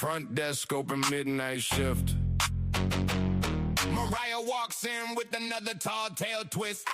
Front desk open midnight shift. Mariah walks in with another tall tale twist.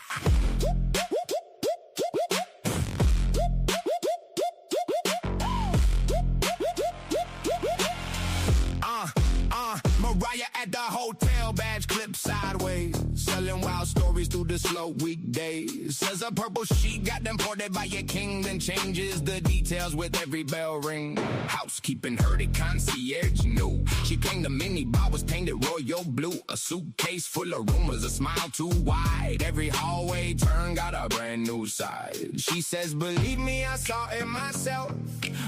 Mariah at the hotel, badge clipped sideways, selling wild stories through the slow weekdays. Says a purple sheet got them ported by your king, then changes the details with every bell ring. Housekeeping heard it, concierge knew. She claimed the minibar was painted royal blue. A suitcase full of rumors, a smile too wide. Every hallway turn got a brand new side. She says, believe me, I saw it myself.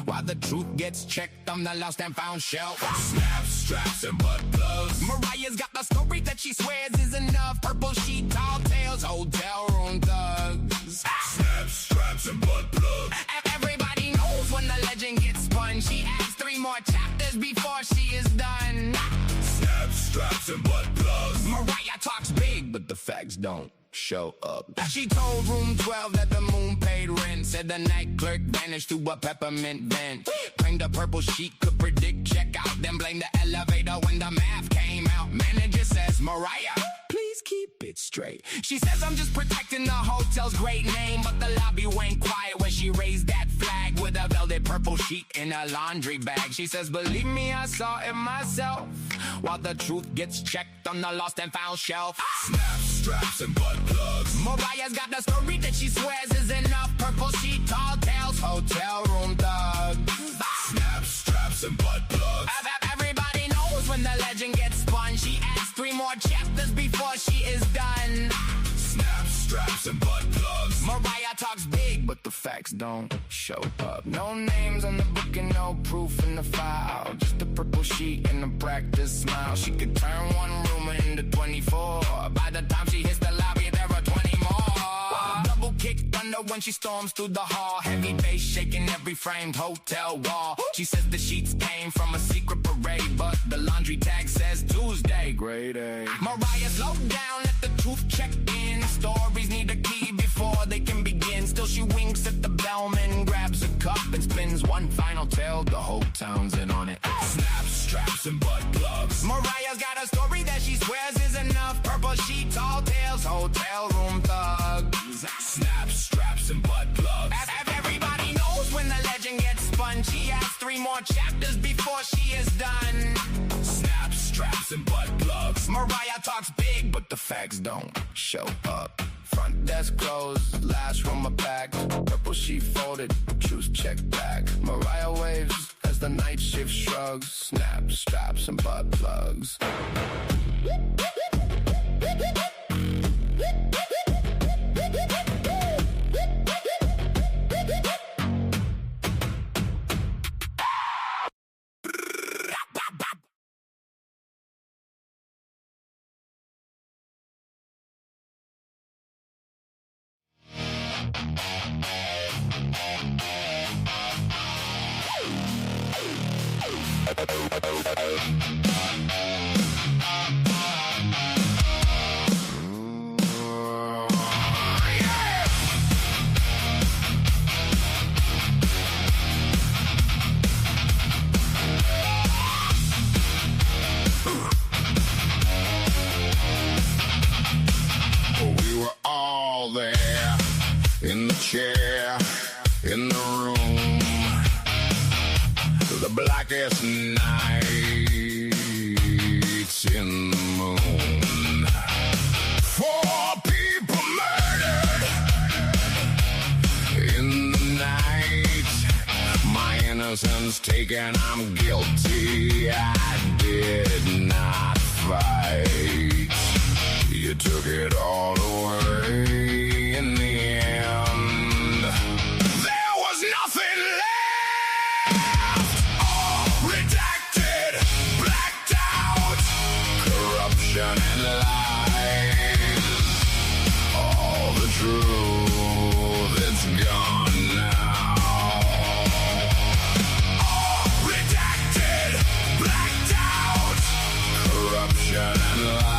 While the truth gets checked on the lost and found shelf. Snaps, straps, and butt plugs. Mariah's got the story that she swears is enough. Purple sheet, tall tales, hotel room thugs. Snaps, straps, and butt plugs. Everybody knows when the legend gets spun. She adds 3 more chapters before she is done. Snaps, straps, and butt plugs. Mariah talks big, but the facts don't show up. She told room 12 that the moon paid rent. Said the night clerk vanished through a peppermint vent. Claimed the purple sheet could predict checkout. Then blamed the elevator when the math came out. Manager says, Mariah, please keep it straight. She says, I'm just protecting the hotel's great name. But the lobby went quiet when she raised that flag with a velvet purple sheet in a laundry bag. She says, believe me, I saw it myself. While the truth gets checked on the lost and found shelf. Snaps, straps, and butt plugs. Mariah's got the story that she swears is enough. Purple sheet, tall tales, hotel room thugs. Snaps, straps, and butt plugs. Everybody knows when the legend gets spun. She adds 3 more chapters before she is done. Snaps, straps, and butt plugs. Mariah talks big, but the facts don't show up. No names on the book and no proof in the file. Just a purple sheet and a practice smile. She could turn one room into 24. By the time she hits the lobby, there are 20 more. Double kick thunder when she storms through the hall. Heavy bass shaking every framed hotel wall. She says the sheets came from a secret parade, but the laundry tag says Tuesday, grade A. Mariah slowed down, let the truth check in. Stories need a key before they can begin. Still she winks at the bellman, grabs a cup and spins one final tale. The whole town's in on it. Snaps, straps, and butt plugs. Mariah's got a story that she swears is enough. Purple sheet, tall tales, hotel room thugs. Snaps, straps, and butt plugs. Everybody knows when the legend gets spun. She has 3 more chapters before she is done. Snaps, straps, and butt plugs. Mariah talks big, but the facts don't show up. Front desk closed, last room a pack. Purple sheet folded, truth checked back. Mariah waves as the night shift shrugs. Snaps, straps, and butt plugs. We were all there in the chair, in the room, the blackest nights in the moon. 4 people murdered in the night. My innocence taken, I'm guilty. I did not fight. You took it all away in the end. There was nothing left. All redacted, blacked out. Corruption and lies. All the truth, it's gone now. All redacted, blacked out. Corruption and lies.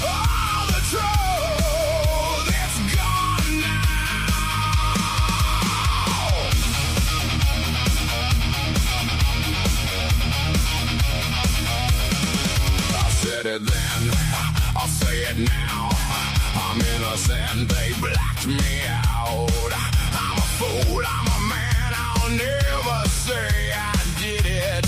All the truth, it's gone now. it then, I'll say it now. I'm innocent, they blacked me out. I'm a fool, I'm a man, I'll never say I did it.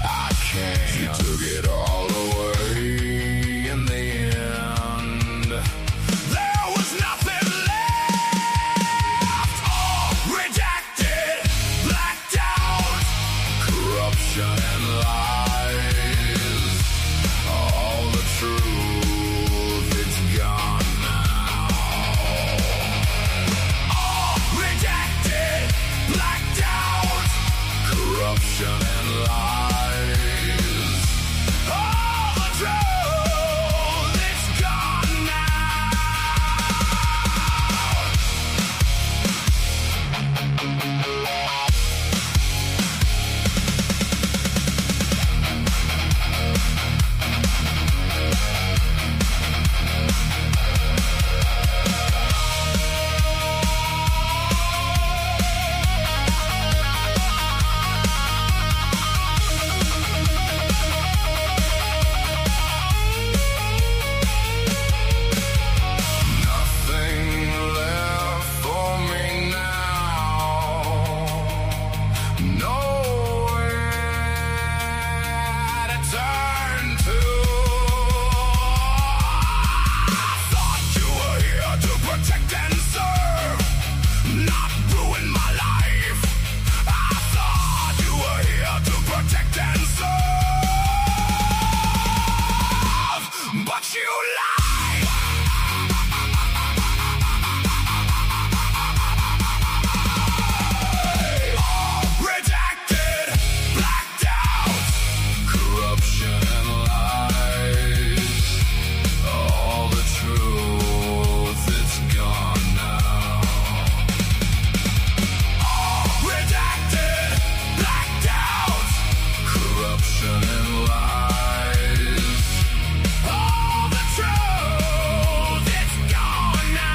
I can't. She took it all away in the end. There was nothing left. All rejected, blacked out. Corruption and lies. All the truth, it's gone now. All rejected, blacked out. Corruption and lies. All the truth, it's gone now. Nothing left for me now. Nowhere to turn to. I thought you were here to protect and serve, not ruin my life. I thought you were here to protect and serve, but you lied. All rejected, blacked out. Corruption and lies. All the truth, it's gone now. All redacted, blacked out. Corruption and lies. All the truth, it's gone now.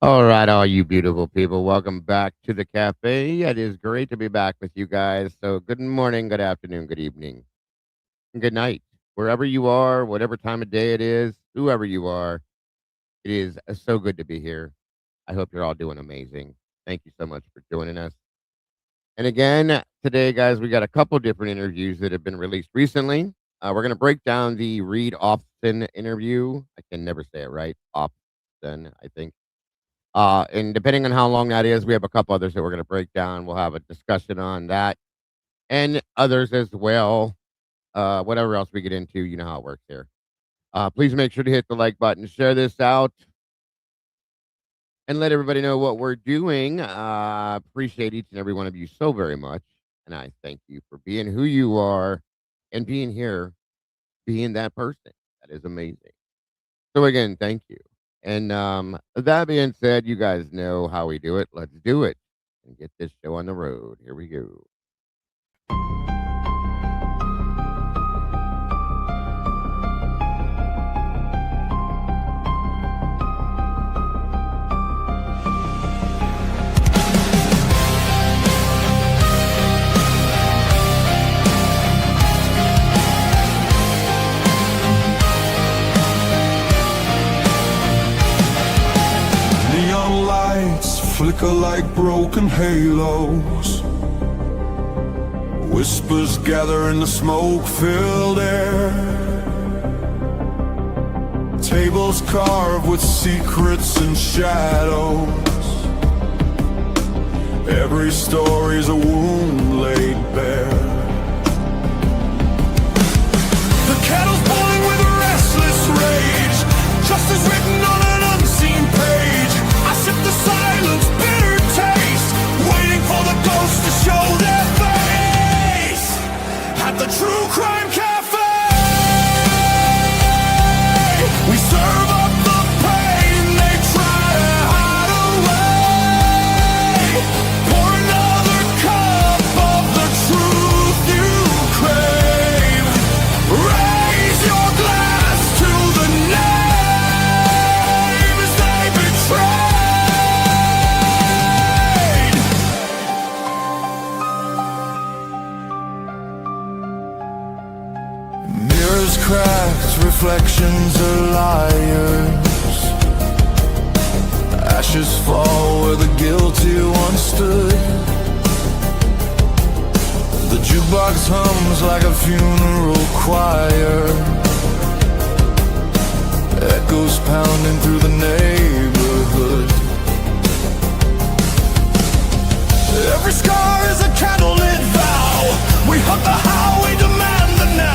All right, all you beautiful people, welcome back to the cafe. It is great to be back with you guys. So, good morning, good afternoon, good evening, and good night. Wherever you are, whatever time of day it is, whoever you are, it is so good to be here. I hope you're all doing amazing. Thank you so much for joining us. And again, today, guys, we got a couple different interviews that have been released recently. We're going to break down the Reed Ofsthun interview. I can never say it right. Ofsthun, I think. And depending on how long that is, we have a couple others that we're going to break down. We'll have a discussion on that and others as well. Whatever else we get into, you know how it works here. Please make sure to hit the like button, share this out, and let everybody know what we're doing. Appreciate each and every one of you so very much. And I thank you for being who you are and being here, being that person. That is amazing. So again, thank you. And that being said, you guys know how we do it. Let's do it and get this show on the road. Here we go. Neon lights flicker like broken halos. Whispers gather in the smoke-filled air. Tables carved with secrets and shadows. Every story's a wound laid bare. The kettle's boiling with a restless rage. Justice written on an unseen page. I sip the silence, bitter taste, waiting for the ghosts to show their face. At the TruCrime Cafe, we serve up the pain they try to hide away. Pour another cup of the truth. reflections are liars. Ashes fall where the guilty once stood. The jukebox hums like a funeral choir. Echoes pounding through the neighborhood. Every scar is a candlelit vow. We hunt the how, we demand the now.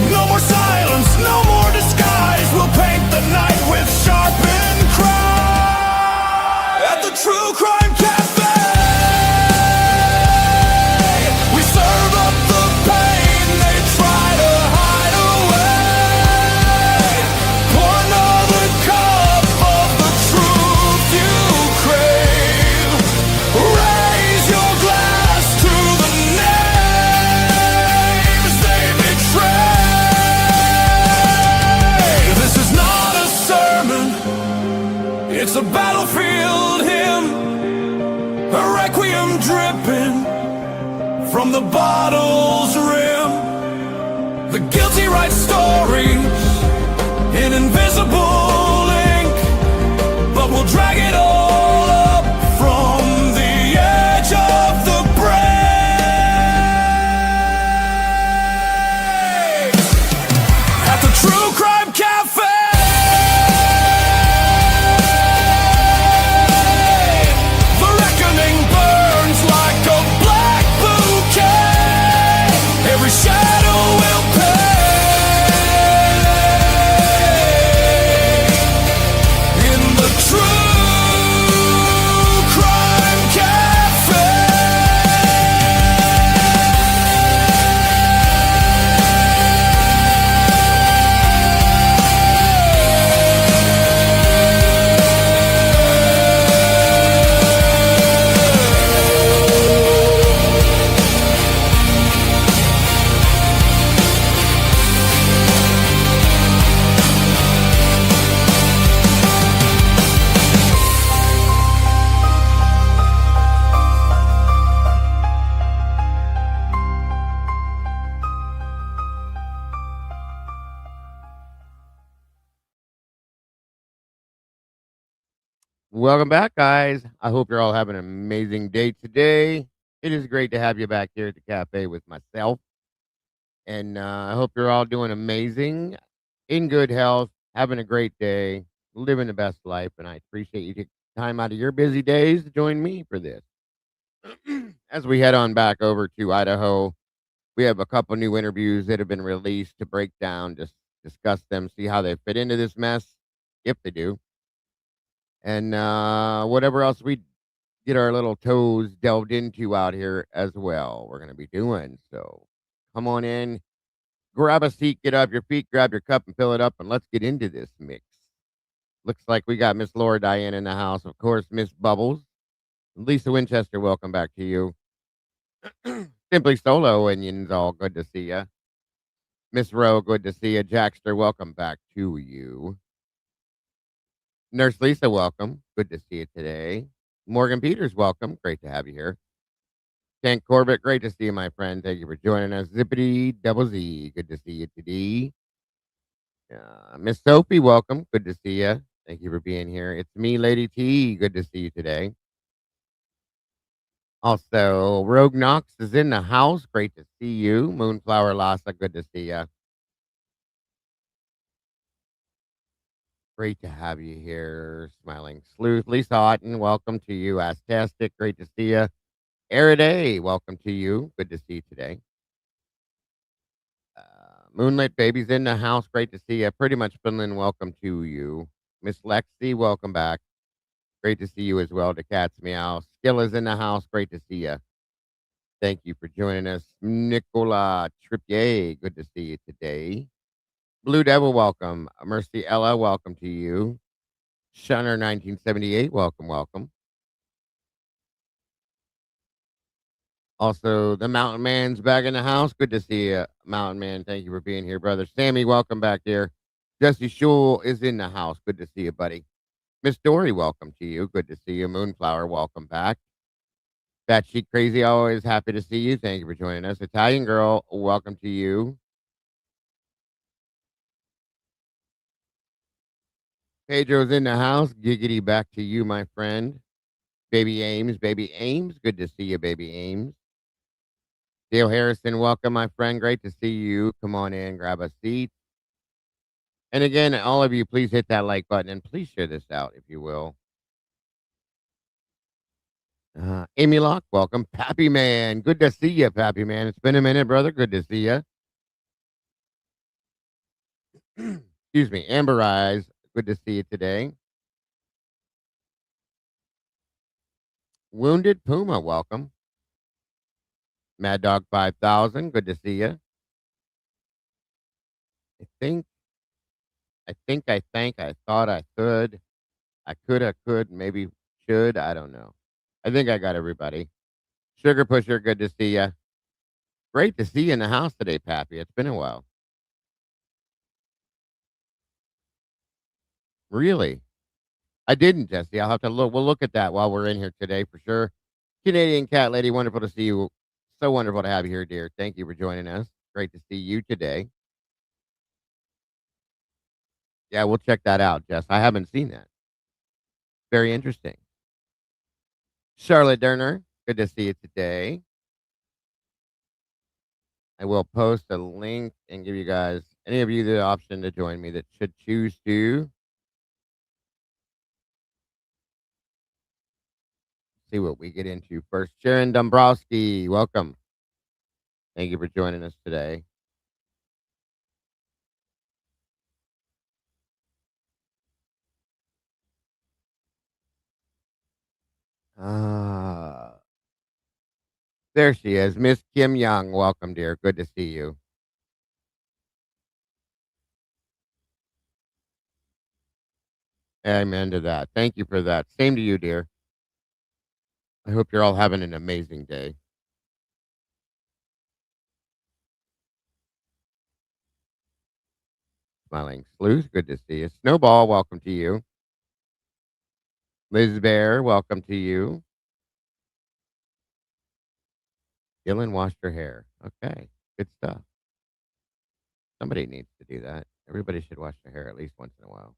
No more silence, no more disguise. We'll paint the night with sharpened cry. At the True Crime Cafe, we serve up the pain they try to hide away. Pour another cup of the truth you crave. Raise your glass to the names they betray. This is not a sermon, it's a battlefield hymn, a requiem dripping from the bottle's rim. The guilty write stories in invisible ink, but we'll drag it all up from the edge of the brave. At the True Crime Cafe, the reckoning burns like a black bouquet. Every shadow will pay. In the True Crime Cafe. Welcome back, guys. I hope you're all having an amazing day today. It is great to have you back here at the cafe with myself. And I hope you're all doing amazing, in good health, having a great day, living the best life. And I appreciate you taking time out of your busy days to join me for this. As we head on back over to Idaho, we have a couple new interviews that have been released to break down, just discuss them, see how they fit into this mess, if they do. And whatever else we get our little toes delved into out here as well, we're going to be doing. So come on in, grab a seat, get off your feet, grab your cup and fill it up, and let's get into this mix. Looks like we got Miss Laura Diane in the house. Of course, Miss Bubbles. Lisa Winchester, welcome back to you. Simply Solo Onions, all good to see you. Miss Rowe, good to see you. Jackster, welcome back to you. Nurse Lisa, welcome. Good to see you today. Morgan Peters, welcome. Great to have you here. Kent Corbett, great to see you, my friend. Thank you for joining us. Zippity Double Z, good to see you today. Miss Sophie, welcome. Good to see you. Thank you for being here. It's me, Lady T. Good to see you today. Also, Rogue Knox is in the house. Great to see you. Moonflower Lassa, good to see you. Great to have you here. Smiling Sleuth. Lisa Otten, welcome to you. Astastic, great to see you. Eriday, welcome to you. Good to see you today. Moonlit Baby's in the house. Great to see you. Pretty much Finland, welcome to you. Miss Lexi, welcome back. Great to see you as well. The Cat's Meow. Skill is in the house. Great to see you. Thank you for joining us. Nicola Trippier, good to see you today. Blue Devil, welcome. Mercy Ella, welcome to you. Shunner 1978, welcome, welcome. Also, the Mountain Man's back in the house. Good to see you, Mountain Man. Thank you for being here, brother. Sammy, welcome back here. Jesse Schul is in the house. Good to see you, buddy. Miss Dory, welcome to you. Good to see you. Moonflower, welcome back. Fat Chic Crazy, always happy to see you. Thank you for joining us. Italian Girl, welcome to you. Pedro's in the house. Giggity back to you, my friend. Baby Ames, baby Ames. Good to see you, baby Ames. Dale Harrison, welcome, my friend. Great to see you. Come on in, grab a seat. And again, all of you, please hit that like button and please share this out, if you will. Amy Locke, welcome. Pappy Man, good to see you, Pappy Man. It's been a minute, brother. Good to see you. Excuse me, Amber Eyes, good to see you today. Wounded Puma, welcome. Mad Dog 5000, good to see you. I think, I thought I could. I could, maybe should. I don't know. I think I got everybody. Sugar Pusher, good to see you. Great to see you in the house today, Pappy. It's been a while. Really? I didn't, Jesse. I'll have to look. We'll look at that while we're in here today for sure. Canadian Cat Lady, wonderful to see you. So wonderful to have you here, dear. Thank you for joining us. Great to see you today. Yeah, we'll check that out, Jess. I haven't seen that. Very interesting. Charlotte Derner, good to see you today. I will post a link and give you guys, any of you, the option to join me that should choose to. See what we get into first. Sharon Dombrowski, welcome. Thank you for joining us today. There she is, Miss Kim Young. Welcome, dear. Good to see you. Amen to that. Thank you for that. Same to you, dear. I hope you're all having an amazing day. Smiling Sleuth, good to see you. Snowball, welcome to you. Liz Bear, welcome to you. Dylan washed her hair. Okay, good stuff. Somebody needs to do that. Everybody should wash their hair at least once in a while.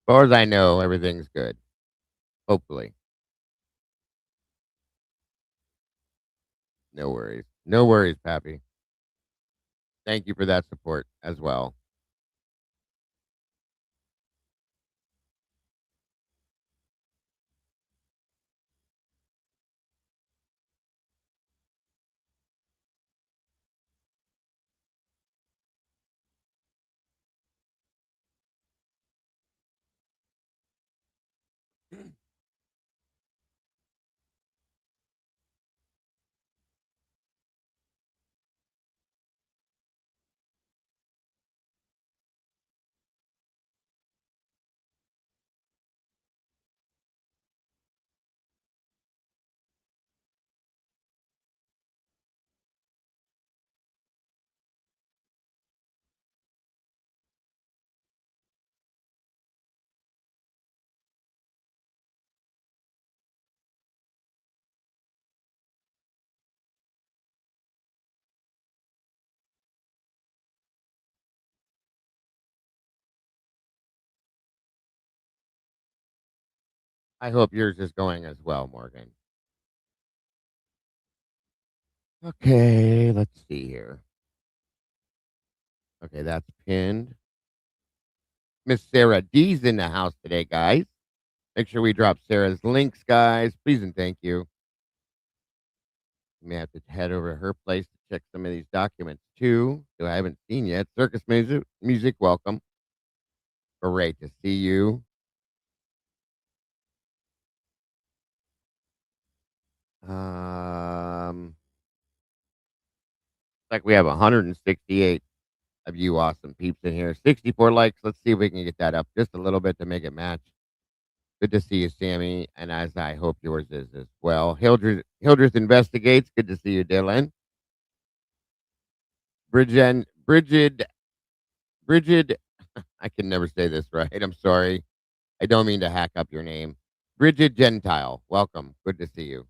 As far as I know, everything's good. Hopefully. No worries. No worries, Pappy. Thank you for that support as well. I hope yours is going as well, Morgan. Okay, let's see here. Okay, that's pinned. Miss Sarah D's in the house today, guys. Make sure we drop Sarah's links, guys. Please and thank you. You may have to head over to her place to check some of these documents too, who I haven't seen yet. Circus music, welcome. Great to see you. Like we have 168 of you awesome peeps in here. 64 likes. Let's see if we can get that up just a little bit to make it match. Good to see you, Sammy, and as I hope yours is as well. Hildreth Investigates. Good to see you, Dylan. Bridget. I can never say this right. I'm sorry. I don't mean to hack up your name. Bridget Gentile. Welcome. Good to see you.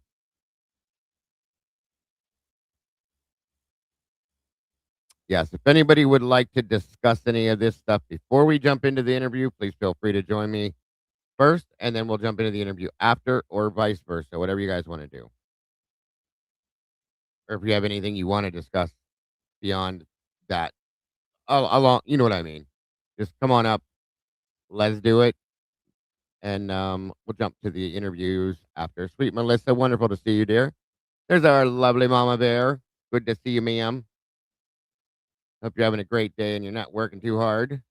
Yes, if anybody would like to discuss any of this stuff before we jump into the interview, please feel free to join me first, and then we'll jump into the interview after, or vice versa, whatever you guys want to do. Or if you have anything you want to discuss beyond that, along, you know what I mean. Just come on up, let's do it, and we'll jump to the interviews after. Sweet Melissa, wonderful to see you, dear. There's our lovely Mama Bear. Good to see you, ma'am. Hope you're having a great day and you're not working too hard.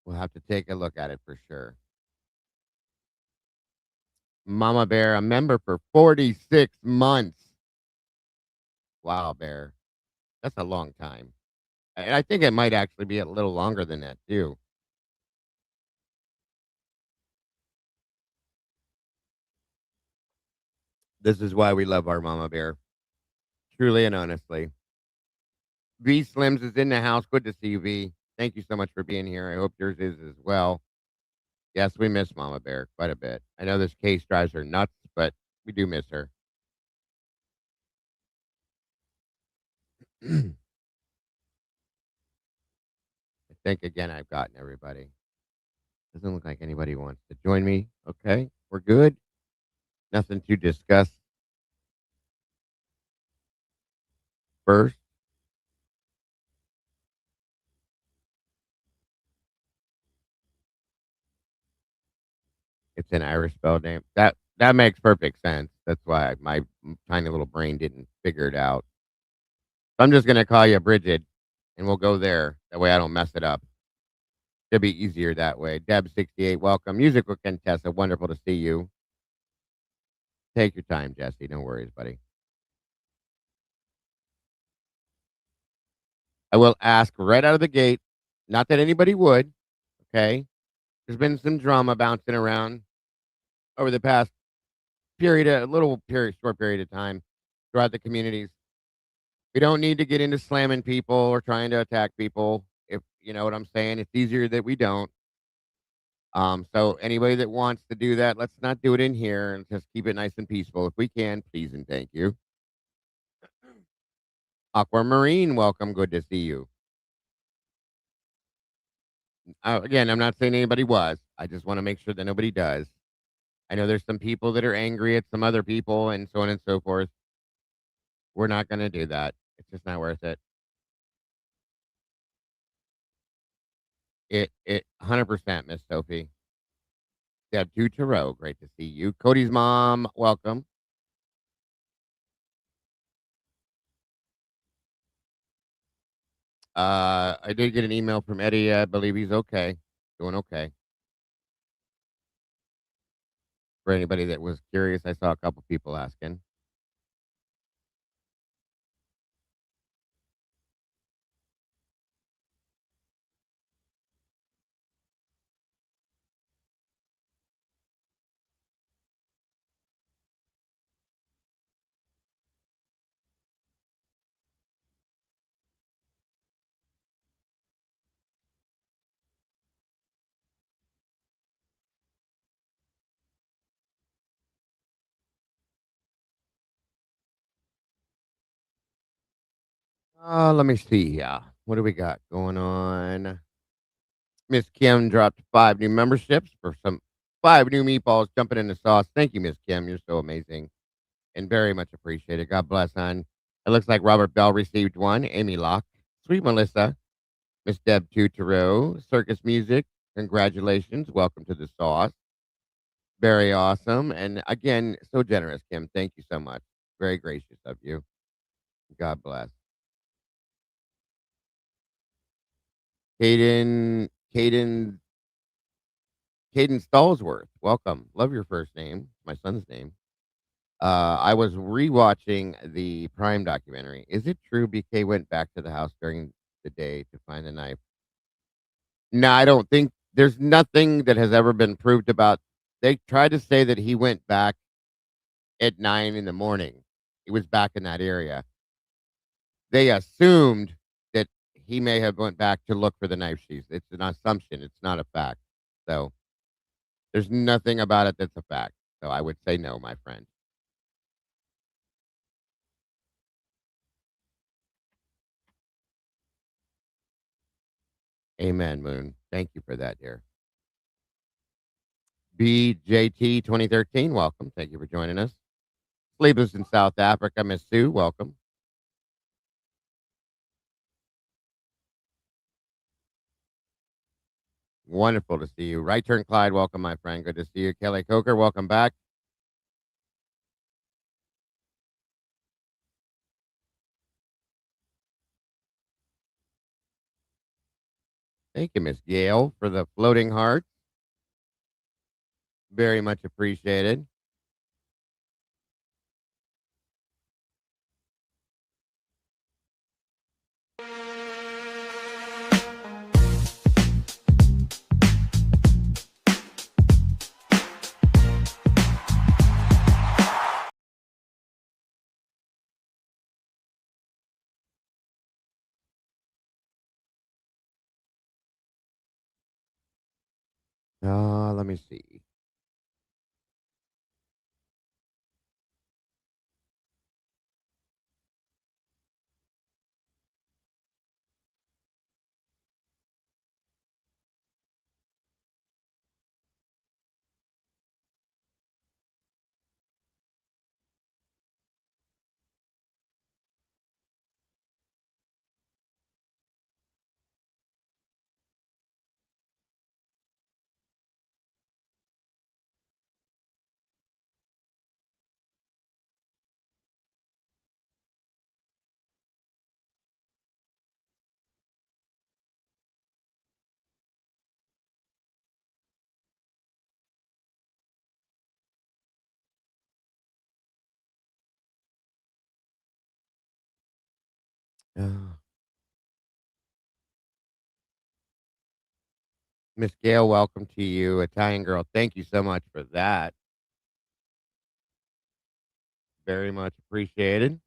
We'll have to take a look at it for sure. Mama Bear, a member for 46 months. Wow, Bear. That's a long time. And I think it might actually be a little longer than that, too. This is why we love our Mama Bear. Truly and honestly. V Slims is in the house. Good to see you, V. Thank you so much for being here. I hope yours is as well. Yes, we miss Mama Bear quite a bit. I know this case drives her nuts, but we do miss her. I think, again, I've gotten everybody. Doesn't look like anybody wants to join me. Okay, we're good. Nothing to discuss first. It's an Irish spell name. That makes perfect sense. That's why my tiny little brain didn't figure it out. So I'm just gonna call you Bridget, and we'll go there. That way I don't mess it up. It'll be easier that way. Deb68, welcome. Musical Contessa, wonderful to see you. Take your time, Jesse. No worries, buddy. I will ask right out of the gate. Not that anybody would. Okay. There's been some drama bouncing around over the past short period of time throughout the communities. We don't need to get into slamming people or trying to attack people. If you know what I'm saying, it's easier that we don't. So anybody that wants to do that, let's not do it in here and just keep it nice and peaceful. If we can, please and thank you. Aquamarine, welcome. Good to see you. Again, I'm not saying anybody was. I just want to make sure that nobody does. I know there's some people that are angry at some other people and so on and so forth. We're not going to do that. It's just not worth it. It 100%, Miss Sophie. Deb Tarot, great to see you. Cody's mom, welcome. I did get an email from Eddie. I believe he's okay, doing okay. For anybody that was curious, I saw a couple people asking. Let me see. Yeah, what do we got going on? Miss Kim dropped 5 new memberships for some 5 new meatballs jumping in the sauce. Thank you, Miss Kim. You're so amazing and very much appreciated. God bless, hon. It looks like Robert Bell received one. Amy Locke, Sweet Melissa, Miss Deb Tarot, Circus Music. Congratulations. Welcome to the sauce. Very awesome. And again, so generous, Kim. Thank you so much. Very gracious of you. God bless. Caden, Caden, Caden Stallsworth. Welcome. Love your first name. My son's name. I was rewatching the Prime documentary. Is it true BK went back to the house during the day to find the knife? No, I don't think there's nothing that has ever been proved about. They tried to say that he went back at 9 in the morning. He was back in that area. They assumed that he may have went back to look for the knife sheath. It's an assumption. It's not a fact. So there's nothing about it that's a fact. So I would say no, my friend. Amen, Moon. Thank you for that, dear. BJT 2013, welcome. Thank you for joining us. Sleepless in South Africa, Miss Sue, welcome. Wonderful to see you. Right Turn Clyde, welcome, my friend. Good to see you. Kelly Coker, welcome back. Thank you, Miss Gail, for the floating hearts. Very much appreciated. Let me see. Miss Gail, welcome to you. Italian girl, thank you so much for that. Very much appreciated.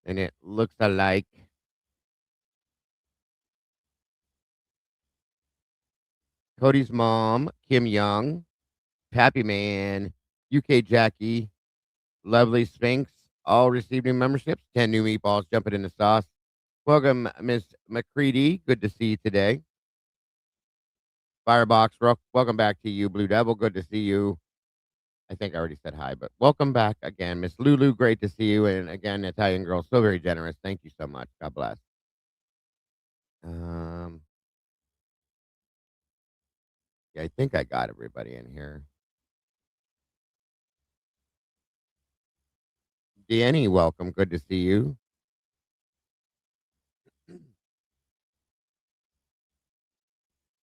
And it looks alike. Cody's mom, Kim Young, Pappy Man, UK Jackie, Lovely Sphinx, all received new memberships. 10 new meatballs jumping in the sauce. Welcome, Miss McCready. Good to see you today. Firebox, welcome back to you. Blue Devil, good to see you. I think I already said hi, but welcome back again. Miss Lulu, great to see you. And again, Italian girl, so very generous. Thank you so much. God bless. Yeah, I think I got everybody in here. Danny, welcome. Good to see you.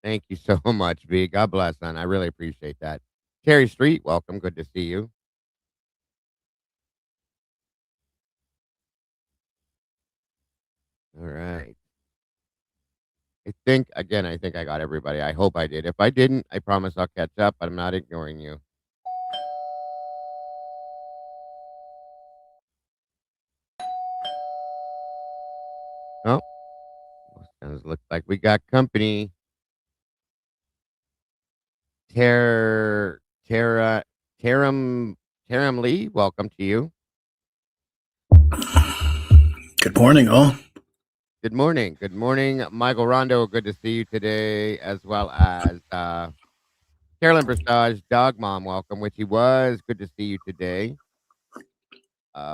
Thank you so much, V. God bless, son. I really appreciate that. Terry Street, welcome. Good to see you. All right. I think I got everybody. I hope I did. If I didn't, I promise I'll catch up, but I'm not ignoring you. Oh, looks like we got company. Tara, Taram Lee, welcome to you. Good morning, all. Good morning. Good morning, Michael Rondo. Good to see you today, as well as Carolyn Versage, Dog Mom. Welcome, which he was. Good to see you today.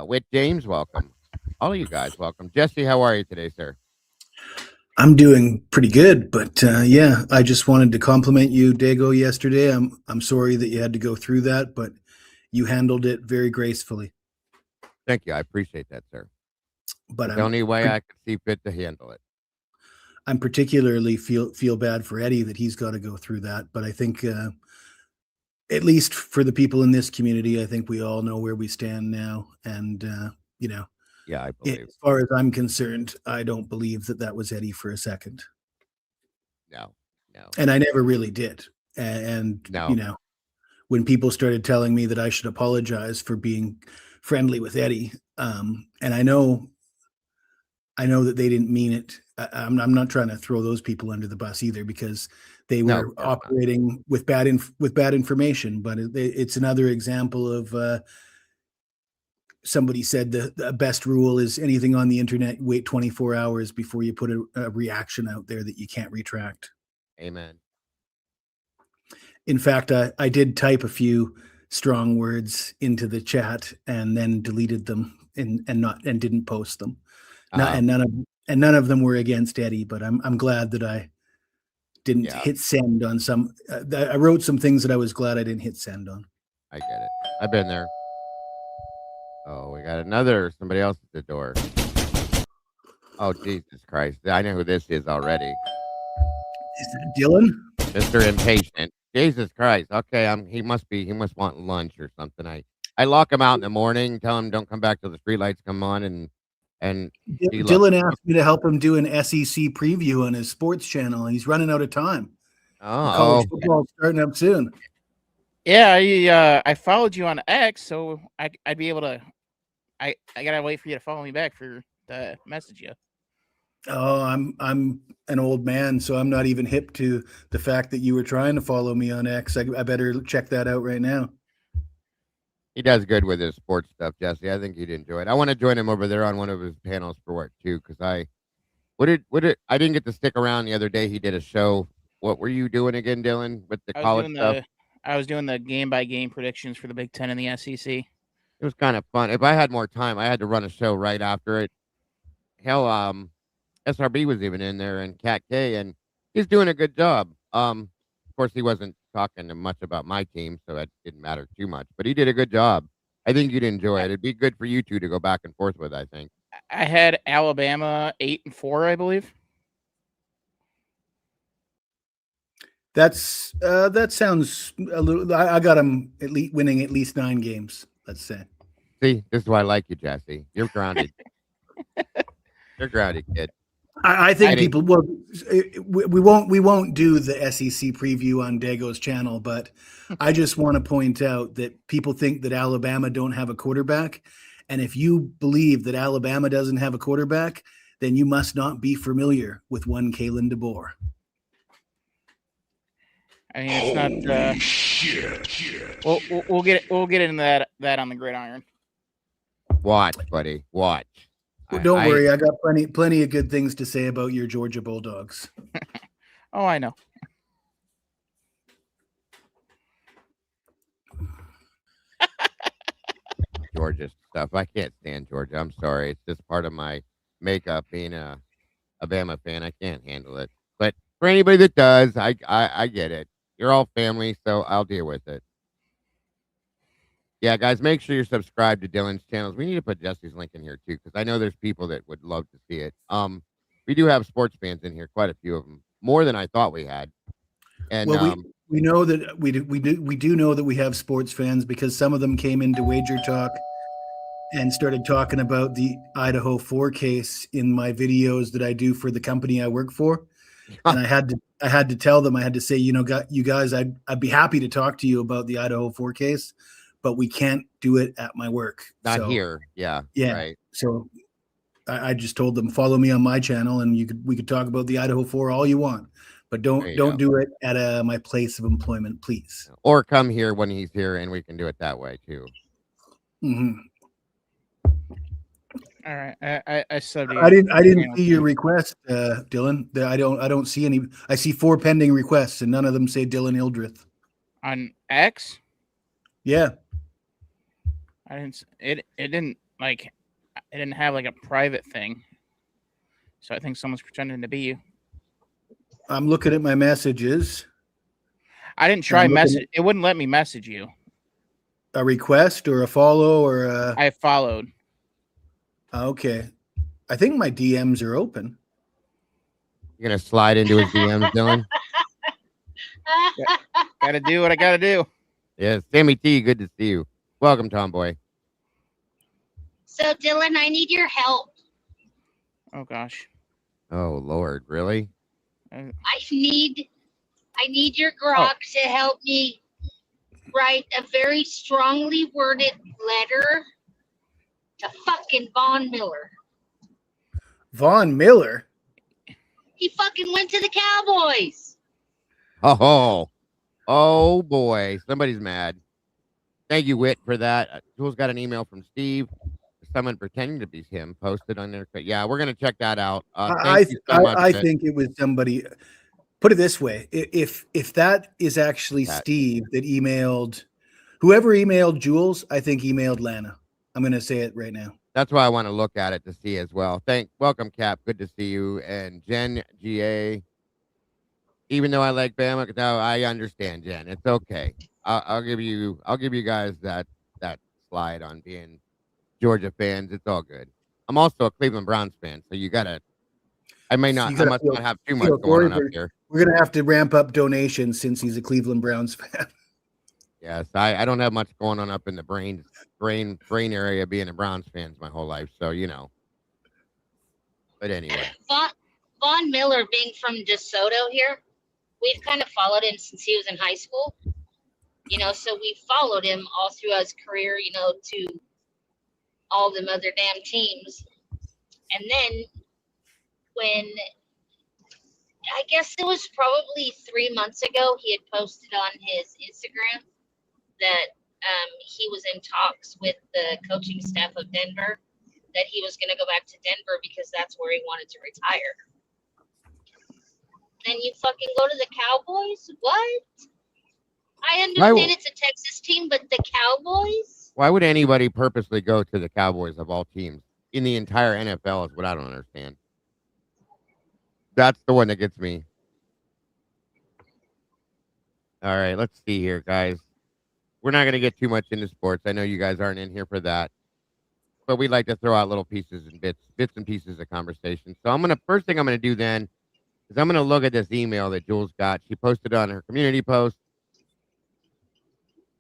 Whit James, welcome. All of you guys, welcome. Jesse, how are you today, sir? I'm doing pretty good, but yeah, I just wanted to compliment you, Dago, yesterday. I'm sorry that you had to go through that, but you handled it very gracefully. Thank you. I appreciate that, sir. But it's the only way I could see fit to handle it. I'm particularly feel bad for Eddie that he's got to go through that. But I think, at least for the people in this community, I think we all know where we stand now. And, you know, yeah, I believe. As far as I'm concerned, I don't believe that was Eddie for a second. No. And I never really did. And no. You know, when people started telling me that I should apologize for being friendly with Eddie, and I know that they didn't mean it. I'm not trying to throw those people under the bus either, because they No, were of course not. operating with bad information. But it's another example of somebody said the best rule is anything on the internet, wait 24 hours before you put a reaction out there that you can't retract. Amen. In fact, I did type a few strong words into the chat and then deleted them and didn't post them. None of them were against Eddie, but I'm glad that I didn't hit send on some. I wrote some things that I was glad I didn't hit send on. I get it. I've been there. Oh, we got somebody else at the door. Oh, Jesus Christ. I know who this is already. Is that Dylan? Mr. Impatient. Jesus Christ. Okay, he must want lunch or something. I lock him out in the morning, tell him don't come back till the streetlights come on, and Dylan asked me to help him do an SEC preview on his sports channel. He's running out of time. College football starting up soon. Yeah, I followed you on X, so I'd be able to. I gotta wait for you to follow me back for the message you. Oh, I'm an old man, so I'm not even hip to the fact that you were trying to follow me on X. I better check that out right now. He does good with his sports stuff, Jesse. I think you'd enjoy it. I want to join him over there on one of his panels for work too, because I didn't get to stick around the other day. He did a show. What were you doing again, Dylan, with the college stuff? I was doing the game-by-game predictions for the Big Ten and the SEC. It was kind of fun. If I had more time, I had to run a show right after it. Hell, SRB was even in there, and Cat K, and he's doing a good job. Of course, he wasn't talking much about my team, so it didn't matter too much. But he did a good job. I think you'd enjoy it. It'd be good for you two to go back and forth with, I think. I had Alabama 8-4, I believe. That sounds a little. I got him at least winning at least 9 games. Let's say. See, this is why I like you, Jesse. You're grounded. You're grounded, kid. I think people. Well, we won't do the SEC preview on Dago's channel, but I just want to point out that people think that Alabama don't have a quarterback, and if you believe that Alabama doesn't have a quarterback, then you must not be familiar with one Kalen DeBoer. I mean, it's not. Shit. We'll get into that on the gridiron. Watch, buddy. Watch. Well, don't worry, I got plenty of good things to say about your Georgia Bulldogs. Oh, I know. Georgia stuff. I can't stand Georgia. I'm sorry. It's just part of my makeup being a Bama fan. I can't handle it. But for anybody that does, I get it. You're all family, so I'll deal with it. Yeah, guys, make sure you're subscribed to Dylan's channels. We need to put Jesse's link in here too, because I know there's people that would love to see it. We do have sports fans in here, quite a few of them, more than I thought we had. And well, we know that we do know that we have sports fans, because some of them came into Wager Talk and started talking about the Idaho 4 case in my videos that I do for the company I work for. And I had to tell them, I had to say, you guys, I'd be happy to talk to you about the Idaho 4 case, but we can't do it at my work. Not here. Yeah. Right. So I just told them, follow me on my channel, and we could talk about the Idaho 4 all you want, but don't do it at my place of employment, please. Or come here when he's here, and we can do it that way too. Mm-hmm. All right, I subbed you. I didn't see your request, Dylan. I don't see any. I see 4 pending requests, and none of them say Dylan Hildreth. On X? Yeah. I didn't. It didn't have like a private thing. So I think someone's pretending to be you. I'm looking at my messages. I didn't try message. It wouldn't let me message you. A request or a follow or a... I followed. Okay. I think my DMs are open. You're going to slide into his DMs, Dylan? Gotta do what I gotta do. Yeah, Sammy T, good to see you. Welcome, Tomboy. So, Dylan, I need your help. Oh, gosh. Oh, Lord, really? I need your grok to help me write a very strongly worded letter to fucking Von Miller. Von Miller? He fucking went to the Cowboys. Oh boy, somebody's mad. Thank you, Whit, for that. Jules got an email from Steve. Someone pretending to be him posted on there. Yeah, we're gonna check that out. Thank you so much. I think it was somebody. Put it this way: if that is actually Steve that emailed, whoever emailed Jules, I think emailed Lana. I'm gonna say it right now. That's why I want to look at it to see as well. Welcome, Cap. Good to see you. And Jen GA. Even though I like Bama, no, I understand, Jen. It's okay. I'll give you guys that slide on being Georgia fans. It's all good. I'm also a Cleveland Browns fan, so I must not have too much going on up here. We're gonna have to ramp up donations since he's a Cleveland Browns fan. Yes, I don't have much going on up in the brain area being a Browns fan my whole life, so you know. But anyway. Von Miller being from DeSoto here, we've kind of followed him since he was in high school. You know, so we followed him all through his career, you know, to all them other damn teams. And then when I guess it was probably 3 months ago, he had posted on his Instagram that he was in talks with the coaching staff of Denver, that he was going to go back to Denver because that's where he wanted to retire. Then you fucking go to the Cowboys? What? I understand it's a Texas team, but the Cowboys? Why would anybody purposely go to the Cowboys of all teams in the entire NFL is what I don't understand. That's the one that gets me. All right, let's see here, guys. We're not going to get too much into sports. I know you guys aren't in here for that. But we'd like to throw out little pieces and bits and pieces of conversation. So first thing I'm going to do then is I'm going to look at this email that Jules got. She posted on her community post.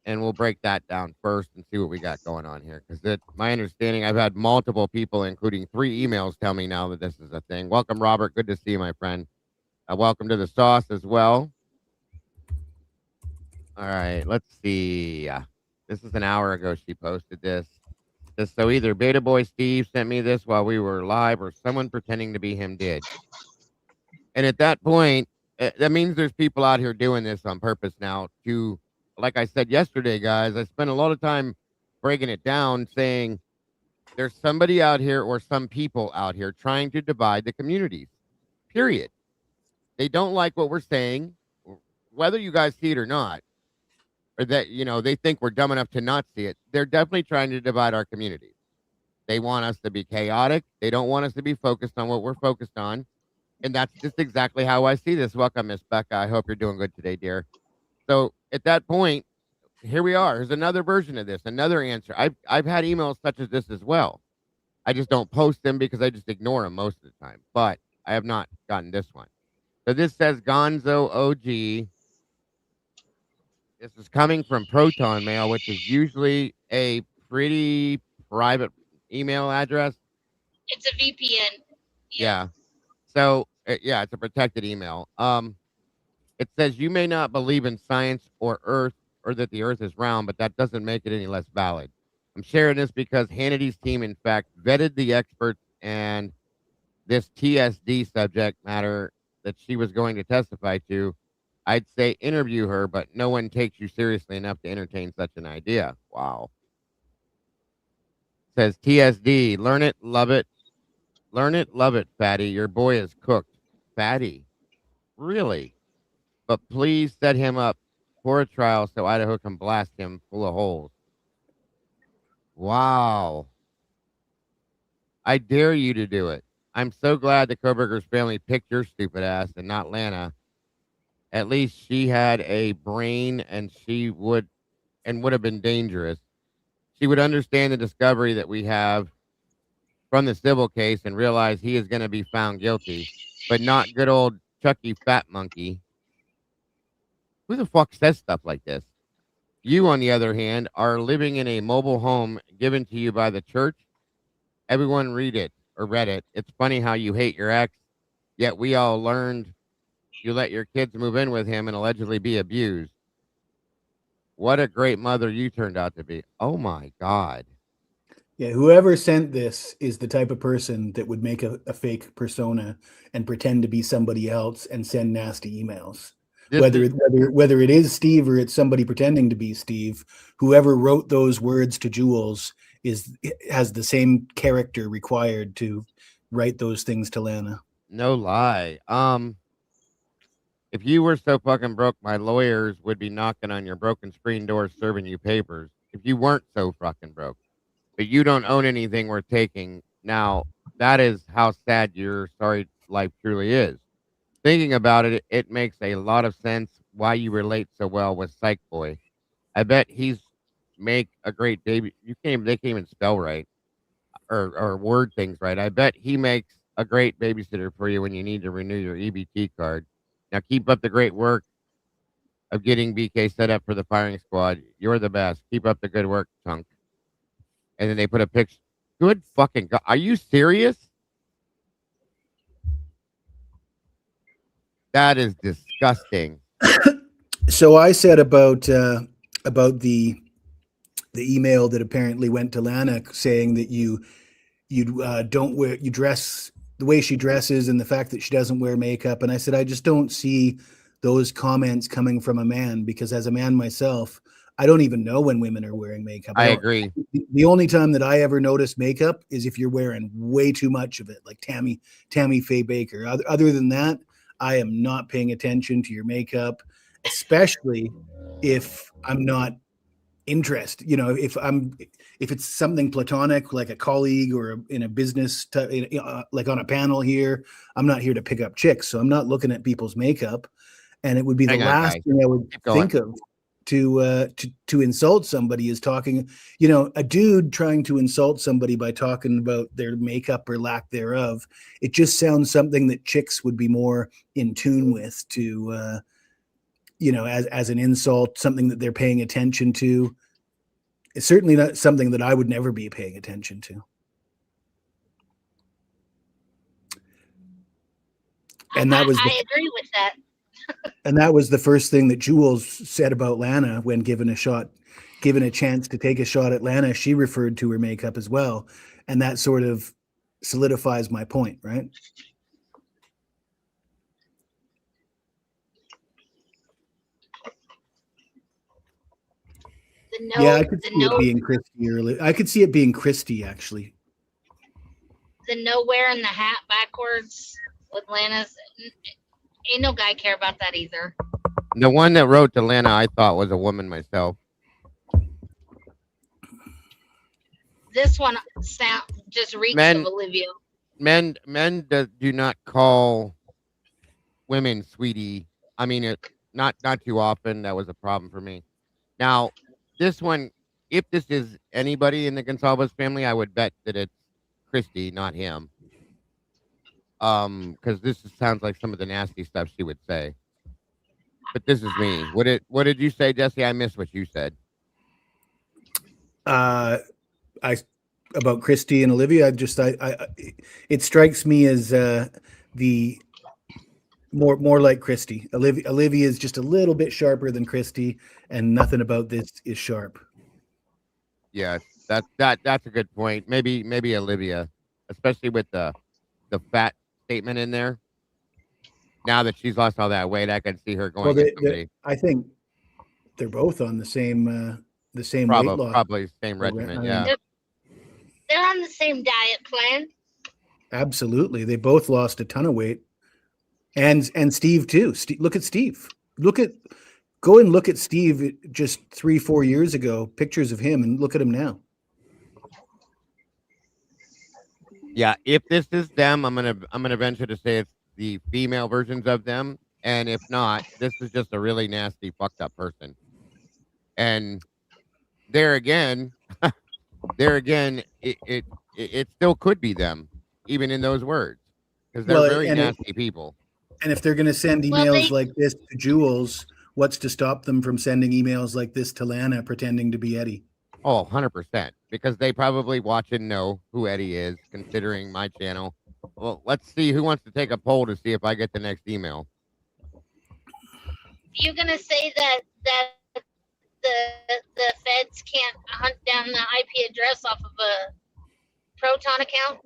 And we'll break that down first and see what we got going on here. Because my understanding, I've had multiple people, including 3 emails, tell me now that this is a thing. Welcome, Robert. Good to see you, my friend. Welcome to the sauce as well. All right, let's see. This is an hour ago she posted this. So either Beta Boy Steve sent me this while we were live or someone pretending to be him did. And at that point, that means there's people out here doing this on purpose now to, like I said yesterday, guys, I spent a lot of time breaking it down saying there's somebody out here or some people out here trying to divide the communities, period. They don't like what we're saying, whether you guys see it or not, or that, you know, they think we're dumb enough to not see it. They're definitely trying to divide our communities. They want us to be chaotic. They don't want us to be focused on what we're focused on. And that's just exactly how I see this. Welcome, Miss Becca. I hope you're doing good today, dear. So at that point, here we are. Here's another version of this, another answer. I've had emails such as this as well. I just don't post them because I just ignore them most of the time. But I have not gotten this one. So this says Gonzo OG. This is coming from Proton Mail, which is usually a pretty private email address. It's a VPN. Yeah. So, yeah, it's a protected email. It says you may not believe in science or Earth or that the Earth is round, but that doesn't make it any less valid. I'm sharing this because Hannity's team, in fact, vetted the experts and this TSD subject matter that she was going to testify to. I'd say interview her, but no one takes you seriously enough to entertain such an idea. Wow. It says TSD, learn it, love it. Learn it, love it, fatty. Your boy is cooked. Fatty. Really? But please set him up for a trial so Idaho can blast him full of holes. Wow. I dare you to do it. I'm so glad the Kohberger's family picked your stupid ass and not Lana. At least she had a brain and would have been dangerous. She would understand the discovery that we have from the civil case and realize he is going to be found guilty, but not good old Chucky Fat Monkey. Who the fuck says stuff like this? You, on the other hand, are living in a mobile home given to you by the church. Everyone read it or read it. It's funny how you hate your ex, yet we all learned you let your kids move in with him and allegedly be abused. What a great mother you turned out to be. Oh, my God. Yeah, whoever sent this is the type of person that would make a fake persona and pretend to be somebody else and send nasty emails. Whether it is Steve or it's somebody pretending to be Steve, whoever wrote those words to Jules has the same character required to write those things to Lana. No lie. If you were so fucking broke, my lawyers would be knocking on your broken screen door serving you papers. If you weren't so fucking broke. But you don't own anything worth taking. Now, that is how sad your sorry life truly is. Thinking about it, it makes a lot of sense why you relate so well with Psych Boy. I bet he's make a great baby. They can't even spell right or word things right. I bet he makes a great babysitter for you when you need to renew your EBT card. Now keep up the great work of getting BK set up for the firing squad. You're the best. Keep up the good work, Chunk. And then they put a picture. Good fucking God. Are you serious? That is disgusting. So I said about the email that apparently went to Lana saying that you dress the way she dresses and the fact that she doesn't wear makeup. And I said, I just don't see those comments coming from a man, because as a man myself, I don't even know when women are wearing makeup. I agree. The only time that I ever notice makeup is if you're wearing way too much of it, like Tammy Faye Baker. Other than that, I am not paying attention to your makeup, especially if I'm not interested. You know, if it's something platonic, like a colleague or in a business, like on a panel here, I'm not here to pick up chicks, so I'm not looking at people's makeup. And it would be the last thing I would think of to insult somebody is talking, you know, a dude trying to insult somebody by talking about their makeup or lack thereof. It just sounds something that chicks would be more in tune with to, you know, as an insult, something that they're paying attention to. It's certainly not something that I would never be paying attention to. And that was I agree with that. And that was the first thing that Jules said about Lana when given a chance to take a shot at Lana. She referred to her makeup as well. And that sort of solidifies my point, right? I could see it being Christy early. I could see it being Christy, actually. The no wearing the hat backwards with Lana's. Ain't no guy care about that either. The one that wrote to Lana, I thought was a woman myself. This one just reeks of Olivia. Men do not call women sweetie. I mean, not too often. That was a problem for me. Now, this one, if this is anybody in the Gonsalves family, I would bet that it's Christy, not him. Because this sounds like some of the nasty stuff she would say. But this is me. What did you say, Jesse? I missed what you said. About Christy and Olivia, it strikes me as the more like Christy. Olivia is just a little bit sharper than Christy, and nothing about this is sharp. Yeah, that's a good point. Maybe Olivia, especially with the fat statement in there. Now that she's lost all that weight, I can see her going. Well, I think they're both on the same weight loss. Probably same regimen. Yeah, they're on the same diet plan. Absolutely, they both lost a ton of weight, and Steve too. Look at Steve. Go and look at Steve just 3-4 years ago. Pictures of him, and look at him now. Yeah, if this is them, I'm gonna venture to say it's the female versions of them, and if not, this is just a really nasty, fucked up person. And there again, it still could be them, even in those words, because they're very nasty people. And if they're gonna send emails like this to Jules, what's to stop them from sending emails like this to Lana, pretending to be Eddie? Oh, 100%. Because they probably watch and know who Eddie is, considering my channel. Well, let's see who wants to take a poll to see if I get the next email. You're gonna say that the feds can't hunt down the IP address off of Proton account?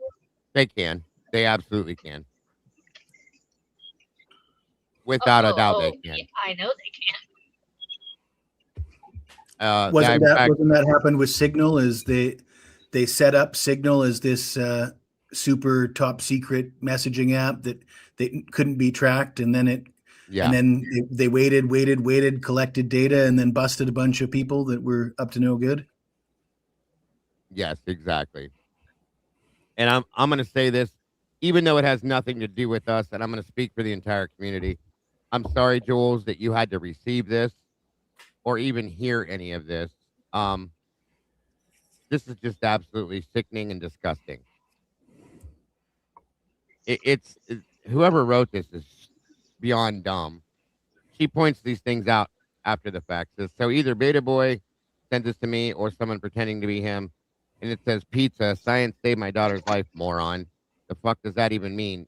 They can. They absolutely can. Without a doubt, they can. Yeah, I know they can. Wasn't In fact, that happened with Signal? Is they set up Signal as this super top secret messaging app that they couldn't be tracked, and then yeah. and then they waited, collected data, and then busted a bunch of people that were up to no good. Yes, exactly. And I'm going to say this, even though it has nothing to do with us, and I'm going to speak for the entire community. I'm sorry, Jules, that you had to receive this or even hear any of this. This is just absolutely sickening and disgusting. It's whoever wrote this is beyond dumb. She points these things out after the fact. Says, so either Beta Boy sent this to me or someone pretending to be him. And it says pizza. Science saved my daughter's life, moron. The fuck does that even mean?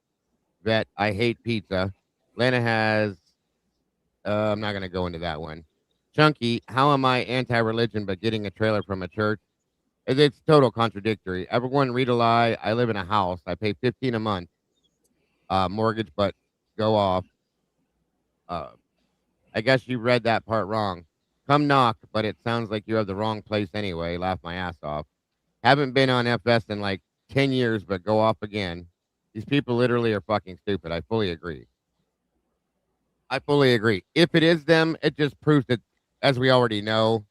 Vet, I hate pizza. Lana has. I'm not going to go into that one. Chunky, how am I anti-religion but getting a trailer from a church? It's total contradictory. Everyone read a lie. I live in a house. I pay $15 a month mortgage, but go off. I guess you read that part wrong. Come knock, but it sounds like you have the wrong place anyway. Laugh my ass off. Haven't been on FS in like 10 years, but go off again. These people literally are fucking stupid. I fully agree. If it is them, it just proves that, as we already know,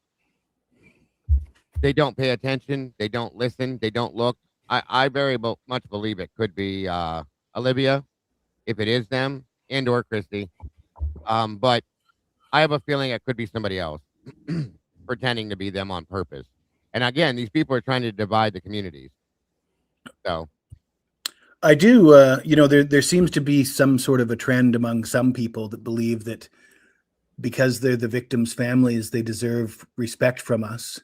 they don't pay attention. They don't listen. They don't look. I very much believe it could be Olivia, if it is them, and or Christy. But I have a feeling it could be somebody else pretending to be them on purpose. And again, these people are trying to divide the communities. So I do, there seems to be some sort of a trend among some people that believe that because they're the victims' families, they deserve respect from us.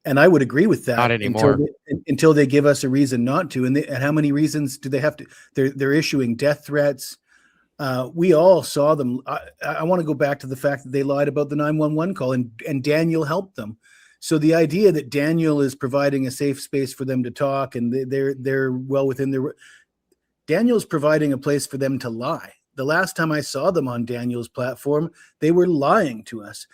And I would agree with that. Not anymore. Until they give us a reason not to. And how many reasons do they have to? They're issuing death threats. We all saw them. I want to go back to the fact that they lied about the 911 call, and Daniel helped them. So the idea that Daniel is providing a safe space for them to talk, and they're well within their. Daniel's providing a place for them to lie. The last time I saw them on Daniel's platform, they were lying to us.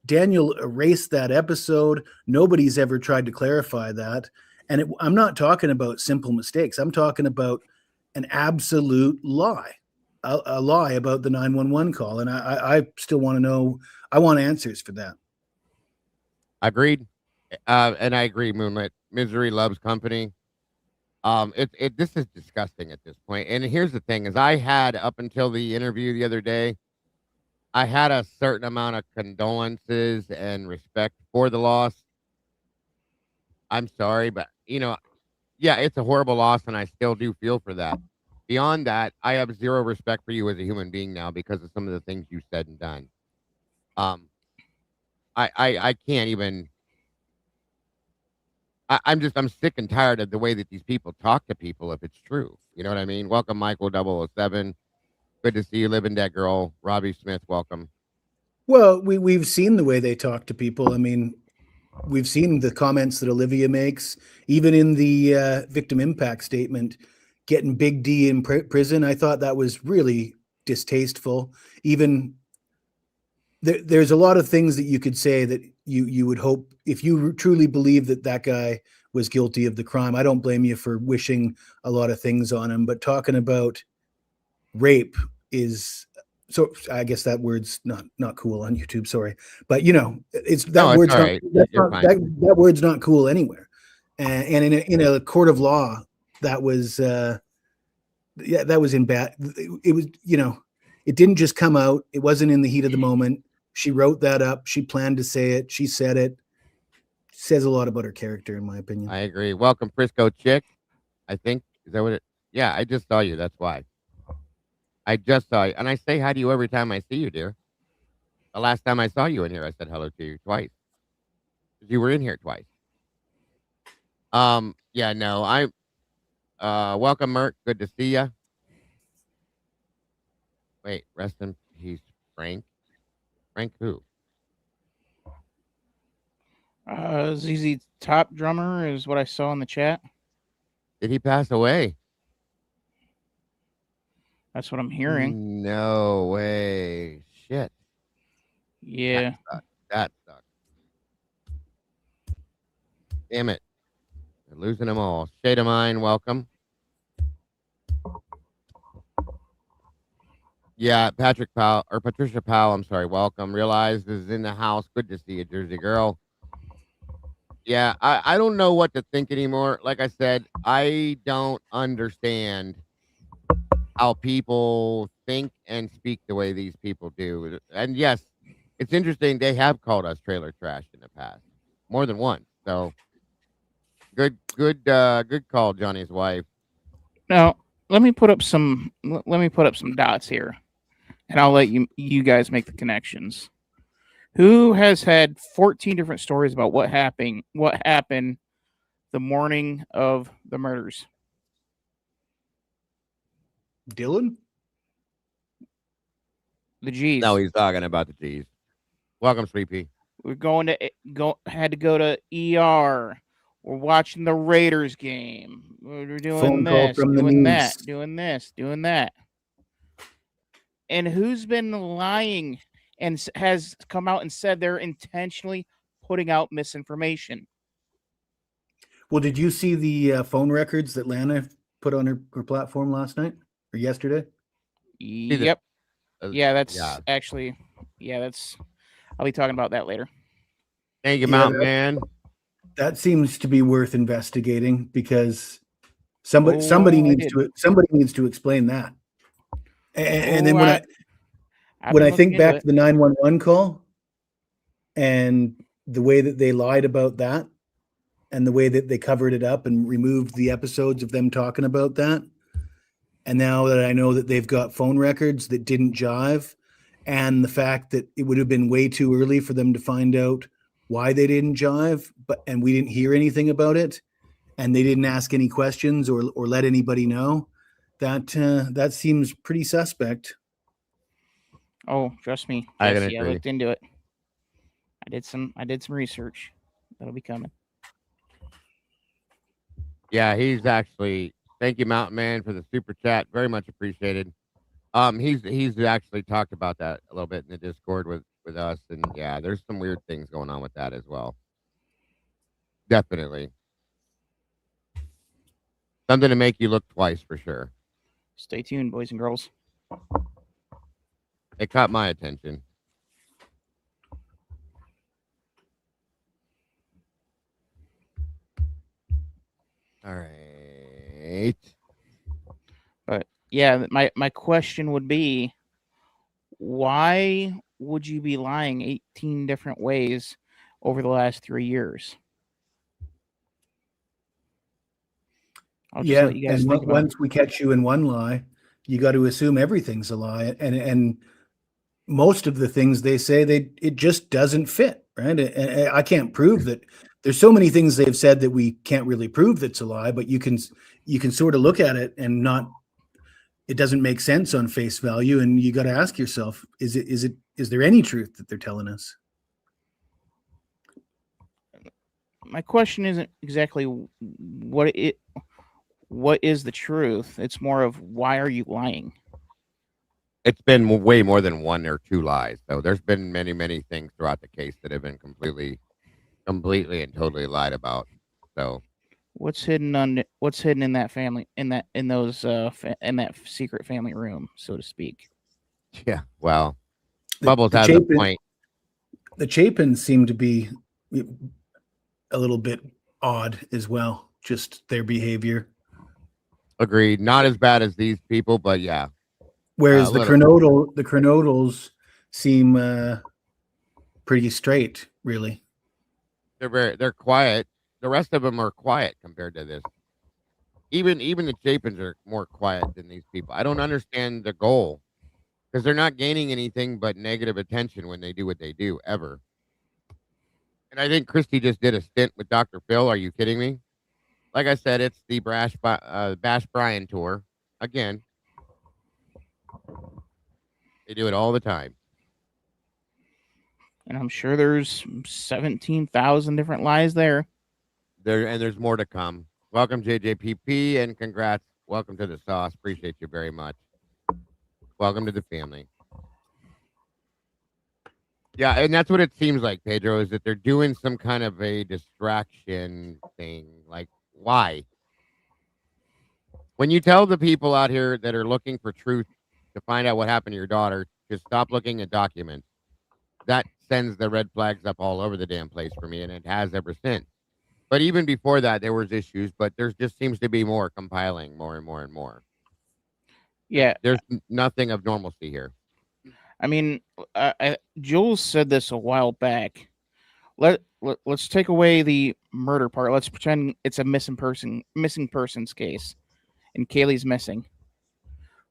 Daniel erased that episode. Nobody's ever tried to clarify that. And I'm not talking about simple mistakes. I'm talking about an absolute lie, a lie about the 911 call. And I still want to know, I want answers for that. Agreed. And I agree, Moonlit. Misery loves company. This is disgusting at this point. And here's the thing is I had, up until the interview the other day, I had a certain amount of condolences and respect for the loss. I'm sorry, but yeah, it's a horrible loss, and I still do feel for that. Beyond that, I have zero respect for you as a human being now because of some of the things you said and done. I can't even. I'm sick and tired of the way that these people talk to people if it's true. You know what I mean? Welcome, Michael 007. Good to see you, Living Dead Girl. Robbie Smith, welcome. Well, we've seen the way they talk to people. I mean, we've seen the comments that Olivia makes, even in the victim impact statement, getting Big D in prison. I thought that was really distasteful. Even there's a lot of things that you could say that you would hope, if you truly believe that guy was guilty of the crime. I don't blame you for wishing a lot of things on him, but talking about rape is, so I guess that word's not cool on YouTube. Sorry, but it's that word's right. that word's not cool anywhere. And in a court of law, that was that was in bad. It was it didn't just come out. It wasn't in the heat of the moment. She wrote that up. She planned to say it. She said it. Says a lot about her character, in my opinion. I agree. Welcome, Frisco Chick. I think, is that what it? Yeah, I just saw you. That's why. I just saw you. And I say hi to you every time I see you, dear. The last time I saw you in here, I said hello to you twice. You were in here twice. Yeah, no, welcome, Merc. Good to see you. Wait, rest in peace, Frank. Frank who? ZZ Top Drummer is what I saw in the chat. Did he pass away? That's what I'm hearing. No way. Shit. Yeah. That sucks. That sucks. Damn it. They're losing them all. Shade of Mine, welcome. Yeah, Patricia Powell, I'm sorry, welcome. Realized is in the house. Good to see you, Jersey girl. Yeah, I don't know what to think anymore. Like I said, I don't understand how people think and speak the way these people do. And yes, it's interesting. They have called us trailer trash in the past, more than once. So good call, Johnny's wife. Now, let me put up some dots here, and I'll let you guys make the connections. Who has had 14 different stories about what happened the morning of the murders? Dylan? The G's. No, he's talking about the G's. Welcome, Sweet Pea. We're had to go to ER. We're watching the Raiders game. We're doing Phone call this, from the doing that, news. doing this, doing that. And who's been lying and has come out and said they're intentionally putting out misinformation? Well, did you see the phone records that Lana put on her platform last night or yesterday? Yep. Yeah, that's yeah. actually, that's, I'll be talking about that later. Thank you, Mountain Man. That seems to be worth investigating because somebody needs to explain that. And then when I think back to the 911 call and the way that they lied about that and the way that they covered it up and removed the episodes of them talking about that. And now that I know that they've got phone records that didn't jive, and the fact that it would have been way too early for them to find out why they didn't jive, and we didn't hear anything about it, and they didn't ask any questions or let anybody know, that seems pretty suspect. Oh, trust me. I Yes, I looked into it. I did some research. That'll be coming. Yeah, he's actually. Thank you, Mountain Man, for the super chat. Very much appreciated. He's actually talked about that a little bit in the Discord with us, and yeah, there's some weird things going on with that as well. Definitely. Something to make you look twice for sure. Stay tuned, boys and girls. It caught my attention. All right. But yeah, my question would be, why would you be lying 18 different ways over the last 3 years? I'll just let you guys think about once we catch you in one lie, you got to assume everything's a lie, and most of the things they say it just doesn't fit, right? And I can't prove that. There's so many things they've said that we can't really prove that's a lie, but you can sort of look at it and it doesn't make sense on face value, and you got to ask yourself, is there any truth that they're telling us? My question isn't exactly what is the truth. It's more of, why are you lying? It's been way more than one or two lies, though. There's been many, many things throughout the case that have been completely and totally lied about. So, what's hidden in that family, in that secret family room, so to speak? Yeah, well, Bubbles has a point. The Chapins seem to be a little bit odd as well, just their behavior. Agreed. Not as bad as these people, but yeah. Whereas the Kernodles seem pretty straight, really. They're quiet. The rest of them are quiet compared to this. Even the Chapins are more quiet than these people. I don't understand the goal, because they're not gaining anything but negative attention when they do what they do, ever. And I think Christy just did a stint with Dr. Phil. Are you kidding me? Like I said, it's the Bash Bryan tour. Again, they do it all the time. And I'm sure there's 17,000 different lies there. And there's more to come. Welcome, JJPP, and congrats. Welcome to the sauce. Appreciate you very much. Welcome to the family. Yeah, and that's what it seems like, Pedro, is that they're doing some kind of a distraction thing. Like, why? When you tell the people out here that are looking for truth to find out what happened to your daughter to stop looking at documents, that sends the red flags up all over the damn place for me, and it has ever since. But even before that, there was issues, but there just seems to be more compiling, more and more and more. Yeah, There's nothing of normalcy here. I mean, Jules said this a while back. Let's take away the murder part. Let's pretend it's a missing persons case, and Kaylee's missing.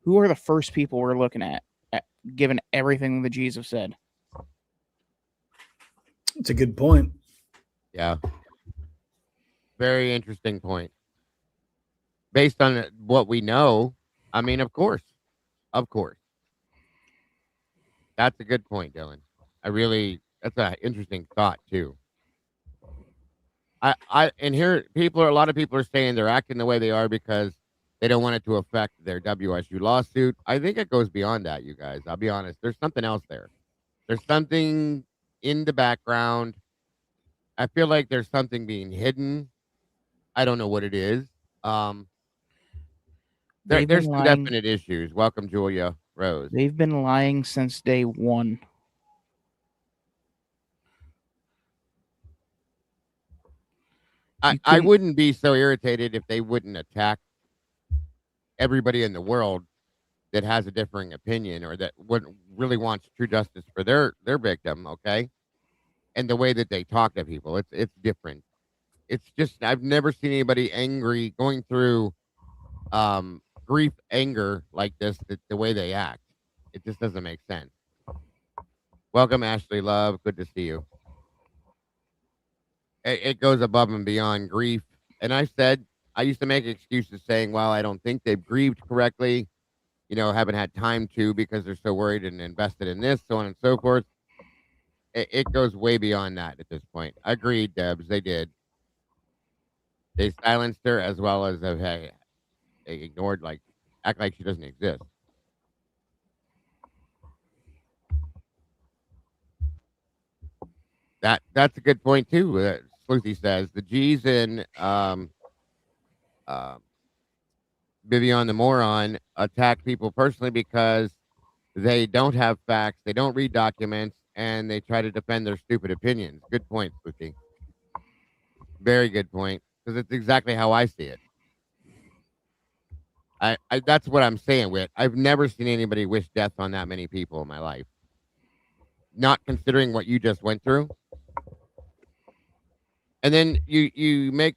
Who are the first people we're looking at given everything the G's have said? It's a good point. Yeah. Very interesting point. Based on what we know, I mean, of course. Of course. That's a good point, Dylan. That's an interesting thought, too. And here, a lot of people are saying they're acting the way they are because they don't want it to affect their WSU lawsuit. I think it goes beyond that, you guys. I'll be honest. There's something else there. There's something in the background. I feel like there's something being hidden. I don't know what it is. There's some definite issues. Welcome, Julia Rose. They've been lying since day one. I wouldn't be so irritated if they wouldn't attack everybody in the world that has a differing opinion or that really wants true justice for their victim, okay? And the way that they talk to people, it's different. It's just I've never seen anybody angry going through grief, anger like this. The way they act, it just doesn't make sense. Welcome, Ashley Love. Good to see you. It goes above and beyond grief. And I used to make excuses saying, well, I don't think they've grieved correctly. Haven't had time to because they're so worried and invested in this, so on and so forth. It goes way beyond that at this point. Agreed, Debs. They did. They silenced her as well as they ignored, act like she doesn't exist. That's a good point too. Sleuthy says the G's in Vivian the Moron attack people personally because they don't have facts, they don't read documents, and they try to defend their stupid opinions. Good point, Sleuthy. Very good point, because it's exactly how I see it. I that's what I'm saying, Whit. I've never seen anybody wish death on that many people in my life. Not considering what you just went through. And then you make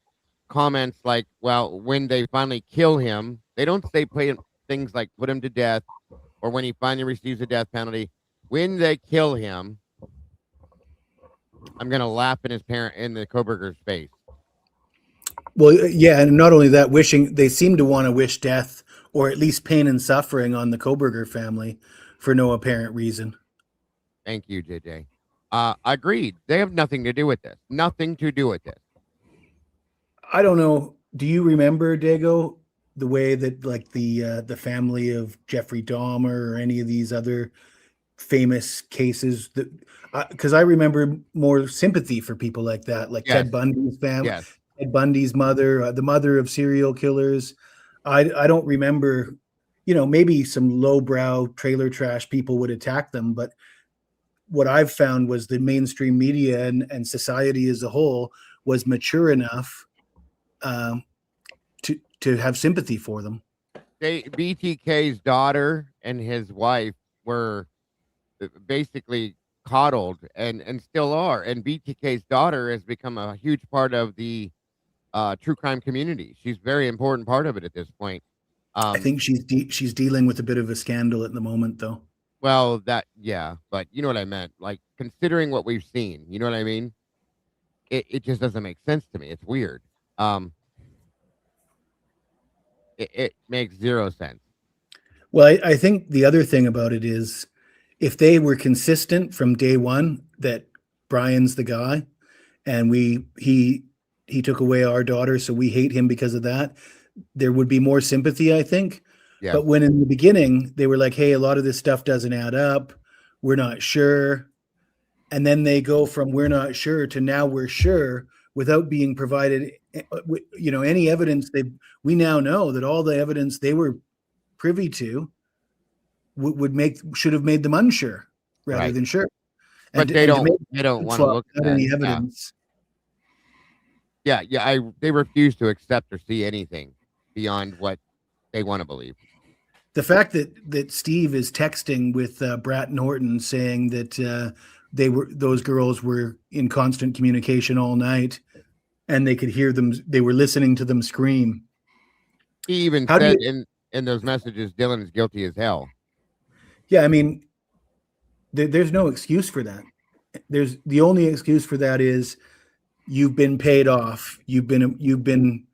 comments like, well, when they finally kill him, they don't say things like put him to death or when he finally receives a death penalty. When they kill him, I'm going to laugh in the Kohberger's face. Well, yeah, and not only that, they seem to want to wish death or at least pain and suffering on the Kohberger family for no apparent reason. Thank you, JJ. Agreed. They have nothing to do with this. Nothing to do with this. I don't know. Do you remember, Dago, the way that the family of Jeffrey Dahmer or any of these other famous cases that because I remember more sympathy for people like that, like Yes. Ted Bundy's family, Yes. Ted Bundy's mother, the mother of serial killers. I don't remember, maybe some lowbrow trailer trash people would attack them, but what I've found was the mainstream media and society as a whole was mature enough to have sympathy for them. BTK's daughter and his wife were basically coddled and still are. And BTK's daughter has become a huge part of the true crime community. She's a very important part of it at this point. I think she's dealing with a bit of a scandal at the moment, though. Well, yeah, but you know what I meant. Like, considering what we've seen, you know what I mean? It just doesn't make sense to me. It's weird. It makes zero sense. Well, I think the other thing about it is if they were consistent from day one that Bryan's the guy and he he took away our daughter, so we hate him because of that, there would be more sympathy, I think. Yeah. But when in the beginning they were like, hey, a lot of this stuff doesn't add up, we're not sure. And then they go from we're not sure to now we're sure without being provided, any evidence. We now know that all the evidence they were privy to should have made them unsure rather than sure. But they don't want to look at any evidence. Yeah, they refuse to accept or see anything beyond what they want to believe. The fact that Steve is texting with Brat Norton saying that those girls were in constant communication all night, and they could hear them. They were listening to them scream. He even said in those messages, Dylan is guilty as hell. Yeah, I mean, there's no excuse for that. The only excuse for that is you've been paid off. You've been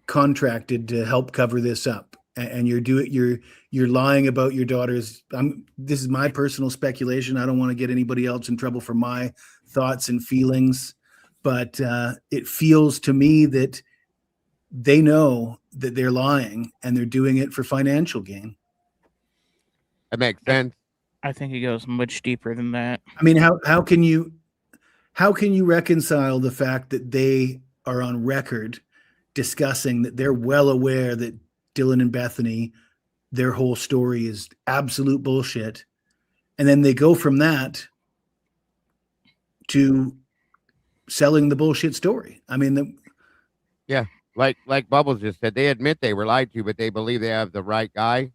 contracted to help cover this up, and you're lying about your daughter's. This is my personal speculation. I don't want to get anybody else in trouble for my thoughts and feelings, but it feels to me that they know that they're lying and they're doing it for financial gain. That makes sense. I think it goes much deeper than that. I mean, how can you reconcile the fact that they are on record discussing that they're well aware that Dylan and Bethany, their whole story is absolute bullshit, and then they go from that to selling the bullshit story? I mean, like Bubbles just said, they admit they were lied to, but they believe they have the right guy.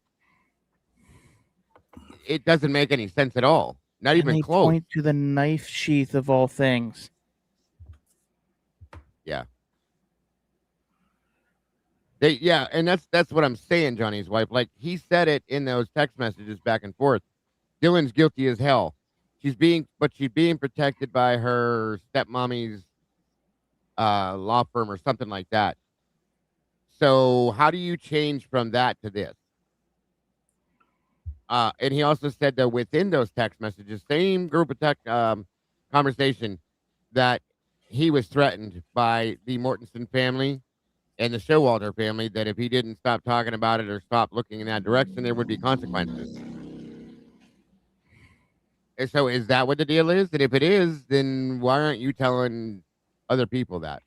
It doesn't make any sense at all. Not even they close. Point to the knife sheath of all things. Yeah. And that's what I'm saying, Johnny's wife. Like, he said it in those text messages back and forth. Dylan's guilty as hell. She's being protected by her stepmommy's law firm or something like that. So how do you change from that to this? And he also said that within those text messages, same group of conversation, that he was threatened by the Mortensen family and the Showalter family, that if he didn't stop talking about it or stop looking in that direction, there would be consequences. And so is that what the deal is? And if it is, then why aren't you telling other people that?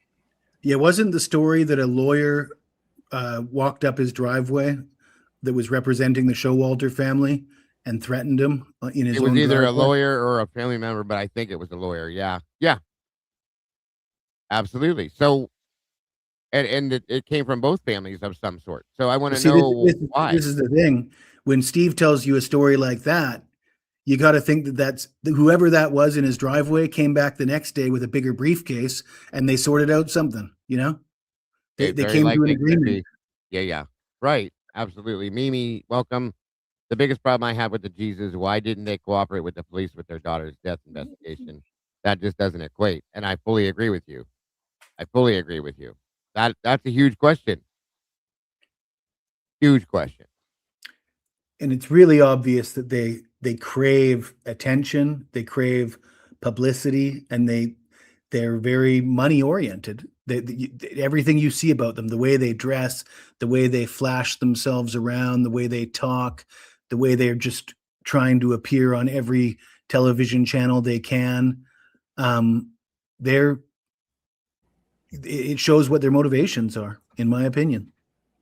Yeah, wasn't the story that a lawyer walked up his driveway that was representing the Showalter family and threatened him in his own driveway? It was either a lawyer or a family member, but I think it was a lawyer. Yeah. Absolutely. So, and it came from both families of some sort. So I want to know why. This is the thing. When Steve tells you a story like that, you got to think that's whoever that was in his driveway came back the next day with a bigger briefcase and they sorted out something, They came to an agreement. Yeah. Right. Absolutely. Mimi, welcome. The biggest problem I have with the Jesus, why didn't they cooperate with the police with their daughter's death investigation? That just doesn't equate. And I fully agree with you. That's a huge question. Huge question. And it's really obvious that they crave attention, they crave publicity, and they're very money oriented. Everything you see about them, the way they dress, the way they flash themselves around, the way they talk, the way they're just trying to appear on every television channel they can. It shows what their motivations are, in my opinion.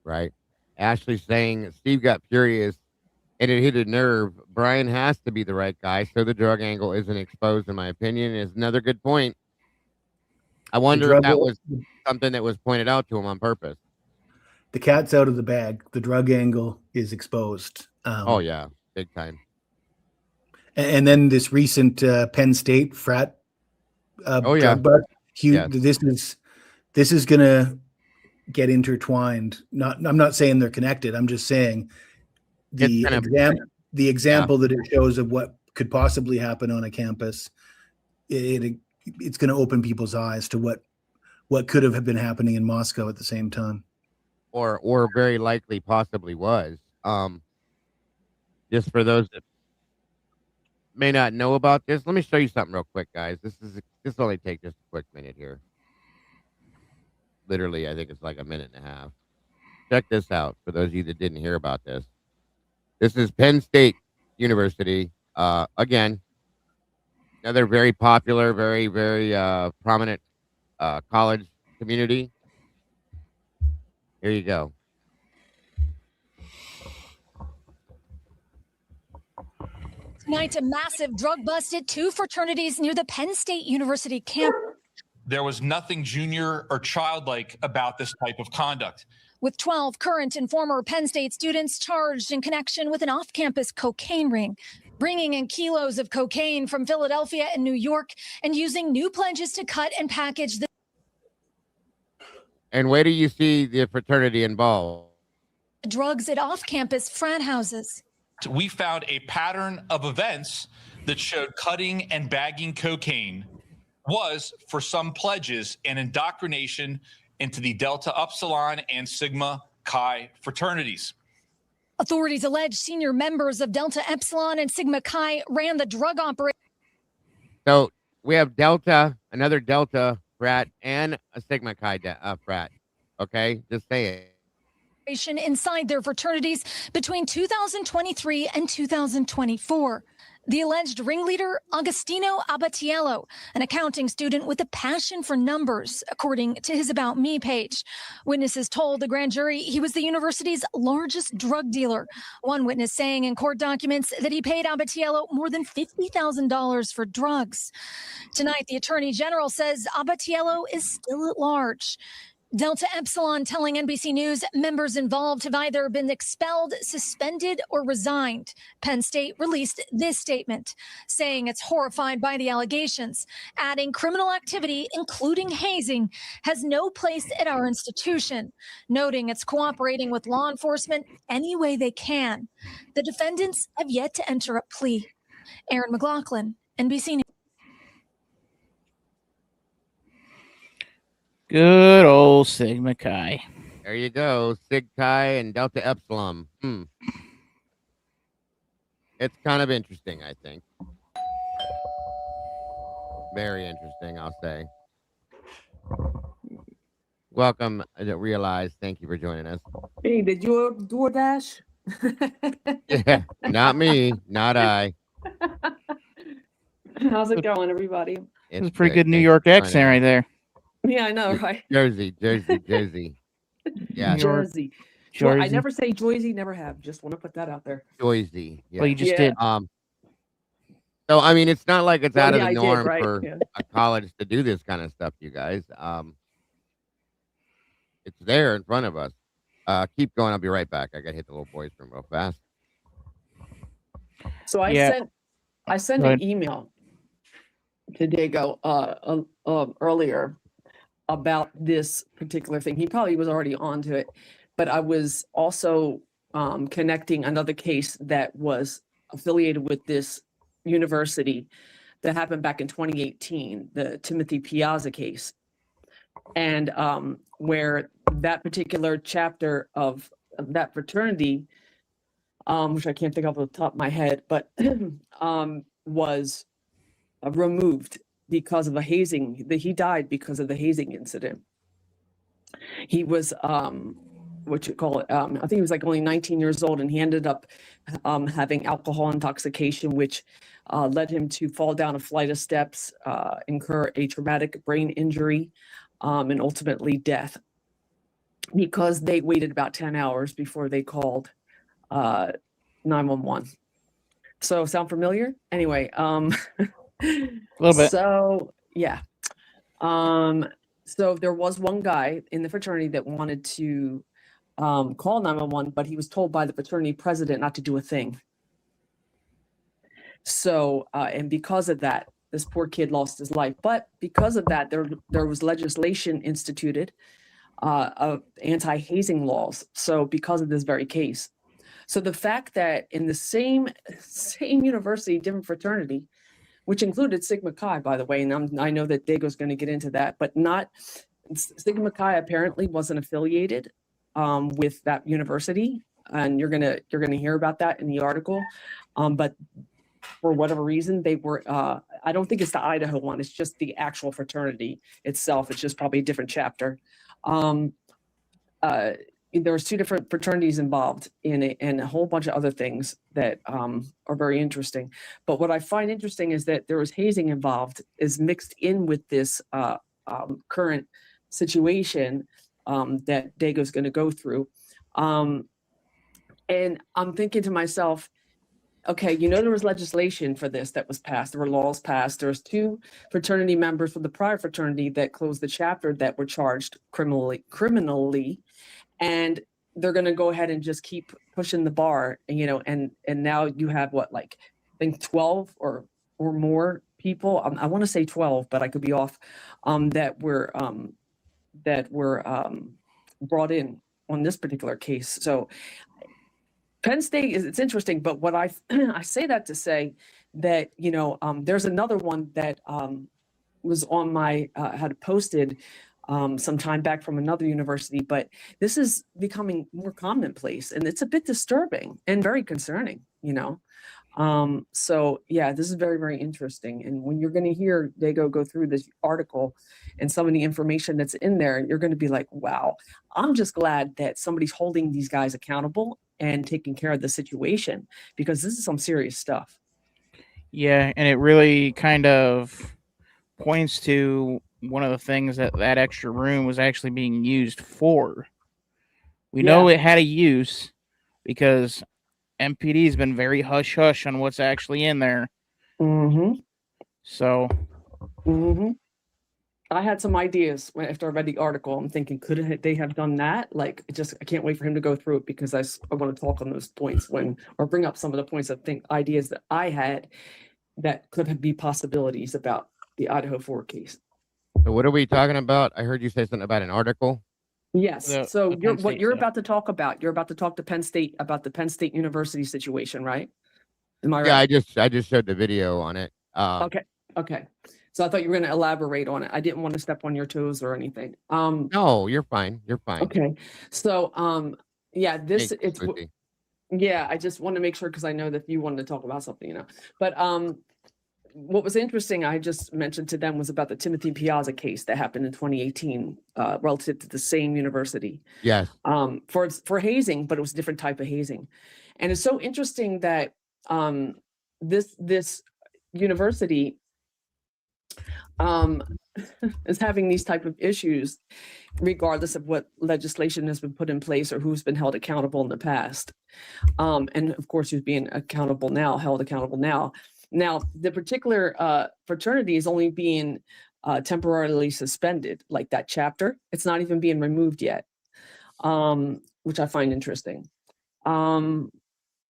Right. Ashley's saying Steve got furious and it hit a nerve. Bryan has to be the right guy, so the drug angle isn't exposed, in my opinion. Is another good point. I wonder if that was something that was pointed out to him on purpose. The cat's out of the bag. The drug angle is exposed. Oh, yeah. Big time. And then this recent Penn State frat drug bust. This is going to get intertwined. I'm not saying they're connected. I'm just saying the example that it shows of what could possibly happen on a campus. It's going to open people's eyes to what could have been happening in Moscow at the same time, or very likely possibly was. Just for those that may not know about this, let me show you something real quick, guys. This will only take just a quick minute here. literally, I think it's like a minute and a half. Check this out for those of you that didn't hear about this. This is Penn State University. Again, another very popular, very, very prominent college community. Here you go. Tonight, a massive drug bust at two fraternities near the Penn State University campus. There was nothing junior or childlike about this type of conduct. With 12 current and former Penn State students charged in connection with an off-campus cocaine ring, bringing in kilos of cocaine from Philadelphia and New York, and using new pledges to cut and package the And where do you see the fraternity involved? drugs at off-campus frat houses. We found a pattern of events that showed cutting and bagging cocaine was for some pledges and indoctrination into the Delta Upsilon and Sigma Chi fraternities. Authorities allege senior members of Delta Epsilon and Sigma Chi ran the drug operation. So we have Delta, another Delta frat, and a Sigma Chi frat. Okay, just say it. Inside their fraternities between 2023 and 2024. The alleged ringleader, Agostino Abatiello, an accounting student with a passion for numbers, according to his About Me page. Witnesses told the grand jury he was the university's largest drug dealer. One witness saying in court documents that he paid Abatiello more than $50,000 for drugs. Tonight, the attorney general says Abatiello is still at large. Delta Epsilon telling NBC News members involved have either been expelled, suspended, or resigned. Penn State released this statement, saying it's horrified by the allegations, adding criminal activity, including hazing, has no place at our institution, noting it's cooperating with law enforcement any way they can. The defendants have yet to enter a plea. Aaron McLaughlin, NBC News. Good old Sigma Chi. There you go, Sig Chi and Delta Epsilon. It's kind of interesting, I think. Very interesting, I'll say. Welcome, Realize. Thank you for joining us. Hey, did you DoorDash? Yeah, not me, not I. How's it going, everybody? It's a pretty good New York accent right there. Yeah, I know, right? Jersey. Yeah, Jersey. Well, I never say Jersey, never have. Just want to put that out there. Jersey. Yeah. Well, you just did. So I mean, it's not like it's out of the norm right? for a college to do this kind of stuff, you guys. It's there in front of us. Keep going. I'll be right back. I got to hit the little boys room real fast. So I sent an email to Diego earlier about this particular thing. He probably was already onto it, but I was also connecting another case that was affiliated with this university that happened back in 2018, the Timothy Piazza case, and where that particular chapter of that fraternity, which I can't think of off the top of my head, but was removed because of a hazing. He died because of the hazing incident. He was I think he was like only 19 years old, and he ended up having alcohol intoxication, which led him to fall down a flight of steps, incur a traumatic brain injury, and ultimately death, because they waited about 10 hours before they called 911. So sound familiar? Anyway, A little bit. So yeah. So there was one guy in the fraternity that wanted to call 911, but he was told by the fraternity president not to do a thing. So and because of that, this poor kid lost his life. But because of that, there was legislation instituted of anti-hazing laws. So because of this very case. So the fact that in the same university, different fraternity, which included Sigma Chi, by the way, and I know that Diego's going to get into that, but not Sigma Chi apparently wasn't affiliated with that university, and you're gonna hear about that in the article. But for whatever reason, they were. I don't think it's the Idaho one; it's just the actual fraternity itself. It's just probably a different chapter. There was 2 different fraternities involved in it and a whole bunch of other things that are very interesting. But what I find interesting is that there was hazing involved, is mixed in with this current situation that Dago's going to go through. And I'm thinking to myself, okay, there was legislation for this that was passed. There were laws passed. There's 2 fraternity members from the prior fraternity that closed the chapter that were charged criminally, and they're going to go ahead and just keep pushing the bar, and now you have what, like, I think 12 or more people. I want to say 12, but I could be off. That were brought in on this particular case. So Penn State it's interesting, but what I say that to say that there's another one that was on my had posted some time back from another university, but this is becoming more commonplace, and it's a bit disturbing and very concerning. So yeah, this is very, very interesting. And when you're going to hear Dago go through this article and some of the information that's in there, you're going to be like, wow, I'm just glad that somebody's holding these guys accountable and taking care of the situation, because this is some serious stuff. Yeah, and it really kind of points to one of the things that extra room was actually being used for. We know it had a use because MPD has been very hush-hush on what's actually in there. Mm-hmm. So. Mm-hmm. I had some ideas after I read the article. I'm thinking, could they have done that? Like, I can't wait for him to go through it, because I want to talk on those points or bring up some of the points ideas that I had that could be possibilities about the Idaho 4 case. So what are we talking about? I heard you say something about an article. Yes. So you're about to talk about, you're about to talk to Penn State about the Penn State University situation, right? Am I right? Yeah, I just showed the video on it. Okay. So I thought you were going to elaborate on it. I didn't want to step on your toes or anything. No, you're fine. You're fine. Okay. So yeah, I just want to make sure, because I know that you wanted to talk about something, But what was interesting, I just mentioned to them, was about the Timothy Piazza case that happened in 2018 relative to the same university. Yes. For hazing, but it was a different type of hazing. And it's so interesting that this university is having these type of issues, regardless of what legislation has been put in place or who's been held accountable in the past. And of course, who's being held accountable now. Now, the particular fraternity is only being temporarily suspended, like that chapter. It's not even being removed yet, which I find interesting. And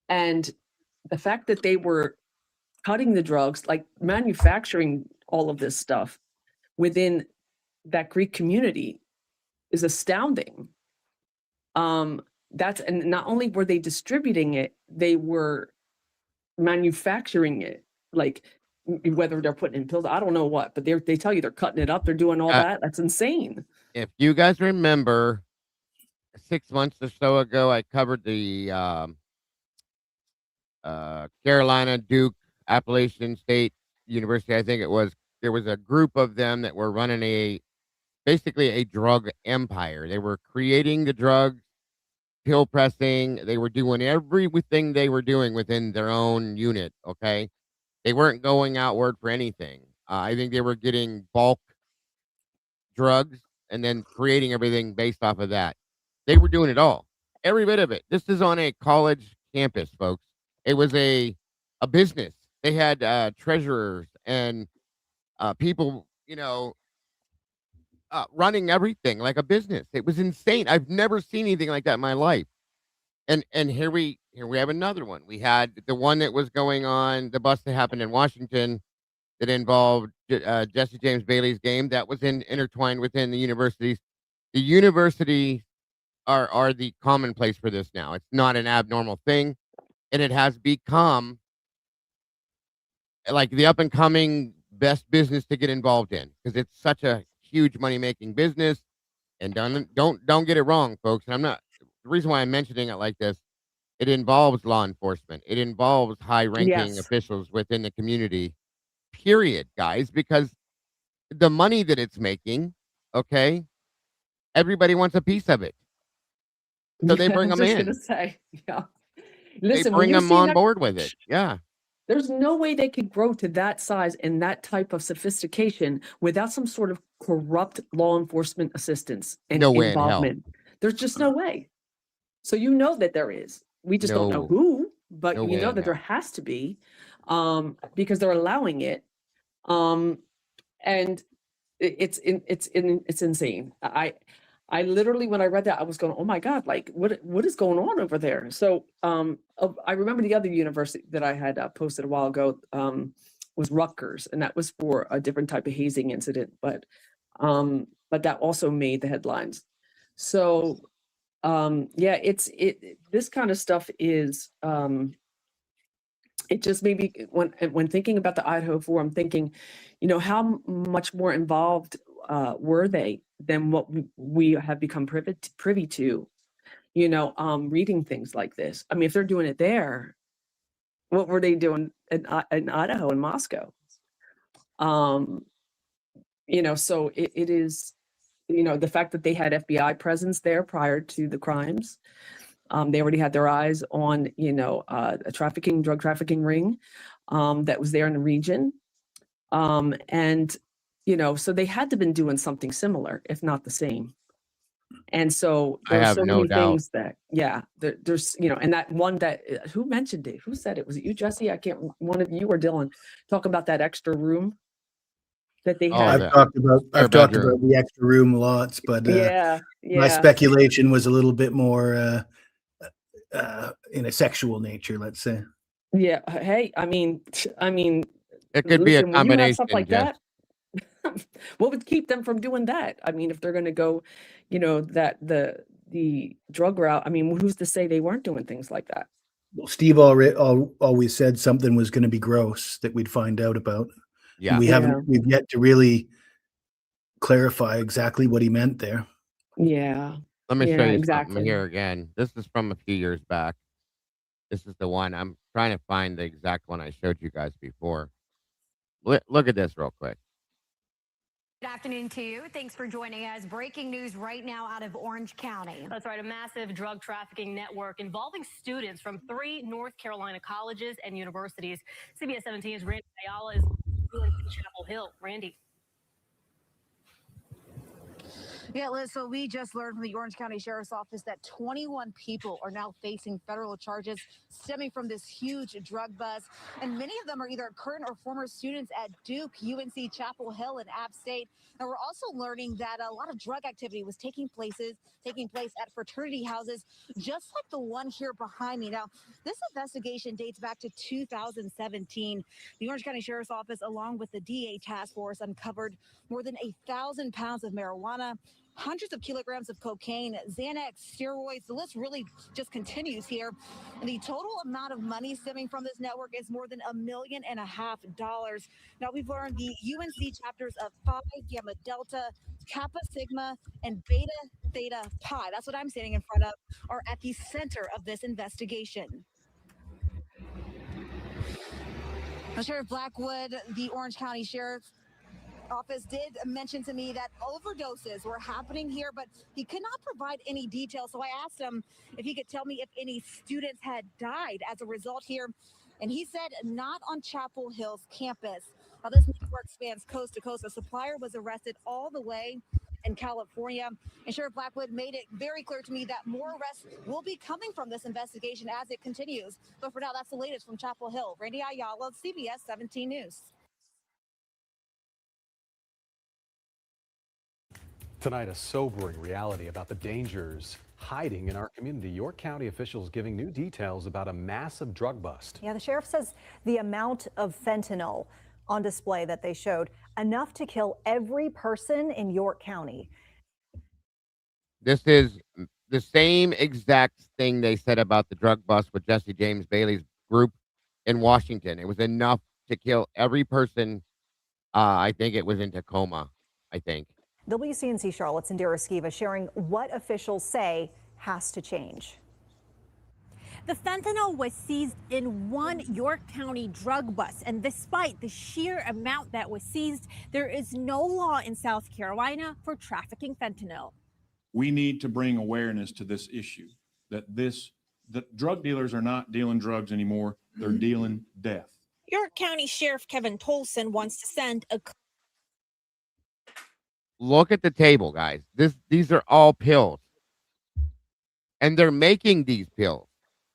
the fact that they were cutting the drugs, like manufacturing all of this stuff within that Greek community, is astounding. And not only were they distributing it, they were manufacturing it, like whether they're putting in pills, I don't know what, but they tell you they're cutting it up, they're doing all that. That's insane. If you guys remember, 6 months or so ago, I covered the Carolina, Duke, Appalachian State University, I think it was. There was a group of them that were running basically a drug empire. They were creating the drugs, pill pressing. They were doing everything they were doing within their own unit. Okay. They weren't going outward for anything. I think they were getting bulk drugs and then creating everything based off of that. They were doing it all, every bit of it. This is on a college campus, folks. It was a business. They had treasurers and people, running everything like a business. It was insane. I've never seen anything like that in my life. And here we have another one. We had the one that was going on, the bust that happened in Washington that involved Jesse James Bailey's game that was intertwined within the universities. The universities are the commonplace for this now. It's not an abnormal thing, and it has become like the up and coming best business to get involved in, because it's such a huge money making business. And don't get it wrong, folks. And the reason why I'm mentioning it like this, it involves law enforcement. It involves high ranking officials within the community, period, guys, because the money that it's making, okay, everybody wants a piece of it. So they bring I was them just in. gonna say, yeah. They Listen, when bring you them see on that, board with it. Yeah. there's no way they could grow to that size and that type of sophistication without some sort of corrupt law enforcement assistance and No way in hell. involvement. There's just no way. So you know that there is. We just don't know No. who, but No you way know in that there hell. has to be, because they're allowing it. And it's insane. I literally, when I read that, I was going, oh my God, like what is going on over there? So I remember the other university that I had posted a while ago was Rutgers, and that was for a different type of hazing incident, but that also made the headlines. So yeah, this kind of stuff is it just made me, when thinking about the Idaho 4, I'm thinking, how much more involved were they than what we have become privy to, reading things like this. I mean, if they're doing it there, what were they doing in Idaho and Moscow? So it is, the fact that they had FBI presence there prior to the crimes. They already had their eyes on, a drug trafficking ring that was there in the region. And, so they had to been doing something similar, if not the same. And so I there are have so no many doubt. things that, there's, and that one that, who mentioned it? Who said it? Was it you, Jesse? I can't, one of you or Dylan, talk about that extra room that they Oh, had. yeah. I've talked about the extra room lots, but my speculation was a little bit more in a sexual nature, let's say. Yeah. Hey, I mean, it could be a listen, when you have combination. stuff like Jess. that, what would keep them from doing that? I mean, if they're going to go, that the drug route, I mean, who's to say they weren't doing things like that? Well, Steve always said something was going to be gross that we'd find out about. Yeah. We've yet to really clarify exactly what he meant there. Yeah. Let me show you something exactly. here again. This is from a few years back. This is the one. I'm trying to find the exact one I showed you guys before. Look at this real quick. Good afternoon to you. Thanks for joining us. Breaking news right now out of Orange County. That's right, a massive drug trafficking network involving students from 3 North Carolina colleges and universities. CBS 17's Randy Ayala is in Chapel Hill. Randy. Yeah, Liz, so we just learned from the Orange County Sheriff's Office that 21 people are now facing federal charges stemming from this huge drug bust. And many of them are either current or former students at Duke, UNC, Chapel Hill, and App State. And we're also learning that a lot of drug activity was taking place at fraternity houses, just like the one here behind me. Now, this investigation dates back to 2017. The Orange County Sheriff's Office, along with the DA task force, uncovered more than 1,000 pounds of marijuana, hundreds of kilograms of cocaine, Xanax, steroids. The list really just continues here. And the total amount of money stemming from this network is more than $1.5 million. Now, we've learned the UNC chapters of Phi, Gamma Delta, Kappa Sigma, and Beta Theta Pi, that's what I'm standing in front of, are at the center of this investigation. Now, Sheriff Blackwood, the Orange County Sheriff's Office, did mention to me that overdoses were happening here, but he could not provide any details. So I asked him if he could tell me if any students had died as a result here. And he said not on Chapel Hill's campus. Now, this network spans coast to coast. A supplier was arrested all the way in California. And Sheriff Blackwood made it very clear to me that more arrests will be coming from this investigation as it continues. But for now, that's the latest from Chapel Hill. Randy Ayala, CBS 17 News. Tonight, a sobering reality about the dangers hiding in our community. York County officials giving new details about a massive drug bust. Yeah, the sheriff says the amount of fentanyl on display that they showed, enough to kill every person in York County. This is the same exact thing they said about the drug bust with Jesse James Bailey's group in Washington. It was enough to kill every person. I think it was in Tacoma, I think. WCNC Charlotte's Indira Skiva sharing what officials say has to change. The fentanyl was seized in one York County drug bust, and despite the sheer amount that was seized, there is no law in South Carolina for trafficking fentanyl. We need to bring awareness to this issue, that drug dealers are not dealing drugs anymore. They're dealing death. York County Sheriff Kevin Tolson wants to send a Look at the table, guys. These are all pills. And they're making these pills.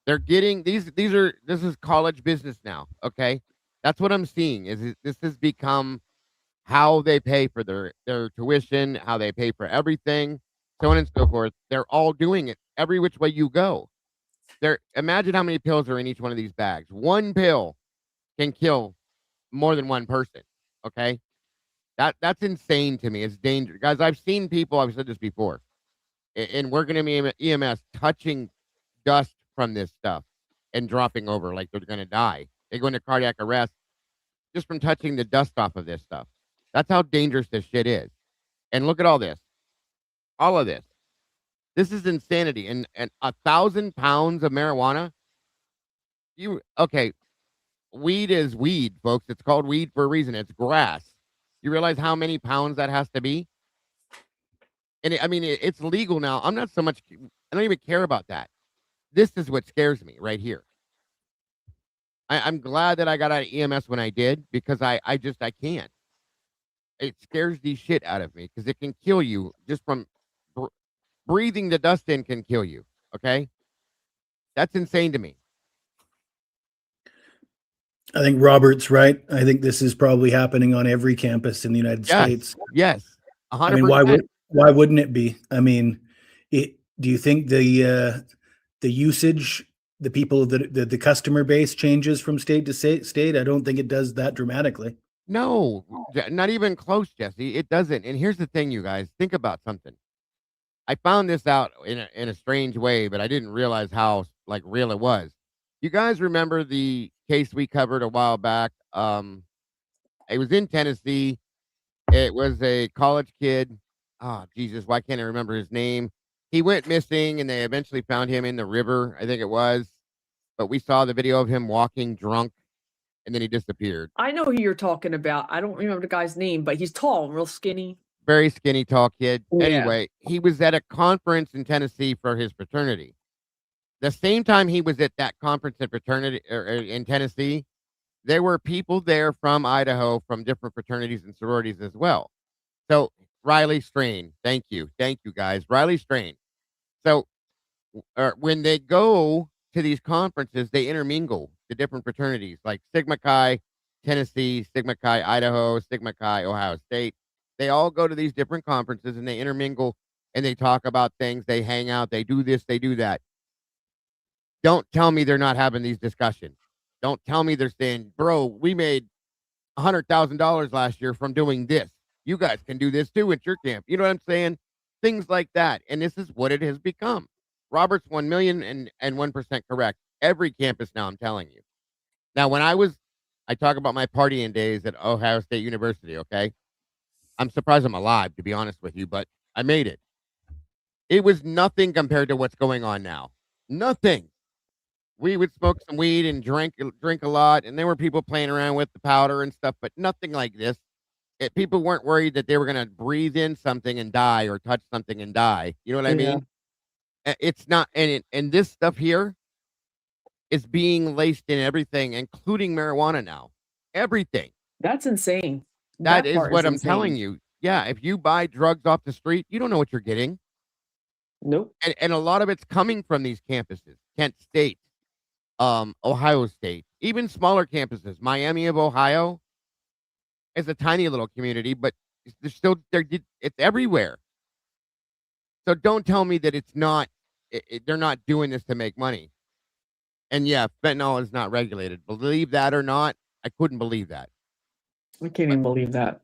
They're getting this is college business now, okay? That's what I'm seeing this has become how they pay for their tuition, how they pay for everything, so on and so forth. They're all doing it every which way you go. Imagine how many pills are in each one of these bags. One pill can kill more than one person, okay? That's insane to me. It's dangerous. Guys, I've seen people, I've said this before, and working in EMS, touching dust from this stuff and dropping over like they're going to die. They go into cardiac arrest just from touching the dust off of this stuff. That's how dangerous this shit is. And look at all this. All of this. This is insanity. And 1,000 pounds of marijuana. Okay. Weed is weed, folks. It's called weed for a reason. It's grass. You realize how many pounds that has to be? And it's legal now. I don't even care about that. This is what scares me right here. I'm glad that I got out of EMS when I did, because I can't. It scares the shit out of me because it can kill you just from breathing the dust in can kill you. Okay. That's insane to me. I think Robert's right. I think this is probably happening on every campus in the United States. Yes. 100%. I mean, why wouldn't it be? I mean, do you think the usage, the people the customer base changes from state to state? I don't think it does that dramatically. No, not even close, Jesse. It doesn't. And here's the thing, you guys, think about something. I found this out in a strange way, but I didn't realize how real it was. You guys remember the case we covered a while back? It was in Tennessee. It was a college kid. Oh, Jesus, why can't I remember his name? He went missing, and they eventually found him in the river, I think it was. But we saw the video of him walking drunk, and then he disappeared. I know who you're talking about. I don't remember the guy's name, but he's tall, real skinny. Very skinny, tall kid. Yeah. Anyway, he was at a conference in Tennessee for his fraternity. The same time he was at that conference in fraternity in Tennessee, there were people there from Idaho, from different fraternities and sororities as well. So Riley Strain, thank you, guys, Riley Strain. So when they go to these conferences, they intermingle the different fraternities, like Sigma Chi Tennessee, Sigma Chi Idaho, Sigma Chi Ohio State. They all go to these different conferences and they intermingle and they talk about things. They hang out. They do this. They do that. Don't tell me they're not having these discussions. Don't tell me they're saying, bro, we made $100,000 last year from doing this. You guys can do this too at your camp. You know what I'm saying? Things like that. And this is what it has become. Robert's 1,000,001% correct. Every campus now, I'm telling you. Now, when I talk about my partying days at Ohio State University, okay? I'm surprised I'm alive, to be honest with you, but I made it. It was nothing compared to what's going on now. Nothing. We would smoke some weed and drink a lot, and there were people playing around with the powder and stuff, but nothing like this. People weren't worried that they were going to breathe in something and die or touch something and die. You know what I mean? It's not, and this stuff here is being laced in everything, including marijuana now. Everything. That's insane. That is what I'm telling you. Yeah, if you buy drugs off the street, you don't know what you're getting. Nope. And a lot of it's coming from these campuses. Kent State, Ohio State, even smaller campuses. Miami of Ohio is a tiny little community, but it's everywhere. So don't tell me that it's not, they're not doing this to make money. And yeah, fentanyl is not regulated. Believe that or not, I couldn't believe that. I can't even believe that.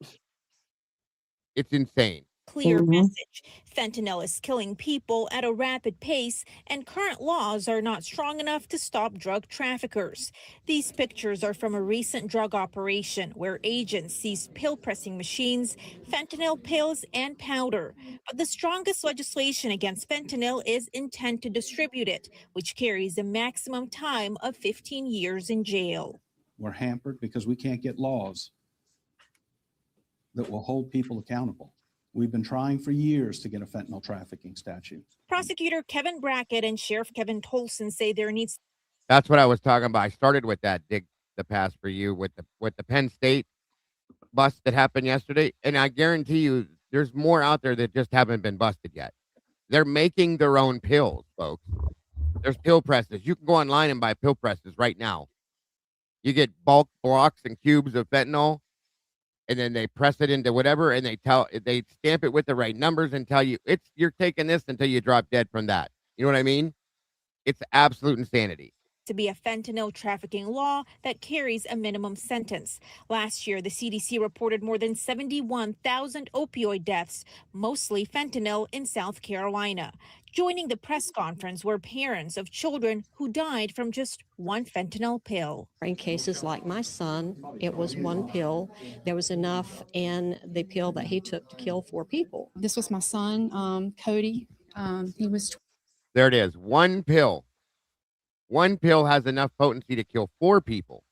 It's insane. Clear message. Fentanyl is killing people at a rapid pace, and current laws are not strong enough to stop drug traffickers. These pictures are from a recent drug operation where agents seized pill pressing machines, fentanyl pills, and powder. But the strongest legislation against fentanyl is intent to distribute it, which carries a maximum time of 15 years in jail. We're hampered because we can't get laws that will hold people accountable. We've been trying for years to get a fentanyl trafficking statute. Prosecutor Kevin Brackett and Sheriff Kevin Tolson say there needs. That's what I was talking about. I started with that dig the pass for you with the Penn State bust that happened yesterday, and I guarantee you there's more out there that just haven't been busted yet. They're making their own pills, folks. There's pill presses. You can go online and buy pill presses right now. You get bulk blocks and cubes of fentanyl, and then they press it into whatever, and they stamp it with the right numbers and tell you you're taking this until you drop dead from that. You know what I mean? It's absolute insanity. To be a fentanyl trafficking law that carries a minimum sentence. Last year, the CDC reported more than 71,000 opioid deaths, mostly fentanyl in South Carolina. Joining the press conference were parents of children who died from just one fentanyl pill. In cases like my son, it was one pill. There was enough in the pill that he took to kill 4 people. This was my son, Cody. He was. There it is. One pill. One pill has enough potency to kill 4 people.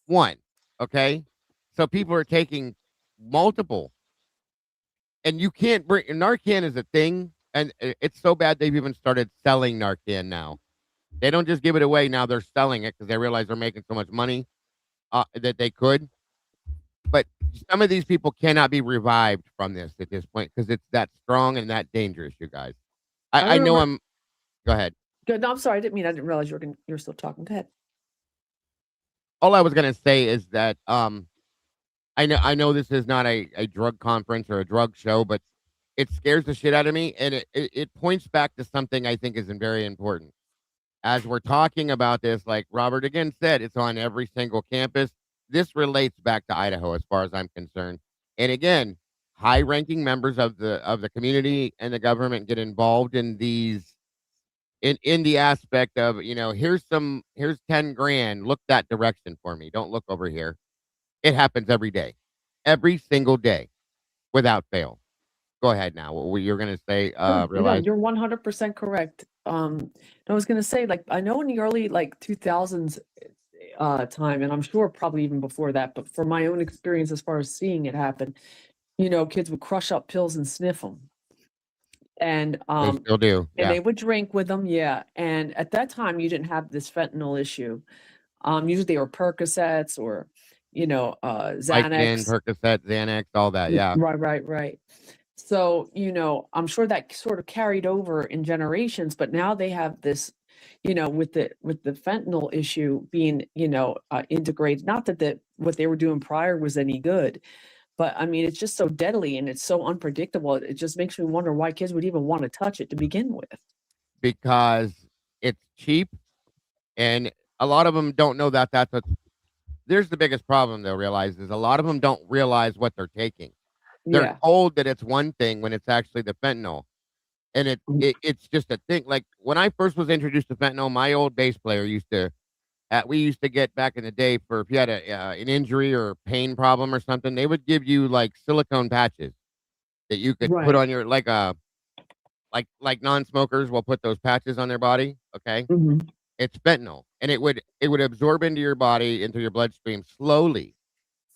One. Okay. So people are taking multiple. And you can't bring Narcan is a thing. And it's so bad they've even started selling Narcan now. They don't just give it away. Now they're selling it because they realize they're making so much money that they could. But some of these people cannot be revived from this at this point because it's that strong and that dangerous, you guys. I know I'm. Go ahead. Good. No, I'm sorry. I didn't realize you're still talking. Go ahead. All I was going to say is that I know this is not a drug conference or a drug show, but it scares the shit out of me, and it points back to something I think is very important. As we're talking about this, like Robert again said, it's on every single campus. This relates back to Idaho as far as I'm concerned. And again, high-ranking members of the community and the government get involved in these in the aspect of, here's 10 grand, look that direction for me. Don't look over here. It happens every day, every single day without fail. Go ahead now. What you're going to say, realize. You're 100% correct. I was going to say, like, I know in the early 2000s time, and I'm sure probably even before that, but from my own experience, as far as seeing it happen, kids would crush up pills and sniff them. And They still do. and Yeah. they would drink with them, yeah. And at that time, you didn't have this fentanyl issue. Usually they were Percocets or, Vicodin, Xanax. Percocet, Xanax, all that. Yeah. Right. So, I'm sure that sort of carried over in generations, but now they have this, with the fentanyl issue being, integrated. Not that what they were doing prior was any good. But I mean, it's just so deadly and it's so unpredictable. It just makes me wonder why kids would even want to touch it to begin with. Because it's cheap, and a lot of them don't know that that's there's the biggest problem they'll realize is a lot of them don't realize what they're taking. They're Yeah. told that it's one thing when it's actually the fentanyl. And it's just a thing. Like when I first was introduced to fentanyl, my old bass player we used to get back in the day for if you had an injury or pain problem or something, they would give you like silicone patches that you could put Right. on your like non-smokers will put those patches on their body. Okay, Mhm. it's fentanyl, and it would absorb into your body, into your bloodstream slowly.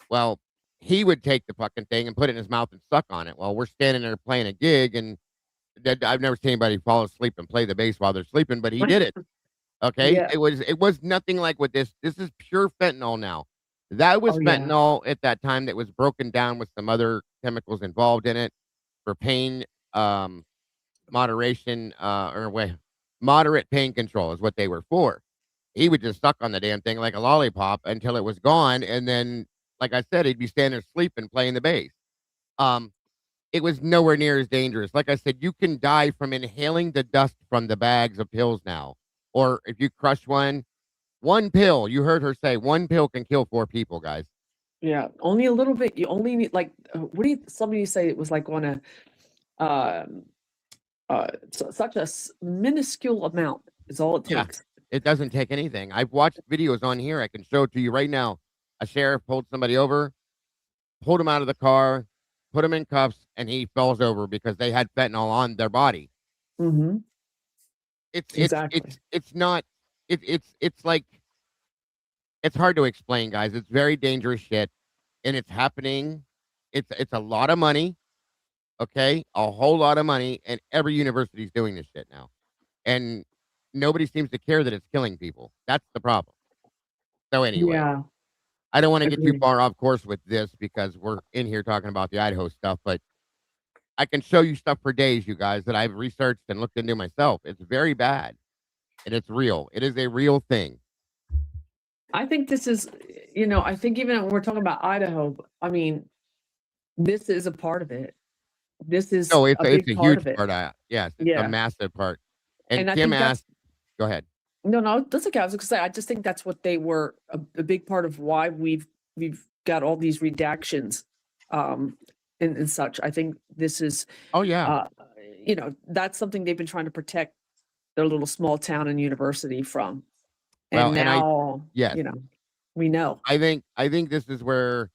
Well, he would take the fucking thing and put it in his mouth and suck on it while we're standing there playing a gig, and I've never seen anybody fall asleep and play the bass while they're sleeping, but he did it. Okay, Yeah. it was nothing like what this is pure fentanyl now. That was Oh, yeah. fentanyl at that time that was broken down with some other chemicals involved in it for pain moderation moderate pain control is what they were for. He would just suck on the damn thing like a lollipop until it was gone, and then, like I said, he'd be standing there sleeping playing the bass. It was nowhere near as dangerous. Like I said, you can die from inhaling the dust from the bags of pills now. Or if you crush one pill, you heard her say, one pill can kill 4 people, guys. Yeah. Only a little bit. You only need somebody say it was like on such a minuscule amount is all it Yeah. takes. It doesn't take anything. I've watched videos on here. I can show it to you right now. A sheriff pulled somebody over, pulled him out of the car, put him in cuffs, and he falls over because they had fentanyl on their body. Mm-hmm. Exactly. It's not, it's like, it's hard to explain, guys. It's very dangerous shit, and it's happening. It's a lot of money. okay? A whole lot of money, and every university is doing this shit now. And nobody seems to care that it's killing people. That's the problem. So anyway, Yeah, I don't want to get too agreed. far off course with this because we're in here talking about the Idaho stuff, but I can show you stuff for days, you guys, that I've researched and looked into myself. It's very bad, and it's real. It is a real thing. I think this is, I think even when we're talking about Idaho, I mean, this is a part of it. This is No, a it's big a part huge of it. part of it. Yes, it's a Yeah. massive part. And And I Kim think that's asked, go ahead. no, that's okay. I was gonna say, I just think that's what they were, a big part of why we've got all these redactions, and such. I think this is, Oh, yeah. uh, that's something they've been trying to protect their little small town and university from. Well, And and now, yes, we know. I think this is where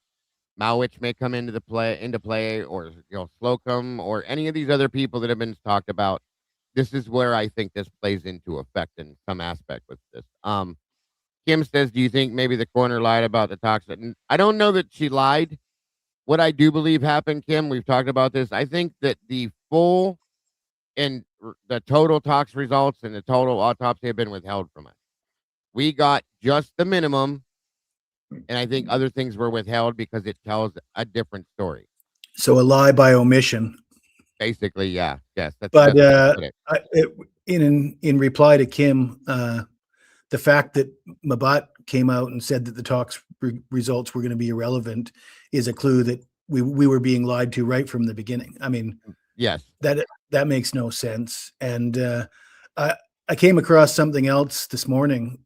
Mowich may come into play, or Slocum, or any of these other people that have been talked about. This is where I think this plays into effect in some aspect with this. Kim says, "Do you think maybe the coroner lied about the toxic?" I don't know that she lied. What I do believe happened, Kim, we've talked about this. I think that the full and the total tox results and the total autopsy have been withheld from us. We got just the minimum, and I think other things were withheld because it tells a different story. So a lie by omission. Basically, yeah. Yes, that's But the way to put it. in reply to Kim, the fact that Mabat came out and said that the tox results were going to be irrelevant is a clue that we were being lied to right from the beginning. I mean, yes, that makes no sense. And I came across something else this morning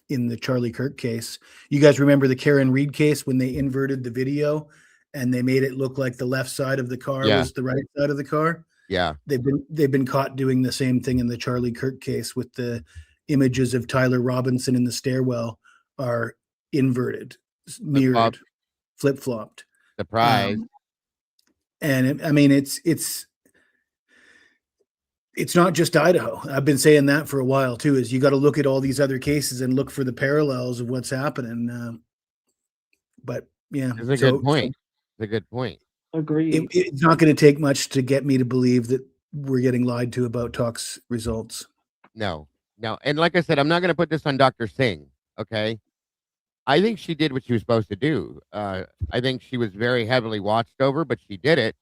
in the Charlie Kirk case. You guys remember the Karen Reed case when they inverted the video and they made it look like the left side of the car Yeah. was the right side of the car? Yeah. They've been caught doing the same thing in the Charlie Kirk case with the images of Tyler Robinson in the stairwell are inverted, mirrored, flip-flopped. Surprise. And I mean, it's not just Idaho. I've been saying that for a while too, is you got to look at all these other cases and look for the parallels of what's happening. But yeah, It's a good point. It's a good point. Agreed. It's not going to take much to get me to believe that we're getting lied to about tox results. No. And like I said, I'm not going to put this on Dr. Singh. Okay. I think she did what she was supposed to do. I think she was very heavily watched over, but she did it.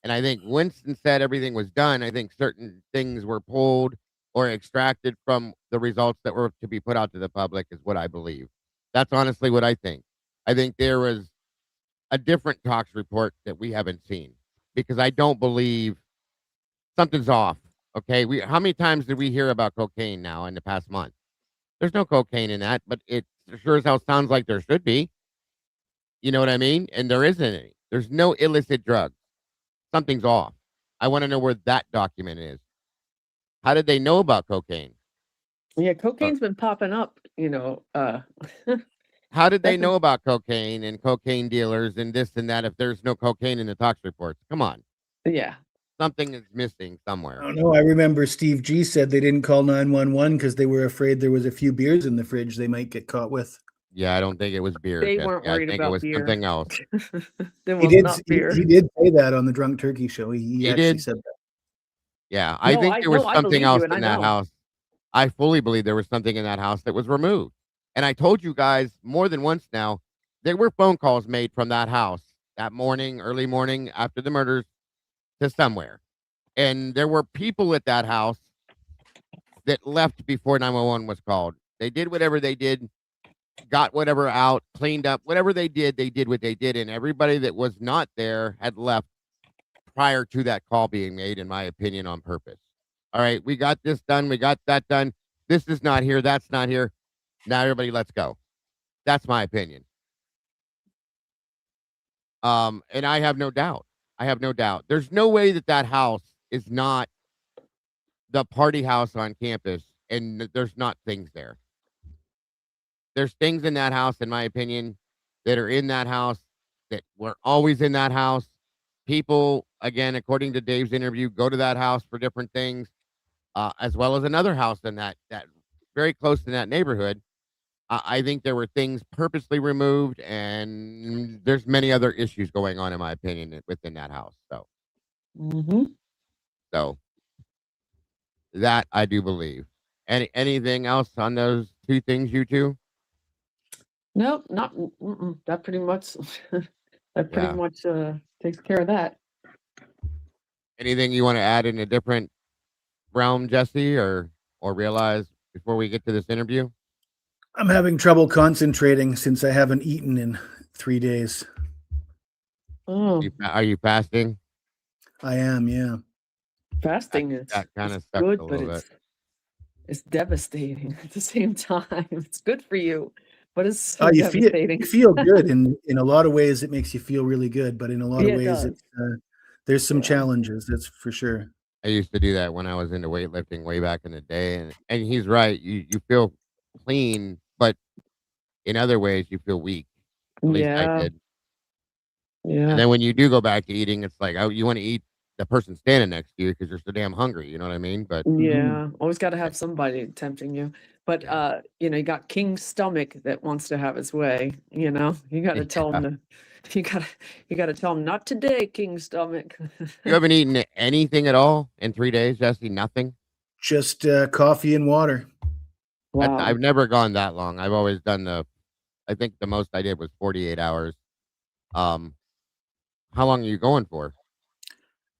And I think Winston said everything was done. I think certain things were pulled or extracted from the results that were to be put out to the public is what I believe. That's honestly what I think. I think there was a different tox report that we haven't seen because I don't believe something's off. Okay. How many times did we hear about cocaine now in the past month? There's no cocaine in that, but it sure as hell sounds like there should be. You know what I mean? And there isn't any. There's no illicit drugs. Something's off. I want to know where that document is. How did they know about cocaine? Yeah, cocaine's been popping up, How did they know about cocaine and cocaine dealers and this and that if there's no cocaine in the tox reports? Come on. Yeah. Something is missing somewhere. I don't know. I remember Steve G said they didn't call 911 because they were afraid there was a few beers in the fridge they might get caught with. Yeah, I don't think it was beer. They Jessica. weren't I worried think about it was beer. something else. There He was did. not beer. He did say that on the Drunk Turkey show. He actually did? said that. Yeah, I No, think there was I something believe else you, and in I that know. house. I fully believe there was something in that house that was removed. And I told you guys more than once now, there were phone calls made from that house that morning, early morning after the murders to somewhere. And there were people at that house that left before 911 was called. They did whatever they did, got whatever out, cleaned up, whatever they did what they did. And everybody that was not there had left prior to that call being made, in my opinion, on purpose. All right, we got this done. We got that done. This is not here. That's not here. Now everybody, let's go. That's my opinion. And I have no doubt. There's no way that house is not the party house on campus, and there's not things there. There's things in that house, in my opinion, that are in that house that were always in that house. People, again, according to Dave's interview, go to that house for different things, as well as another house in that very close to that neighborhood. I think there were things purposely removed, and there's many other issues going on, in my opinion, within that house. So Mm-hmm. So that I do believe. Anything else on those two things, you two? Nope, not that pretty much. That pretty Yeah. much takes care of that. Anything you want to add in a different realm, Jesse, or realize before we get to this interview? I'm having trouble concentrating since I haven't eaten in 3 days. Oh, Are you fasting? I am, yeah. fasting is That kind of it's sucks good, a but little bit. it's devastating at the same time. It's good for you, but it's so You devastating. feel good in a lot of ways. It makes you feel really good, but in a lot Yeah, of it ways, does. it's there's some Yeah. challenges. That's for sure. I used to do that when I was into weightlifting way back in the day, and he's right. You feel clean, but in other ways you feel weak. At least I Yeah, did. yeah, And then when you do go back to eating, it's like, oh, you want to eat the person standing next to you because you're so damn hungry. You know what I mean? But yeah. Always got to have somebody tempting you. But you know, you got King's stomach that wants to have his way. You know, you got to tell him to. You got to tell him not today, King's stomach. you haven't eaten anything at all in 3 days, Jesse? Nothing? Just coffee and water. Wow. I've never gone that long. I've always done I think the most I did was 48 hours. How long are you going for?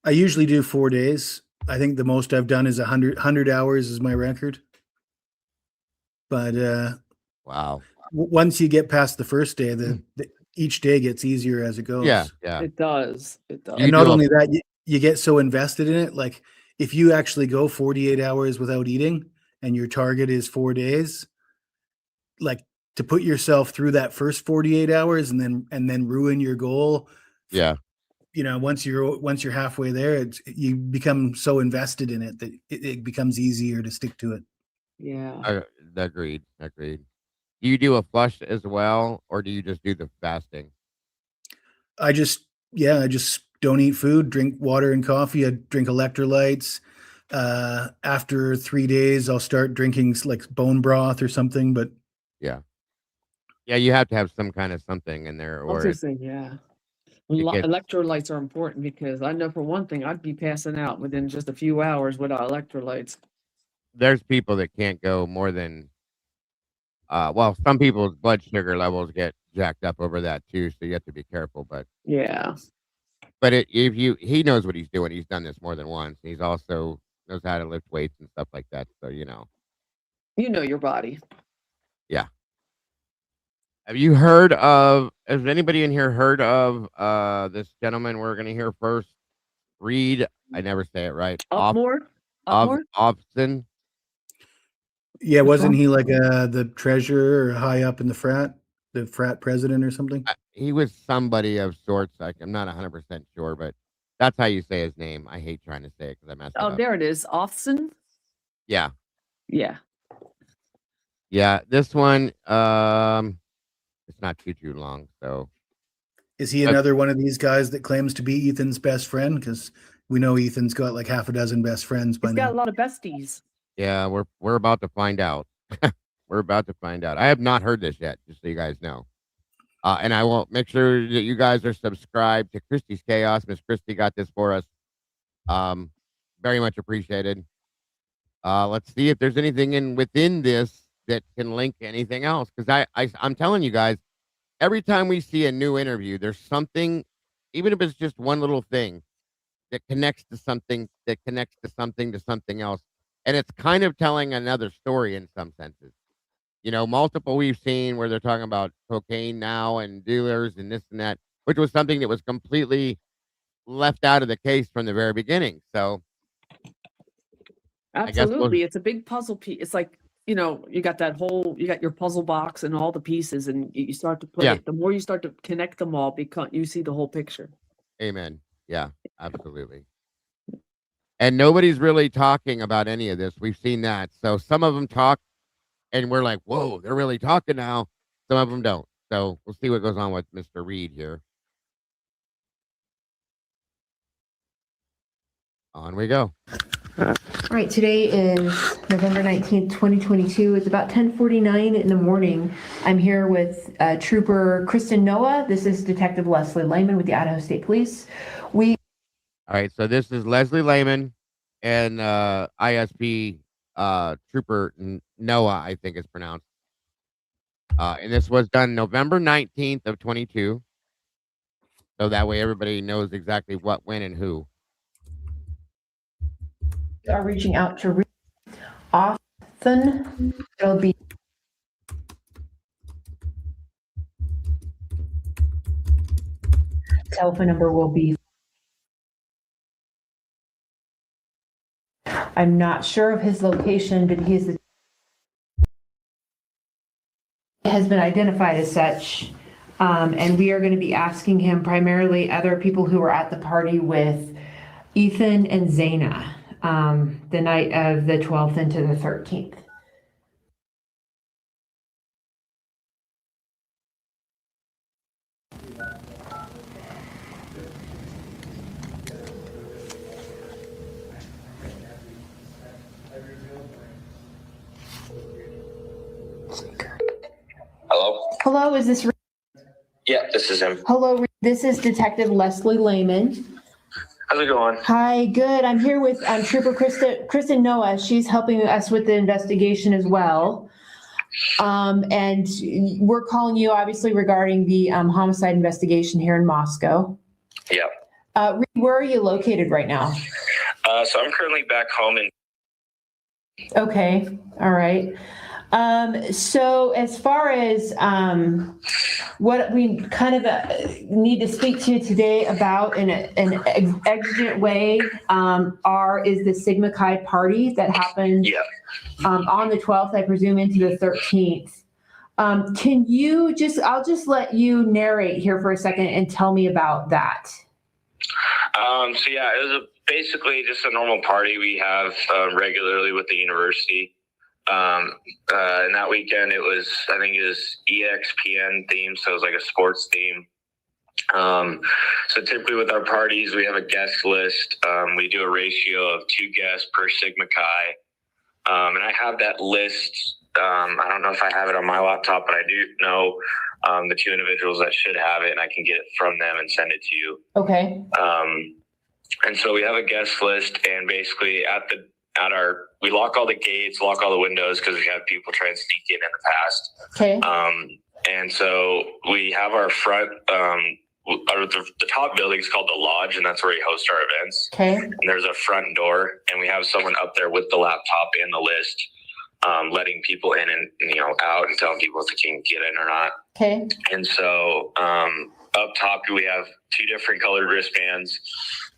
I usually do 4 days. I think the most I've done is 100 hours is my record. But wow. Once you get past the first day, each day gets easier as it goes. Yeah. It does. It does. And not only that, you get so invested in it. Like if you actually go 48 hours without eating and your target is 4 days, like to put yourself through that first 48 hours and then ruin your goal. Yeah. You know, once you're halfway there, you become so invested in it that it becomes easier to stick to it. Yeah. Agreed. Do you do a flush as well, or do you just do the fasting? I just don't eat food, drink water and coffee. I drink electrolytes. After 3 days, I'll start drinking like bone broth or something. But yeah, you have to have some kind of something in there, I was or just saying, yeah. Electrolytes are important because I know for one thing, I'd be passing out within just a few hours without electrolytes. there's people that can't go more than well, some people's blood sugar levels get jacked up over that too, so you have to be careful. But Yeah. he knows what he's doing. He's done this more than once. He's also knows how to lift weights and stuff like that. So You know your body. yeah. Have you heard of? Has anybody in here heard of this gentleman we're going to hear first? Reed, I never say it right. Upmore? Ofsthun. yeah, wasn't he like the treasurer or high up in the frat president or something? He was somebody of sorts. I'm not 100% sure, but that's how you say his name. I hate trying to say it because I messed it up. There it is. Offsthun? Yeah. Yeah. Yeah. This one, it's not too long. So, is he another one of these guys that claims to be Ethan's best friend? Because we know Ethan's got like half a dozen best friends by now. He's got a lot of besties. Yeah, we're about to find out. We're about to find out. I have not heard this yet, just so you guys know. And I will make sure that you guys are subscribed to Christie's Chaos. Miss Christie got this for us. Very much appreciated. Let's see if there's anything within this that can link anything else. Because I'm telling you guys, every time we see a new interview, there's something, even if it's just one little thing, that connects to something, to something else. And it's kind of telling another story in some senses. Multiple we've seen where they're talking about cocaine now and dealers and this and that, which was something that was completely left out of the case from the very beginning. So absolutely, it's a big puzzle piece. It's like, you got you got your puzzle box and all the pieces, and you start to put it. The more you start to connect them all, you see the whole picture. Amen. Yeah, absolutely. And nobody's really talking about any of this. We've seen that. So some of them talk, and we're like, whoa, they're really talking now. Some of them don't. So we'll see what goes on with Mr. Reed here. On we go. All right, today is November 19th, 2022. It's about 10:49 in the morning. I'm here with Trooper Kristen Noah. This is Detective Leslie Lehman with the Idaho State Police. All All right, so this is Leslie Lehman and ISP Trooper Noah, I think it's pronounced. And this was done November 19th of 22. So that way everybody knows exactly what, when, and who. Are reaching out to Reed Ofsthun. It'll be telephone number will be. I'm not sure of his location, but has been identified as such. And we are going to be asking him primarily other people who were at the party with Ethan and Xana, the night of the 12th into the 13th. Hello? Hello, is this? Yeah, this is him. Hello, this is Detective Leslie Lehman. How's it going? Hi, good. I'm here with Trooper Kristen Noah. She's helping us with the investigation as well. And we're calling you obviously regarding the homicide investigation here in Moscow. Yeah. Reed, where are you located right now? So I'm currently back home in. Okay, all right. So as far as what we kind of need to speak to you today about in an exigent way is the Sigma Chi party that happened on the 12th, I presume, into the 13th. Can you I'll just let you narrate here for a second and tell me about that. So yeah, it was basically just a normal party we have regularly with the university. And that weekend I think it was EXPN theme, so it was like a sports theme. So typically with our parties, we have a guest list. We do a ratio of 2 guests per Sigma Chi. And I have that list. I don't know if I have it on my laptop, but I do know the 2 individuals that should have it, and I can get it from them and send it to you. Okay. And so we have a guest list, and basically we lock all the gates, lock all the windows because we have people try and sneak in the past. Okay. And so we have our front, the top building is called the Lodge, and that's where we host our events. Okay. And there's a front door, and we have someone up there with the laptop and the list, letting people in and out and telling people if they can get in or not. Okay. And so up top, we have 2 different colored wristbands.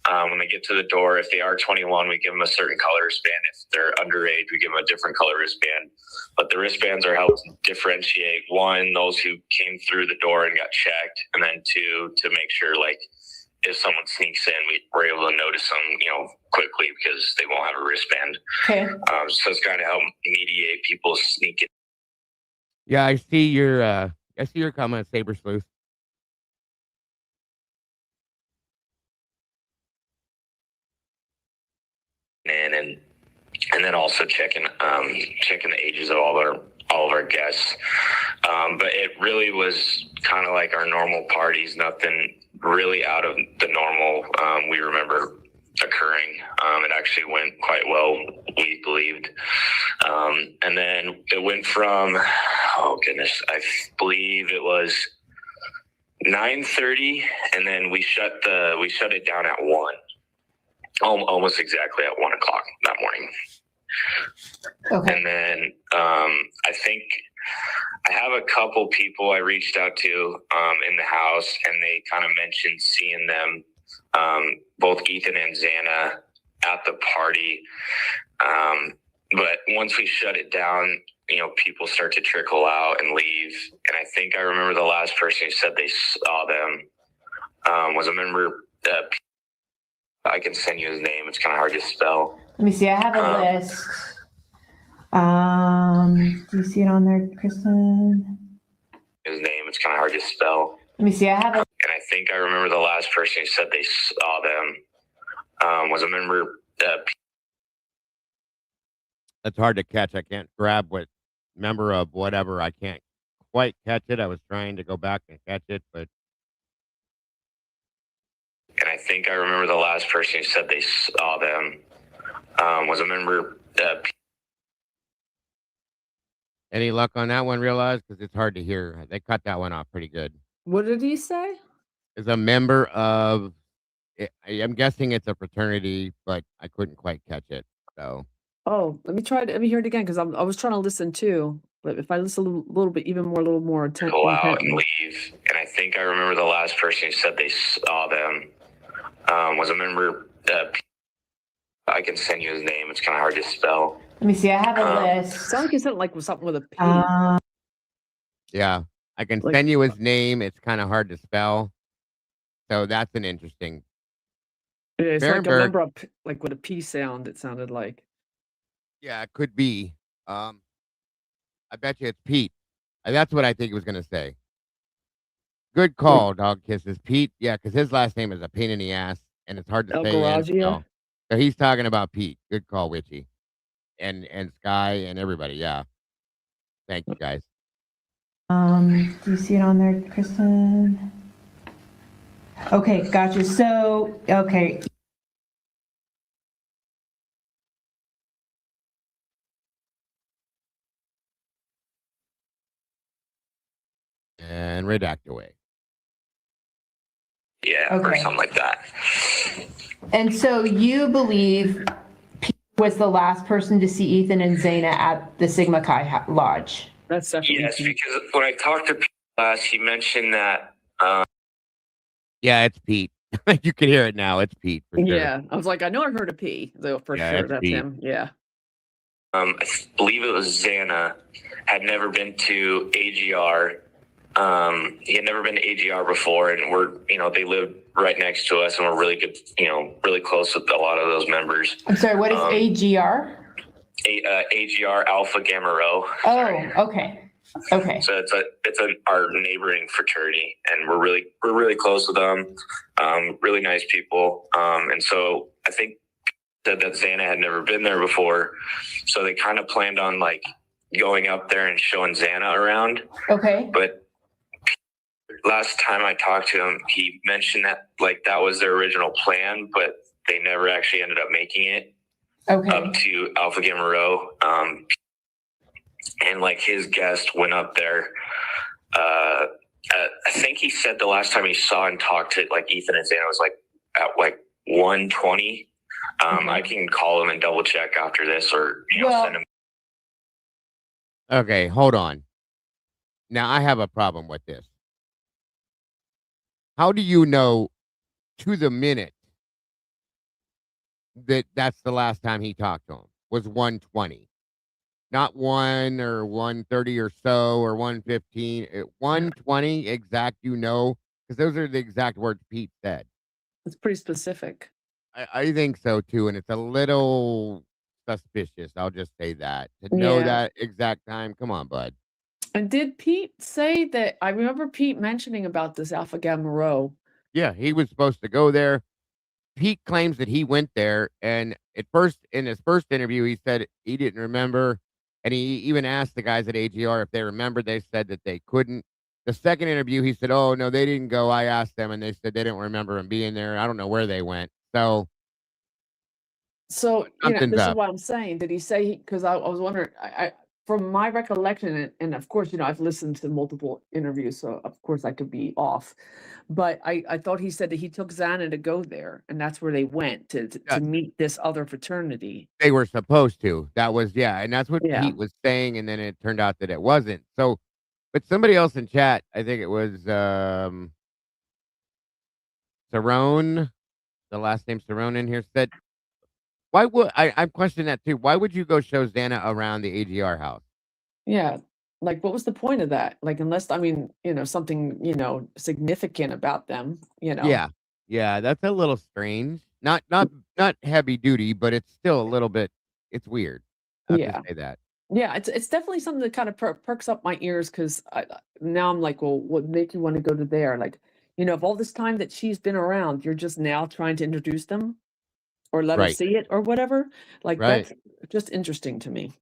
When they get to the door, if they are 21, we give them a certain color wristband. If they're underage, we give them a different color wristband. But the wristbands are helped differentiate, 1, those who came through the door and got checked, and then 2, to make sure, like, if someone sneaks in, we're able to notice them, quickly because they won't have a wristband. Okay. So it's kind of help mediate people sneaking. Yeah, I see your comment, Saber Sleuth. in and then also checking the ages of all of our guests. But it really was kind of like our normal parties, nothing really out of the normal we remember occurring. It actually went quite well, we believed. And then it went from, oh goodness, I believe it was 9:30, and then we shut it down at 1. Almost exactly at 1 o'clock that morning. Okay. And then I think I have a couple people I reached out to in the house, and they kind of mentioned seeing them, both Ethan and Xana, at the party. But once we shut it down, people start to trickle out and leave. And I think I remember the last person who said they saw them was a member. I can send you his name. It's kind of hard to spell. Let me see. I have a list. Do you see it on there, Kristen? His name. It's kind of hard to spell. Let me see. I have a. And I think I remember the last person who said they saw them was a member. That's hard to catch. I can't grab what member of whatever. I can't quite catch it. I was trying to go back and catch it, but. And I think think I remember the last person who said they saw them was a member. Any luck on that one, Realize? Because it's hard to hear. They cut that one off pretty good. What did he say? Is a member of, I'm guessing it's a fraternity, but I couldn't quite catch it. So, Oh, let me hear it again because I was trying to listen too. But if I listen a little bit, even more, a little more Go out and leave. And I think I remember the last person who said they saw them was a member. I can send you his name. It's kind of hard to spell. Let me see. I have a list. Sounds like he said like with something with a P. yeah, I can send you his name. It's kind of hard to spell. So that's an interesting. Yeah, it's like a Berenberg- member of like with a P sound. It sounded like. Yeah, it could be. I bet you it's Pete. That's what I think he was going to say. Good call, Dog Kisses. Pete, yeah, because his last name is a pain in the ass, and it's hard to El say. and Garagio? spell. So he's talking about Pete. Good call, Witchy. And Sky and everybody, yeah. Thank you, guys. Do you see it on there, Kristen? Okay, gotcha. So, okay. And redact away. Yeah, or Okay. something like that. And so you believe Pete was the last person to see Ethan and Xana at the Sigma Chi Lodge? That's definitely Yes, because when I talked to Pete last, he mentioned that. Yeah, it's Pete. You can hear it now. It's Pete for sure. Yeah, I was like, I know I heard a P, though for Yeah, sure it's that's Pete. him. Yeah. I believe it was Xana, had never been to AGR. He had never been to AGR before, and they live right next to us, and we're really good, really close with a lot of those members. I'm sorry, what is AGR? AGR Alpha Gamma Rho. Oh, okay. Okay. So it's our neighboring fraternity, and we're really close with them. Really nice people. And so I think that Xana had never been there before, so they kind of planned on like going up there and showing Xana around. Okay. But last time I talked to him, he mentioned that like that was their original plan, but they never actually ended up making it up to Alpha Gamma Rho. And like his guest went up there. I think he said the last time he saw and talked to like Ethan and Xana was like at like 1:20. I can call him and double check after this, or send him. Okay, hold on. Now I have a problem with this. How do you know to the minute that that's the last time he talked to him was 1:20? Not 1 or 1:30 or so or 1:15. 1:20 exact, because those are the exact words Pete said. It's pretty specific. I think so too, and it's a little suspicious. I'll just say that. To know Yeah. that exact time, come on, bud. And did Pete say that? I remember Pete mentioning about this Alpha Gamma Rho. Yeah, he was supposed to go there. Pete claims that he went there, and in his first interview, he said he didn't remember, and he even asked the guys at AGR if they remembered. They said that they couldn't. The second interview, he said, "Oh no, they didn't go." I asked them, and they said they didn't remember him being there. I don't know where they went. So something's this is up. what I'm saying. Did he say? Because I was wondering. I from my recollection, and of course, I've listened to multiple interviews, so of course I could be off. But I thought he said that he took Xana to go there, and that's where they went to meet this other fraternity. They were supposed to. That was, and that's what Yeah. Pete was saying, and then it turned out that it wasn't. So, but somebody else in chat, I think it was Cerrone, the last name Cerrone in here, said, why would I'm questioning that too. Why would you go show Xana around the AGR house? Yeah. Like, what was the point of that? Like, unless, something, significant about them, Yeah. Yeah, that's a little strange. Not heavy duty, but it's still a little bit, it's weird. I'll Yeah. just say that. Yeah, it's definitely something that kind of perks up my ears because now I'm like, well, what make you want to go to there? Like, of all this time that she's been around, you're just now trying to introduce them or let her Right. see it or whatever. Like, Right. that's just interesting to me.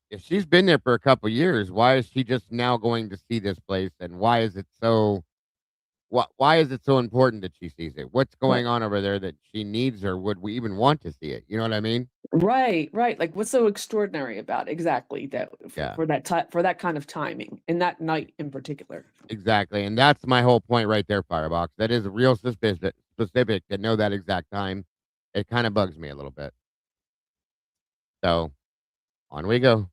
If she's been there for a couple years, why is she just now going to see this place? And why is it so why is it so important that she sees it? What's going on over there that she needs, or would we even want to see it? You know what I mean? Right, right. Like, what's so extraordinary about exactly that Yeah. for that kind of timing and that night in particular? Exactly, and that's my whole point right there, Firebox. That is real specific to know that exact time. It kind of bugs me a little bit. So, on we go.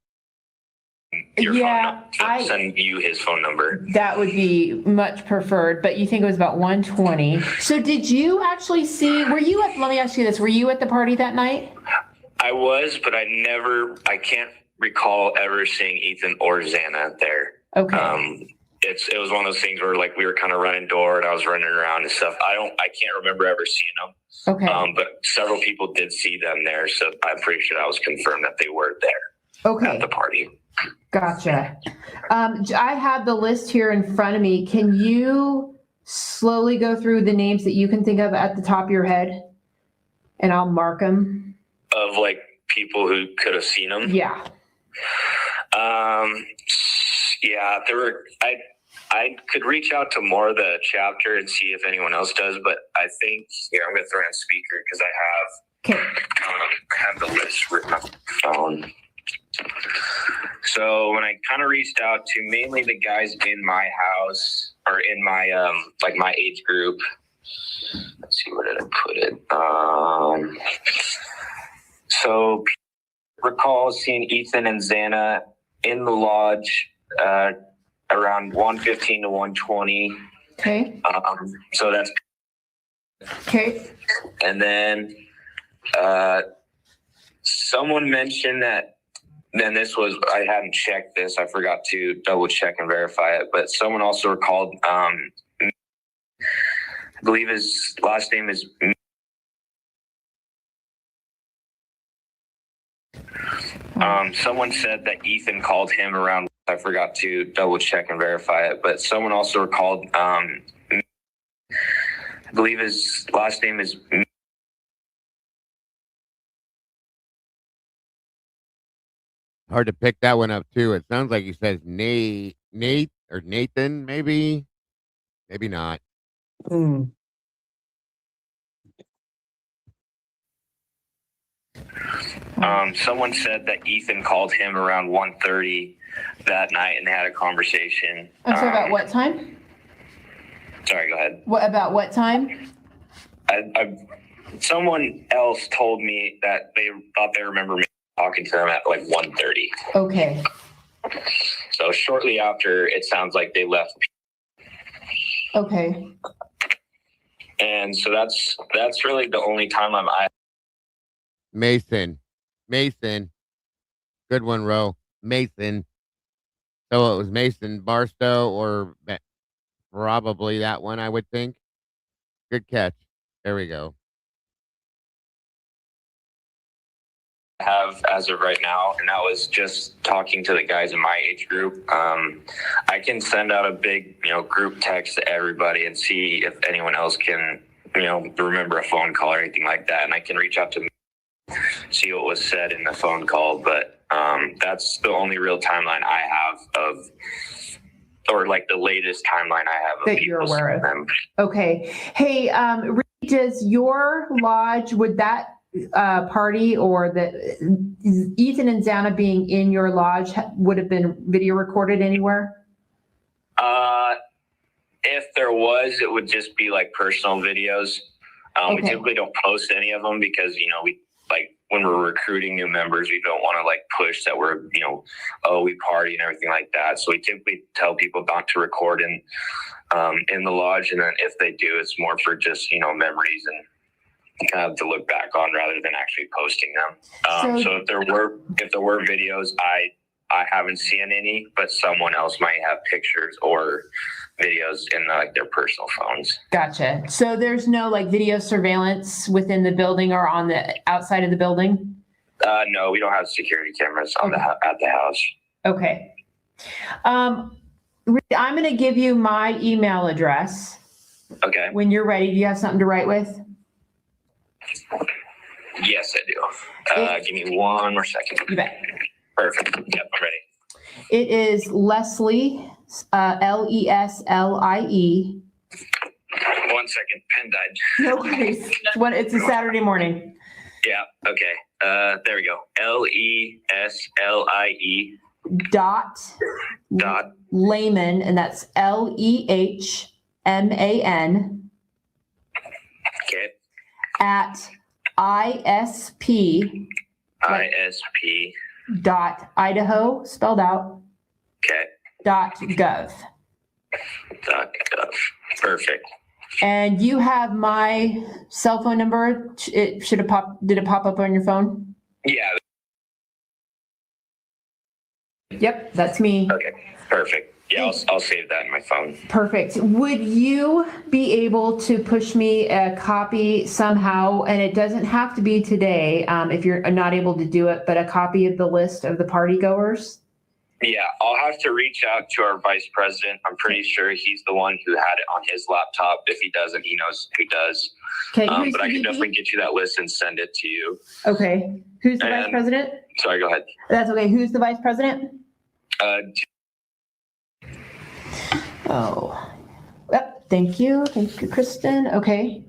Yeah, I Send you his phone number. that would be much preferred, but you think it was about 1:20. So did you actually see, were you at, let me ask you this, were you at the party that night? I was, but I can't recall ever seeing Ethan or Xana there. Okay. It was one of those things where like we were kind of running door and I was running around and stuff. I can't remember ever seeing them. Okay. But several people did see them there, so I'm pretty sure that was confirmed that they were there. Okay. At the party. Gotcha. I have the list here in front of me. Can you slowly go through the names that you can think of at the top of your head? And I'll mark them. Of like people who could have seen them. Yeah. Yeah, there were. I could reach out to more of the chapter and see if anyone else does, but I think I'm gonna throw in speaker because I have the list written on my phone. So when I kind of reached out to mainly the guys in my house or in my like my age group. Let's see, where did I put it? So recall seeing Ethan and Xana in the lodge around 1:15 to 1:20. Okay. So that's okay. And then someone mentioned that. Then this was, I hadn't checked this. I forgot to double check and verify it. But someone also recalled, I believe his last name is. Someone said that Ethan called him around. I forgot to double check and verify it. But someone also recalled, I believe his last name is. Hard to pick that one up too. It sounds like he says Nate or Nathan, maybe not. Someone said that Ethan called him around 1:30 that night and they had a conversation. I'm sorry, about what time? Sorry, go ahead. What about what time? Someone else told me that they thought they remember me talking to them at like 1:30. Okay. So shortly after, it sounds like they left. Okay. And so that's really the only time Mason. Good one, Ro. Mason. So it was Mason Barstow or probably that one, I would think. Good catch. There we go. have as of right now, and that was just talking to the guys in my age group. I can send out a big, group text to everybody and see if anyone else can, remember a phone call or anything like that. And I can reach out to see what was said in the phone call. But that's the only real timeline I have or like the latest timeline I have of that you're aware of. them. Okay. Hey, Reed, does your lodge, would that party or the Ethan and Xana being in your lodge would have been video recorded anywhere? If there was, it would just be like personal videos. We typically don't post any of them because, we like when we're recruiting new members, we don't want to like push that we're, we party and everything like that. So we typically tell people not to record in the lodge. And then if they do, it's more for just, memories and kind of to look back on rather than actually posting them. So if there were videos, I haven't seen any, but someone else might have pictures or videos in like their personal phones. Gotcha. So there's no like video surveillance within the building or on the outside of the building? No, we don't have security cameras at the house. Okay. I'm going to give you my email address. Okay. When you're ready, do you have something to write with? Yes, I do. Give me one more second. You bet. Perfect. Yep, I'm ready. It is Leslie, Leslie, 1 second. Pen died. No worries. It's a Saturday morning. Yeah. Okay. There we go. LESLIE Dot Lehman, and that's LEHMAN Okay. at ISP ISP. dot Idaho, spelled out, Okay. .gov. .gov. Perfect. And you have my cell phone number. It should have did it pop up on your phone? Yeah. Yep, that's me. Okay. Perfect. Yeah, I'll save that in my phone. Perfect. Would you be able to push me a copy somehow? And it doesn't have to be today, if you're not able to do it, but a copy of the list of the party goers? Yeah, I'll have to reach out to our vice president. I'm pretty sure he's the one who had it on his laptop. If he doesn't, he knows who does. Okay. But I can definitely get you that list and send it to you. Okay. Who's the vice president? Sorry, go ahead. That's okay. Who's the vice president? Oh, yep. Thank you. Thank you, Kristen. Okay.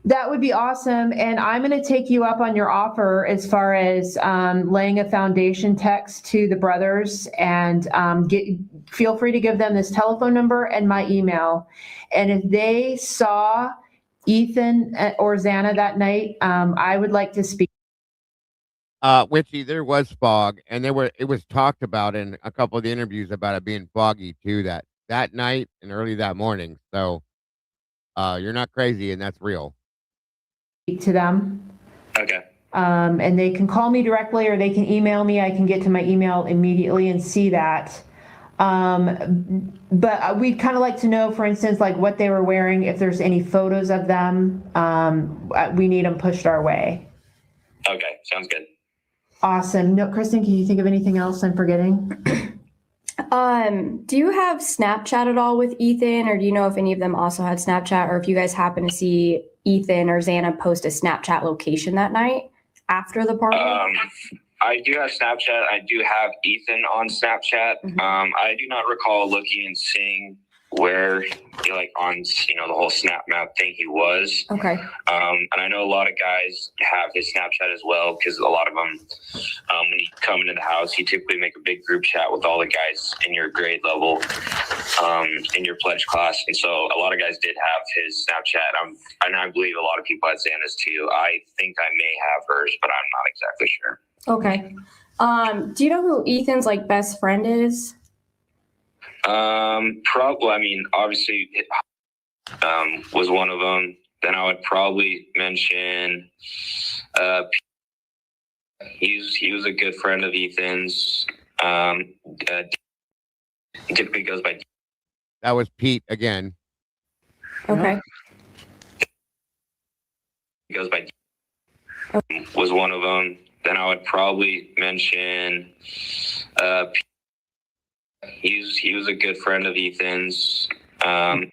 That would be awesome. And I'm going to take you up on your offer as far as laying a foundation text to the brothers, and feel free to give them this telephone number and my email. And if they saw Ethan or Xana that night, I would like to speak. Witchy, there was fog, and it was talked about in a couple of the interviews about it being foggy too that night and early that morning. So you're not crazy, and that's real. To them. Okay. And they can call me directly or they can email me. I can get to my email immediately and see that. But we'd kind of like to know, for instance, like what they were wearing, if there's any photos of them. We need them pushed our way. Okay, sounds good. Awesome. No, Kristen, can you think of anything else I'm forgetting? Do you have Snapchat at all with Ethan, or do you know if any of them also had Snapchat, or if you guys happen to see Ethan or Xana post a Snapchat location that night after the party? I do have Snapchat. I do have Ethan on Snapchat. I do not recall looking and seeing where, like on, the whole Snap Map thing he was. Okay. And I know a lot of guys have his Snapchat as well, because a lot of them, when you come into the house, you typically make a big group chat with all the guys in your grade level, in your pledge class. And so a lot of guys did have his Snapchat. And I believe a lot of people had Xana's too. I think I may have hers, but I'm not exactly sure. Okay. Do you know who Ethan's best friend is? Probably, obviously, was one of them. Then I would probably mention, he was a good friend of Ethan's. Typically goes by. That was Pete again. Okay. He goes by. Was one of them. Then I would probably mention, he was a good friend of Ethan's.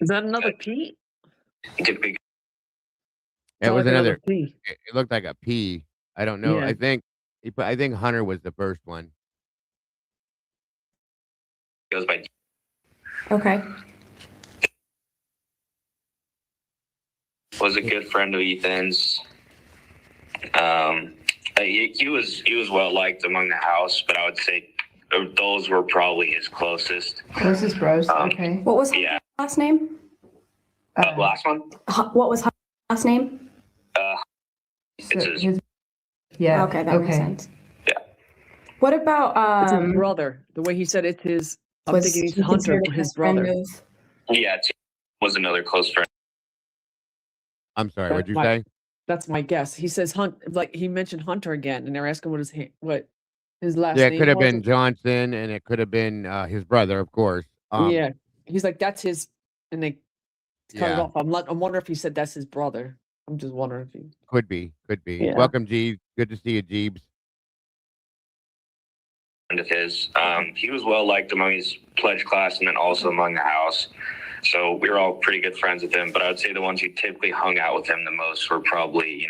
Is that another Pete? Typically. It was another P. It looked like a P. I don't know. Yeah. I think Hunter was the first one. Goes by. Okay. Was a good friend of Ethan's. He was well liked among the house, but I would say those were probably his closest. Closest bros. Okay. What was his last name? Last one? What was his last name? It's his. Yeah. Okay, that makes sense. Yeah. What about It's his brother. The way he said it's his. I'm was thinking he's he Hunter, considered a his best friend brother. of- Yeah, was another close friend. I'm sorry. That's What'd you my- say? That's my guess. He says he mentioned Hunter again, and they're asking what his last Yeah, name it could have was. been Johnson, and it could have been his brother, of course. Yeah, he's like, that's his, and they cut it Yeah. off. I'm wondering if he said that's his brother. I'm just wondering if he. Could be. Yeah. Welcome, Jeeves. Good to see you, Jeeves. Friend of his. He was well liked among his pledge class and then also among the house. So we were all pretty good friends with him. But I would say the ones who typically hung out with him the most were probably,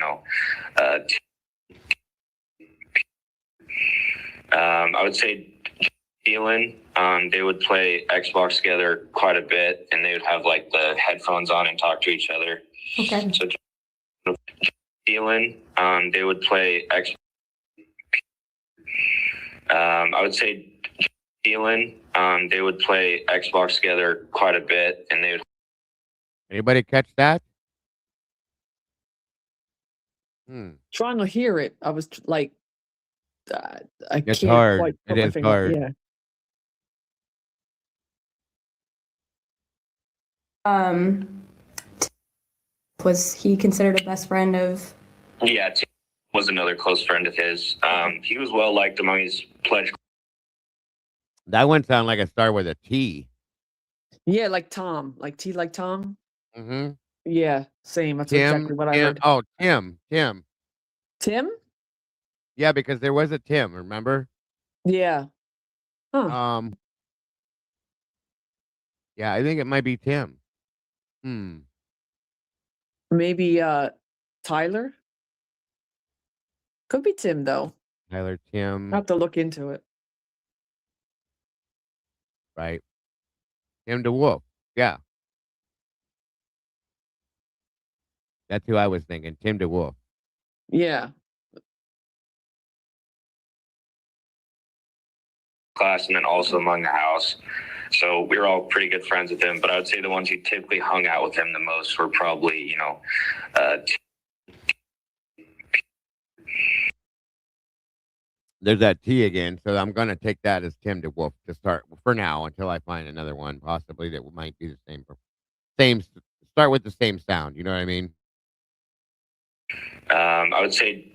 I would say Dylan, they would play Xbox together quite a bit, and they would have like the headphones on and talk to each other. Okay. So Dylan, they would play Xbox. I would say Dylan, they would play Xbox together quite a bit, and they would. Anybody catch that? Trying to hear it. I was like, I It's can't hard. quite It put my is finger. hard. Yeah. Was he considered a best friend of? Yeah, Tim was another close friend of his. He was well liked among his pledge. That one sounded like it started with a T. Yeah, like Tom, like T, like Tom. Mm-hmm. Yeah, same. That's Tim. exactly what I Tim. heard. Oh, Tim. Tim. Tim? Yeah, because there was a Tim. Remember? Yeah. Huh. Yeah, I think it might be Tim. Maybe Tyler? Could be Tim though. Tyler, Tim. I'll have to look into it. Right. Tim DeWolf. Yeah. That's who I was thinking. Tim DeWolf. Yeah. Class, and then also among the house. So we were all pretty good friends with him, but I would say the ones who typically hung out with him the most were probably, There's that T again, so I'm gonna take that as Tim DeWolf to start for now until I find another one, possibly that might be the same. Start with the same sound. You know what I mean? I would say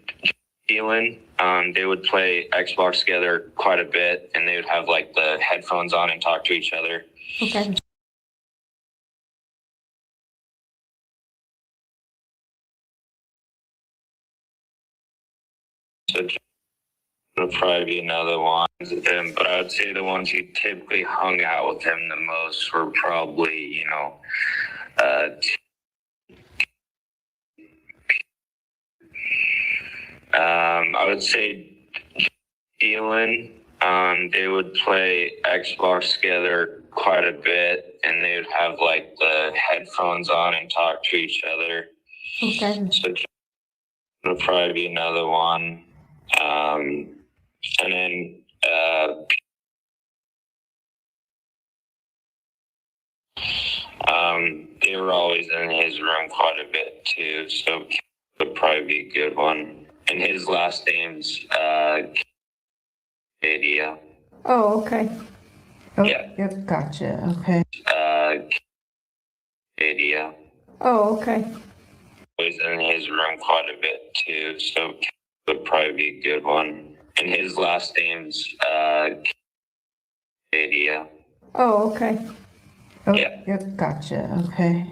Dylan, they would play Xbox together quite a bit, and they would have like the headphones on and talk to each other. Okay. So it'll probably be another one with him, but I would say the ones who typically hung out with him the most were probably, I would say Dylan, they would play Xbox together quite a bit, and they would have like the headphones on and talk to each other. Okay. So it'll probably be another one. And then they were always in his room quite a bit too, so it would probably be a good one. And his last name's Cadia. Oh, okay. Oh, Yeah. Yep, gotcha. Okay. Cadia. Oh, okay. Was in his room quite a bit too, so it would probably be a good one. And his last name's Cadia. Oh, okay. Oh, Yeah. Yep, gotcha. Okay.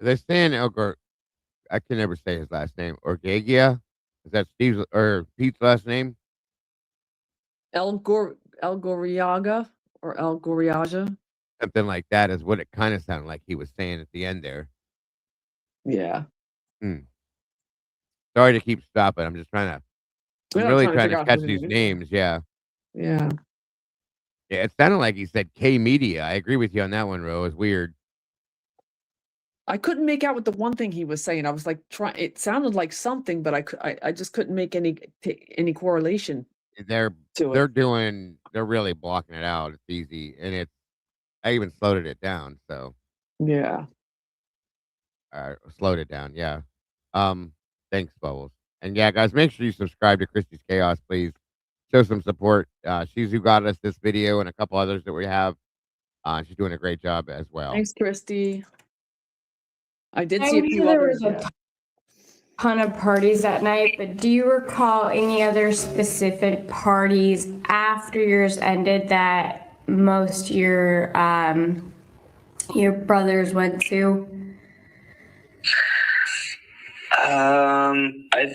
They're saying I can never say his last name. Orgagia? Is that Steve's or Pete's last name? Elgoriaga or Elgoriaja. Something like that is what it kind of sounded like he was saying at the end there. Yeah. Sorry to keep stopping. I'm just trying to. We're I'm not really trying to trying figure to out catch who these it is. names. Yeah. Yeah. Yeah. It sounded like he said K Media. I agree with you on that one, Ro. It's weird. I couldn't make out what the one thing he was saying. I was like trying. It sounded like something, but I just couldn't make any correlation. They're to it. they're really blocking it out. It's easy, and I even slowed it down. So Yeah. slowed it down. Yeah. Thanks, Bubbles. And yeah, guys, make sure you subscribe to Christy's Chaos, please. Show some support. She's who got us this video and a couple others that we have. She's doing a great job as well. Thanks, Christy. I did I see a knew few there others. was a ton of parties that night, but do you recall any other specific parties after yours ended that most your brothers went to? I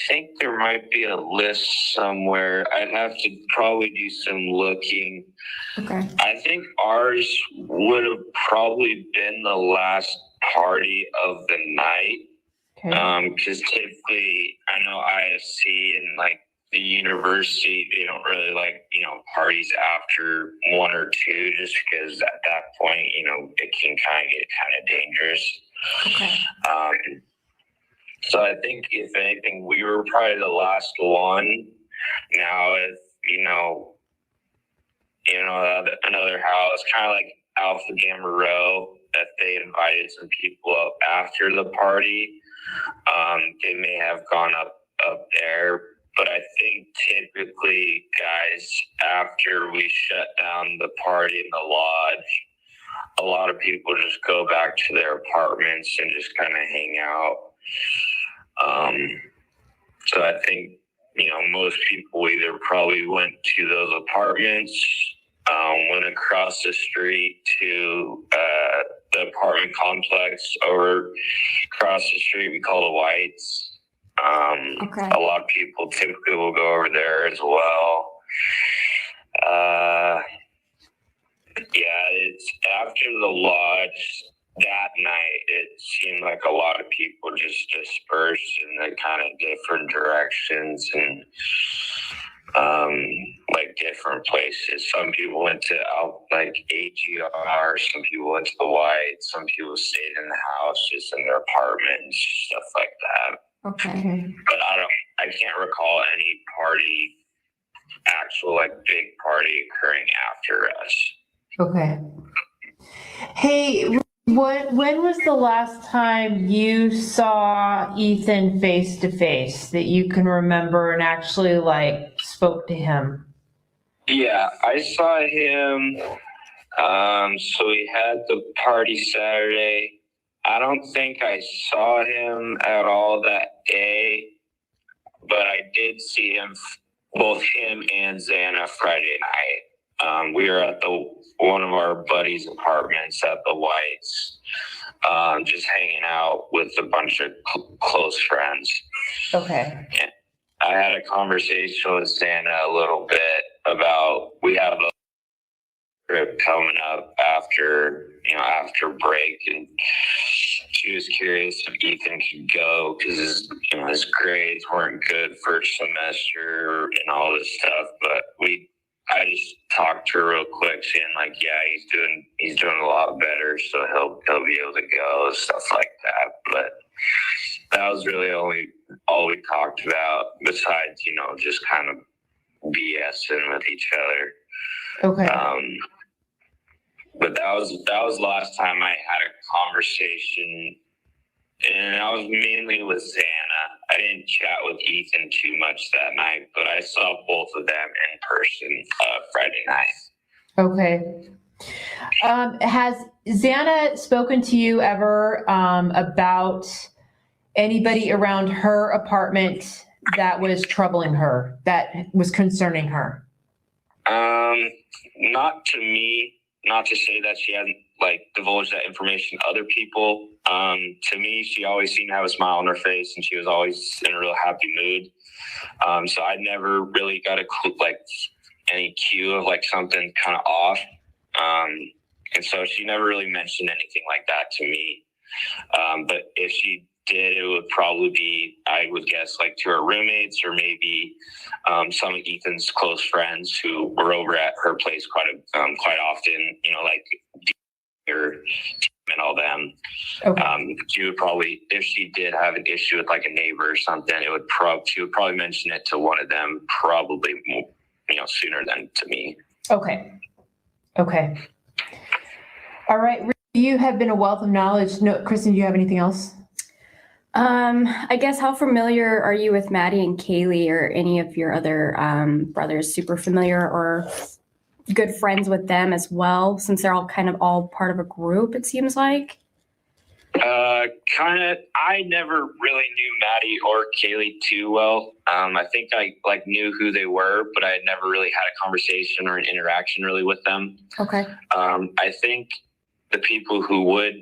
think there might be a list somewhere. I'd have to probably do some looking. Okay. I think ours would have probably been the last party of the night. Because typically, I know ISC and like the university, they don't really like, parties after 1 or 2, just because at that point, it can kind of get kind of dangerous. Okay. So I think if anything, we were probably the last one. Now, if, another house, kind of like Alpha Gamma Rho, that they invited some people up after the party. They may have gone up there, but I think typically, guys, after we shut down the party in the lodge, a lot of people just go back to their apartments and just kind of hang out. So I think, most people either probably went to those apartments, went across the street to the apartment complex, or across the street we call the Whites. A lot of people typically will go over there as well. It's after the lodge that night, it seemed like a lot of people just dispersed in the kind of different directions and like different places. Some people went to AGR, some people went to the White, some people stayed in the house, just in their apartments, stuff like that. Okay. But I can't recall any party, actual like big party occurring after us. Okay. Hey, when was the last time you saw Ethan face to face that you can remember and actually spoke to him? Yeah, I saw him. So we had the party Saturday. I don't think I saw him at all that day, but I did see him, both him and Xana, Friday night. We were at one of our buddies' apartments at the Whites, just hanging out with a bunch of close friends. Okay. And I had a conversation with Xana a little bit about, we have a trip coming up after break, and she was curious if Ethan could go because his grades weren't good first semester and all this stuff. But I just talked to her real quick, saying he's doing a lot better, so he'll be able to go and stuff like that. But that was really all we talked about, besides just kind of BSing with each other. Okay. But that was the last time I had a conversation, and I was mainly with Xana. I didn't chat with Ethan too much that night, but I saw both of them in person Friday night. Okay. Has Xana spoken to you ever about anybody around her apartment that was troubling her, that was concerning her? Not to me. Not to say that she hasn't divulged that information to other people. To me, she always seemed to have a smile on her face, and she was always in a real happy mood. So I never really got any cue of something kind of off. And so she never really mentioned anything like that to me. But if she did, it would probably be, I would guess, to her roommates, or maybe some of Ethan's close friends who were over at her place quite often, or and all them. Okay. She would probably, if she did have an issue with a neighbor or something, she would probably mention it to one of them, probably sooner than to me. Okay. All right. You have been a wealth of knowledge. No, Kristen, do you have anything else? I guess, how familiar are you with Maddie and Kaylee, or any of your other brothers? Super familiar or good friends with them as well, since they're all part of a group, it seems like? Kind of. I never really knew Maddie or Kaylee too well. I think I knew who they were, but I had never really had a conversation or an interaction really with them. Okay. I think the people who would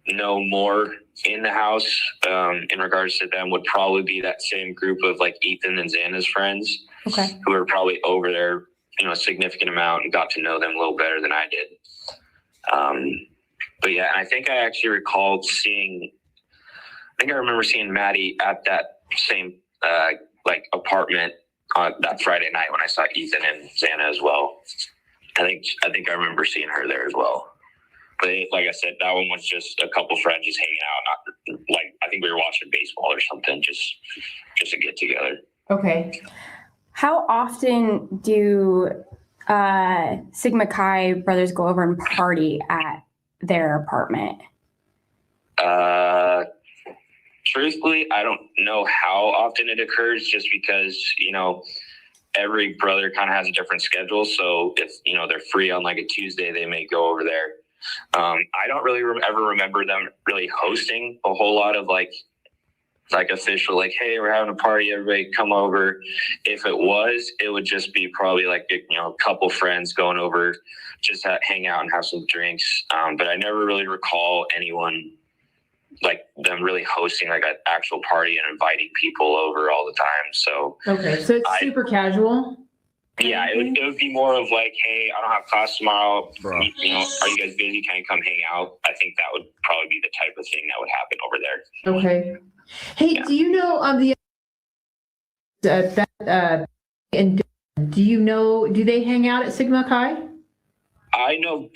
know more in the house in regards to them would probably be that same group of Ethan and Xana's friends. Okay. Who were probably over there a significant amount and got to know them a little better than I did. But yeah, I think I actually recalled seeing think I remember seeing Maddie at that same like apartment on that Friday night when I saw Ethan and Xana as well. I think I remember seeing her there as well. But like I said, that one was just a couple friends just hanging out. Not like I think we were watching baseball or something, just to get together. Okay. How often do Sigma Chi brothers go over and party at their apartment? Truthfully, I don't know how often it occurs, just because, you know, every brother kind of has a different schedule. So if, you know, they're free on like a Tuesday, they may go over there. I don't really ever remember them really hosting a whole lot of like official, like, hey, we're having a party, everybody come over. If it was, it would just be probably like, you know, a couple friends going over, just hang out and have some drinks. But I never really recall anyone, like them really hosting like an actual party and inviting people over all the time. So Okay, so it's super casual. yeah, it would be more of like, hey, I don't have class tomorrow. You know, are you guys busy? Can I come hang out? I think that would probably be the type of thing that would happen over there. Okay. Hey, do you know and do you know, do they hang out at Sigma Chi? I know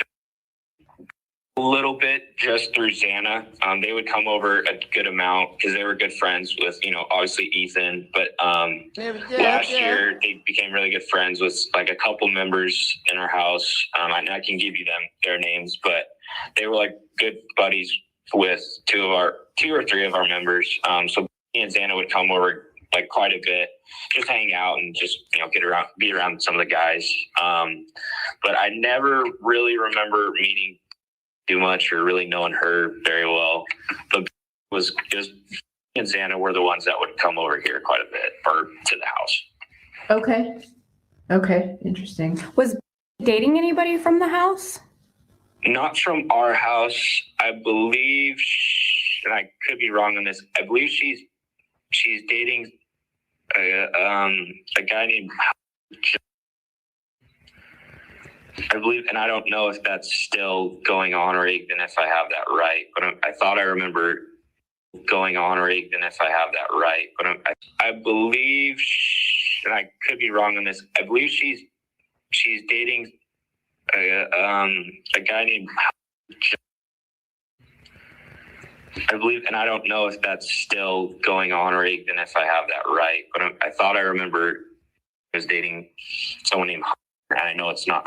a little bit just through Xana. They would come over a good amount because they were good friends with, you know, obviously Ethan. But last year they became really good friends with like a couple members in our house. I can give you their names, but they were like good buddies with two or three of our members. So me and Xana would come over like quite a bit, just hang out and just, you know, be around some of the guys. But I never really remember meeting too much or really knowing her very well. But was me and Xana were the ones that would come over here quite a bit, or to the house. Okay, interesting. Was dating anybody from the house? Not from our house. I believe, and I could be wrong on this, I believe she's dating a guy named, I believe, and I don't know if that's still going on or even if I have that right, but I thought I remember going on or even if I have that right, but I believe, and I could be wrong on this, I believe she's dating a guy named, I believe, and I don't know if that's still going on or even if I have that right, but I thought I remember I was dating someone named, and I know it's not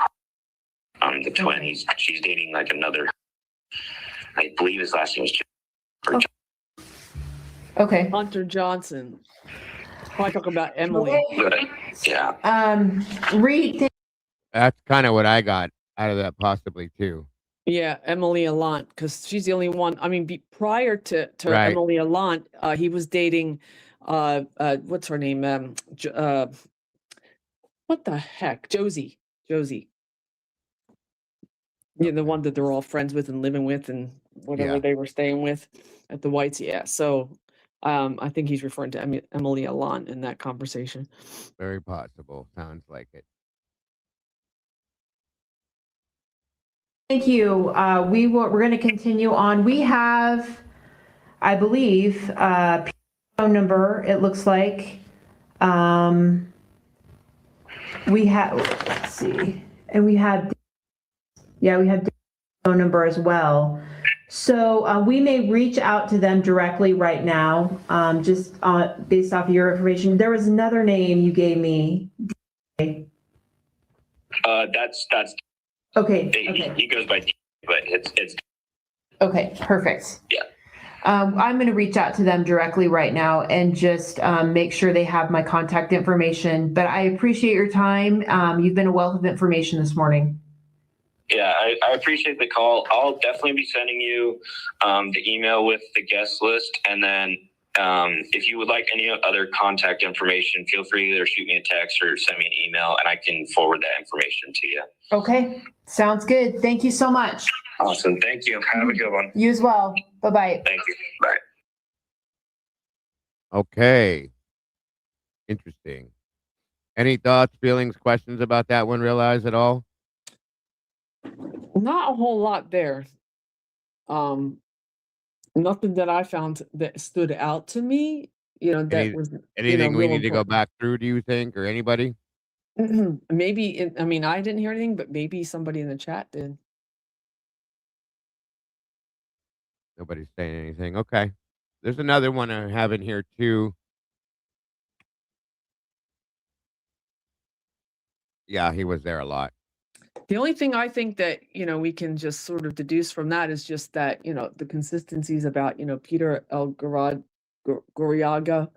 the twin. She's dating like another, I believe his last name was Okay. Hunter Johnson. Oh, I talk about Emily. Yeah. Reed. That's kind of what I got out of that, possibly too. Yeah, Emily Allant, because she's the only one. I mean, prior to Right. Emily Allant, he was dating, what's her name? What the heck? Josie. Yeah, the one that they're all friends with and living with and whatever they were staying with at the Whites. Yeah. So I think he's referring to Emily Allant in that conversation. Very possible. Sounds like it. Thank you. We're going to continue on. We have, I believe, phone number. It looks like we have. Let's see, and we have phone number as well. So we may reach out to them directly right now, just based off of your information. There was another name you gave me. That's okay. He goes by D, but it's Okay, perfect. Yeah. I'm going to reach out to them directly right now and just make sure they have my contact information. But I appreciate your time. You've been a wealth of information this morning. Yeah, I appreciate the call. I'll definitely be sending you the email with the guest list. And then if you would like any other contact information, feel free to either shoot me a text or send me an email and I can forward that information to you. Okay, sounds good. Thank you so much. Awesome. Thank you. Have a good one. You as well. Bye-bye. Thank you. Bye. Okay. Interesting. Any thoughts, feelings, questions about that one, Realize at all? Not a whole lot there. Nothing that I found that stood out to me, that was, Anything we real need to go important. back through, do you think, or anybody? Maybe, I mean, I didn't hear anything, but maybe somebody in the chat did. Nobody's saying anything. Okay. There's another one I have in here too. Yeah, he was there a lot. The only thing I think that, we can just sort of deduce from that is just that, the consistencies about, Peter Goriaga,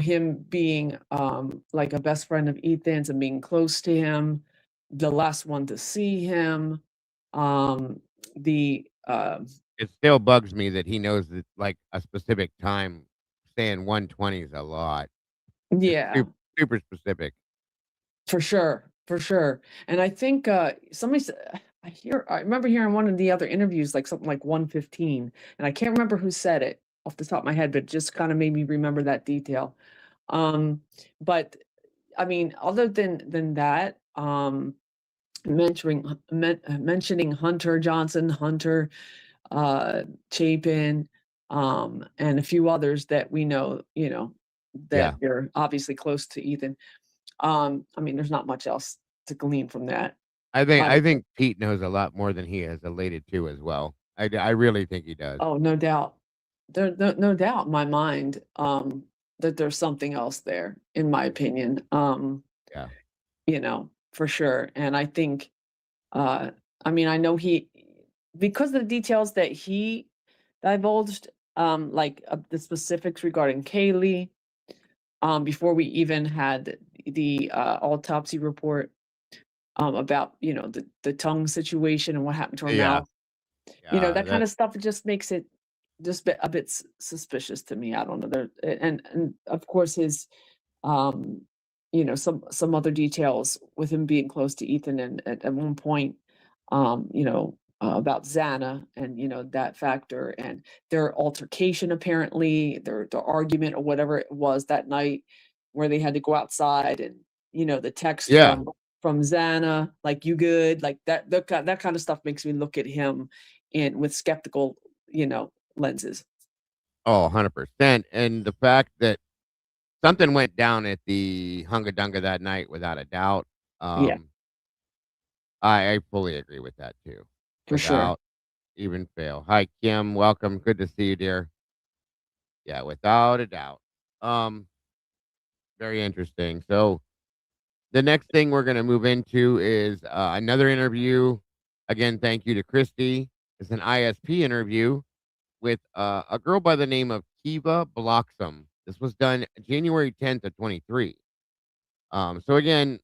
him being like a best friend of Ethan's and being close to him, the last one to see him, the It still bugs me that he knows that, like, a specific time. Saying 1:20 is a lot. It's yeah. super specific. For sure, for sure. And I think somebody said, I remember hearing one of the other interviews, like something like 1:15, and I can't remember who said it off the top of my head, but it just kind of made me remember that detail. But I mean, other than that, mentioning Hunter Johnson, Hunter Chapin, and a few others that we know, Yeah. that they're obviously close to Ethan. I mean, there's not much else to glean from that. I think Pete knows a lot more than he has elated to as well. I really think he does. Oh, no doubt. No doubt in my mind, that there's something else there, in my opinion. Yeah. For sure. And I think, I mean, I know because of the details that he divulged, like the specifics regarding Kaylee, before we even had the autopsy report, about, the tongue situation and what happened to her Yeah. mouth. That kind of stuff, it just makes it just a bit suspicious to me. I don't know. And of course his, some other details with him being close to Ethan and at one point, about Xana and, that factor and their altercation, apparently their argument or whatever it was that night where they had to go outside and, the text Yeah. from Xana, like, you good, like that kind of stuff makes me look at him with skeptical, lenses. Oh, 100%. And the fact that something went down at the Hunga Dunga that night, without a doubt. Yeah. I fully agree with that too. For sure. Without even fail. Hi, Kim. Welcome. Good to see you, dear. Yeah, without a doubt. Very interesting. So the next thing we're going to move into is another interview. Again, thank you to Christy. It's an ISP interview with a girl by the name of Kiva Bloxam. This was done January 10th of 23. So again,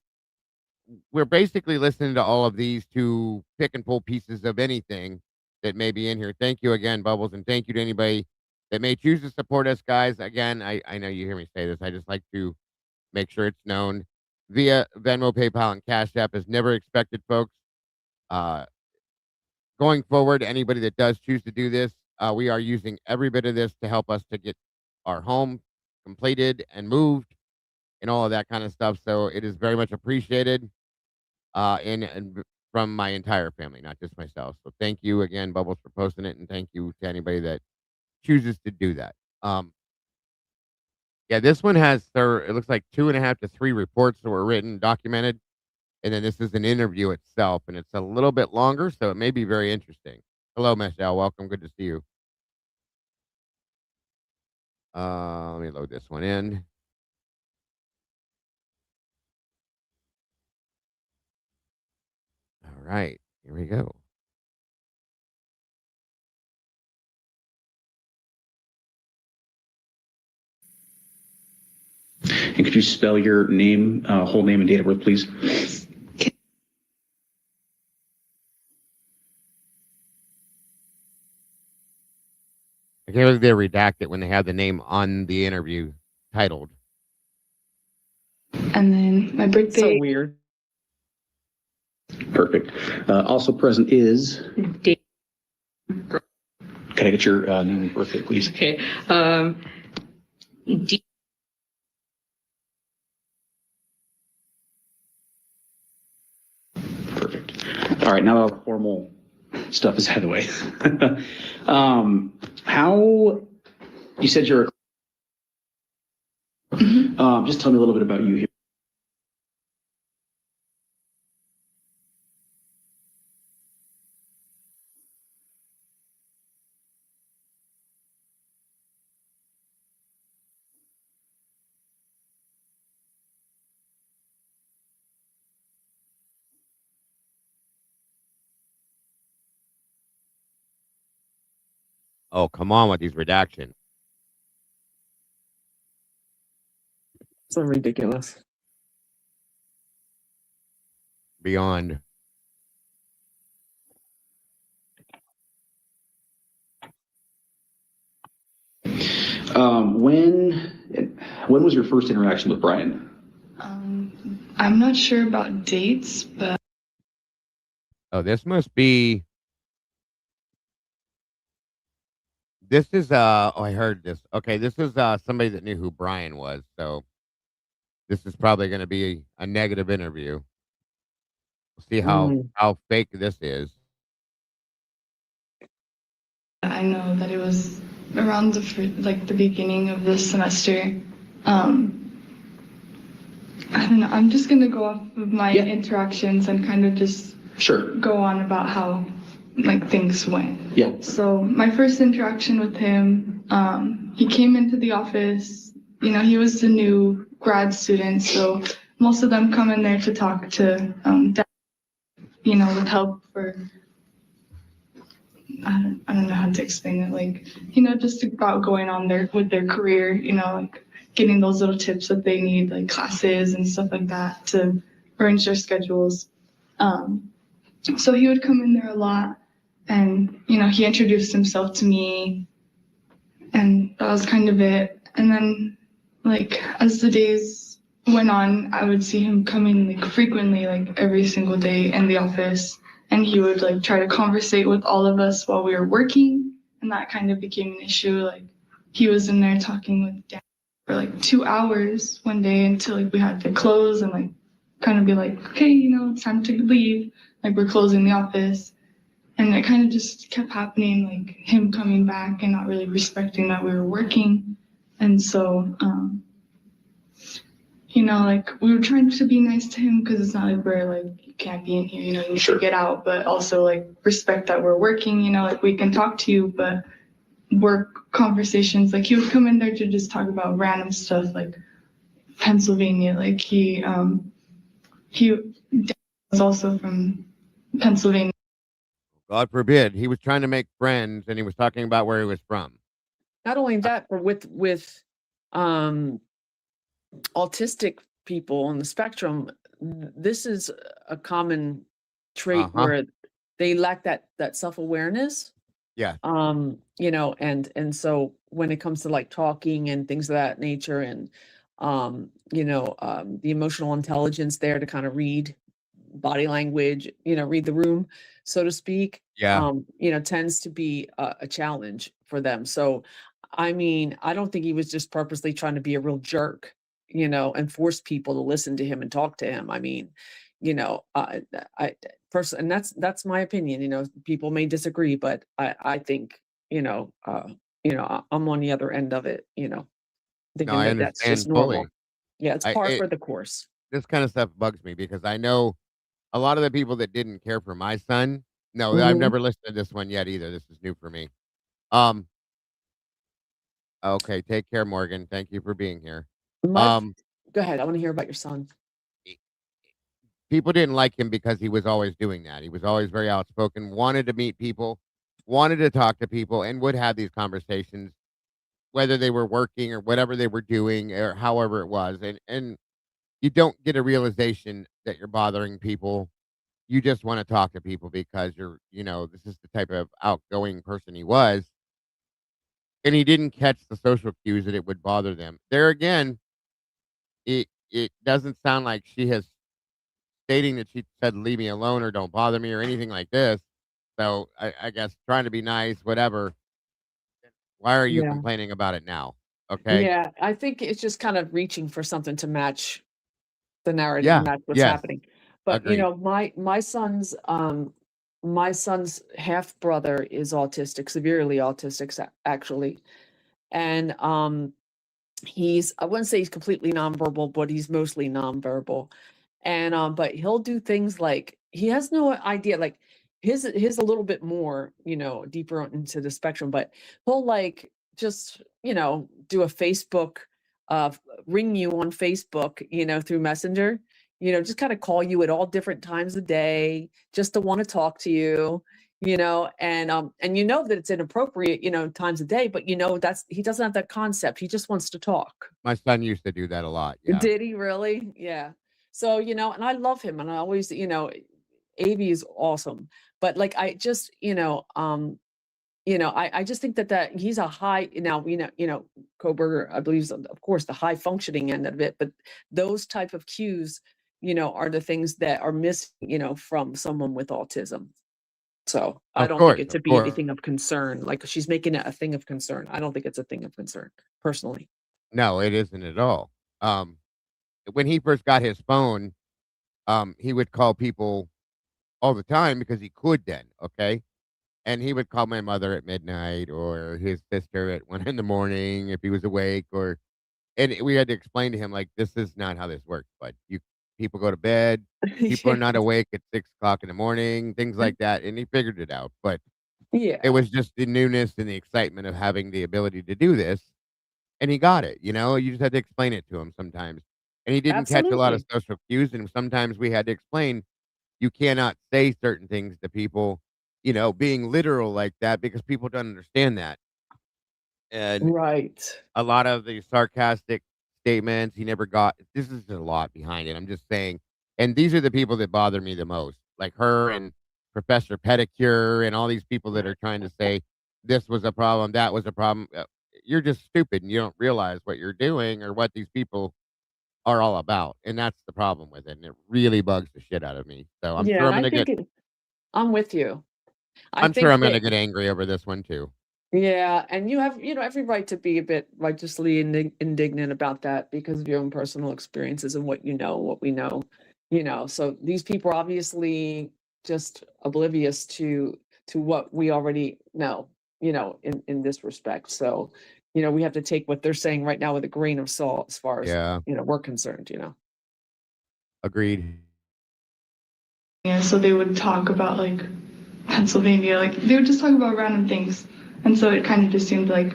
we're basically listening to all of these to pick and pull pieces of anything that may be in here. Thank you again, Bubbles, and thank you to anybody that may choose to support us, guys. Again, I know you hear me say this. I just like to make sure it's known via Venmo, PayPal, and Cash App is never expected, folks. Going forward, anybody that does choose to do this, we are using every bit of this to help us to get our home completed and moved and all of that kind of stuff. So it is very much appreciated and from my entire family, not just myself. So thank you again, Bubbles, for posting it, and thank you to anybody that chooses to do that. Yeah, this one has, it looks like 2.5 to 3 reports that were written, documented. And then this is an interview itself, and it's a little bit longer, so it may be very interesting. Hello, Michelle. Welcome. Good to see you. Let me load this one in. All right, here we go. And could you spell your name, whole name and date of birth, please? I can't believe they redact it when they have the name on the interview titled. And then my birthday. So weird. Perfect. Also present is. Date. Can I get your name and birthday, please? Okay. Perfect. All right, now a formal stuff is out of the way. How you said you're just tell me a little bit about you here. Oh, come on with these redactions. So ridiculous. Beyond. When was your first interaction with Bryan? I'm not sure about dates, but Oh, this must be. This is oh, I heard this. Okay, this is somebody that knew who Bryan was, so this is probably going to be a negative interview. We'll see how fake this is. I know that it was around the beginning of this semester. I don't know. I'm just gonna go off of my interactions and kind of just go on about how things went. Yeah. So my first interaction with him, he came into the office. You know, he was a new grad student, so most of them come in there to talk to, with help for. I don't know how to explain it. Just about going on with their career. Getting those little tips that they need, like classes and stuff like that, to arrange their schedules. So he would come in there a lot, and he introduced himself to me, and that was kind of it. And then as the days went on, I would see him coming frequently, every single day in the office, and he would try to conversate with all of us while we were working, and that kind of became an issue. He was in there talking with Dan for 2 hours one day until we had to close and kind of be okay, it's time to leave. We're closing the office. And it kind of just kept happening, him coming back and not really respecting that we were working. And so, we were trying to be nice to him, because it's not we're you can't be in here, you need to get out, but also respect that we're working, we can talk to you, but work conversations, he would come in there to just talk about random stuff Pennsylvania. He was also from Pennsylvania. God forbid. He was trying to make friends, and he was talking about where he was from. Not only that, but with autistic people on the spectrum, this is a common trait where they lack that self-awareness. Yeah. And so when it comes to talking and things of that nature, and the emotional intelligence there to kind of read body language, read the room, so to speak, tends to be a challenge for them. So, I mean, I don't think he was just purposely trying to be a real jerk, and force people to listen to him and talk to him. I mean, and that's my opinion. People may disagree, but I think, I'm on the other end of it. Thinking I that that's just understand normal. fully. Yeah, it's par for the course. This kind of stuff bugs me, because I know a lot of the people that didn't care for my son. No, I've never listened to this one yet either. This is new for me. Okay, take care, Morgan. Thank you for being here. Go ahead. I want to hear about your son. People didn't like him because he was always doing that. He was always very outspoken, wanted to meet people, wanted to talk to people, and would have these conversations, whether they were working or whatever they were doing or however it was. And you don't get a realization that you're bothering people. You just want to talk to people because this is the type of outgoing person he was. And he didn't catch the social cues that it would bother them. There again, it doesn't sound like she has stating that she said, "Leave me alone" or "Don't bother me" or anything like this. So I guess trying to be nice, whatever. Why are you complaining about it now? Okay. Yeah, I think it's just kind of reaching for something to match the narrative, match what's happening. But Agreed. my son's my son's half brother is autistic, severely autistic, actually. And I wouldn't say he's completely nonverbal, but he's mostly nonverbal. And but he'll do things like he has no idea, like his a little bit more, deeper into the spectrum, but he'll like just, do a Facebook ring you on Facebook, through Messenger, just kind of call you at all different times of day just to want to talk to you. And that it's inappropriate, times a day, but he doesn't have that concept. He just wants to talk. My son used to do that a lot. Yeah. Did he really? Yeah. So, and I love him, and I always, Avi is awesome. But like I just, I just think that he's a high now, Kohberger, I believe, is, of course, the high functioning end of it, but those type of cues, are the things that are missing, from someone with autism. So I don't think it to be anything of concern. Like she's making it a thing of concern. I don't think it's a thing of concern, personally. No, it isn't at all. When he first got his phone, he would call people all the time because he could then, okay? And he would call my mother at midnight or his sister at 1 in the morning if he was awake, and we had to explain to him, like, this is not how this works, but people go to bed, people are not awake at 6 o'clock in the morning, things like that. And he figured it out, but yeah, it was just the newness and the excitement of having the ability to do this. And he got it, you just had to explain it to him sometimes. And he didn't catch a lot of social cues. And sometimes we had to explain, you cannot say certain things to people, being literal like that, because people don't understand that. And right. a lot of the sarcastic statements he never got. This is a lot behind it. I'm just saying. And these are the people that bother me the most, like her and Professor Pedicure and all these people that are trying to say this was a problem, that was a problem. You're just stupid and you don't realize what you're doing or what these people are all about. And that's the problem with it. And it really bugs the shit out of me. So I'm sure I'm with you. I'm sure I'm going to get angry over this one too. Yeah, and you have, every right to be a bit righteously indignant about that because of your own personal experiences and what we know, So these people are obviously just oblivious to what we already know, in this respect. So, we have to take what they're saying right now with a grain of salt as far as, we're concerned, Agreed. Yeah, so they would talk about like Pennsylvania, like they would just talk about random things. And so it kind of just seemed like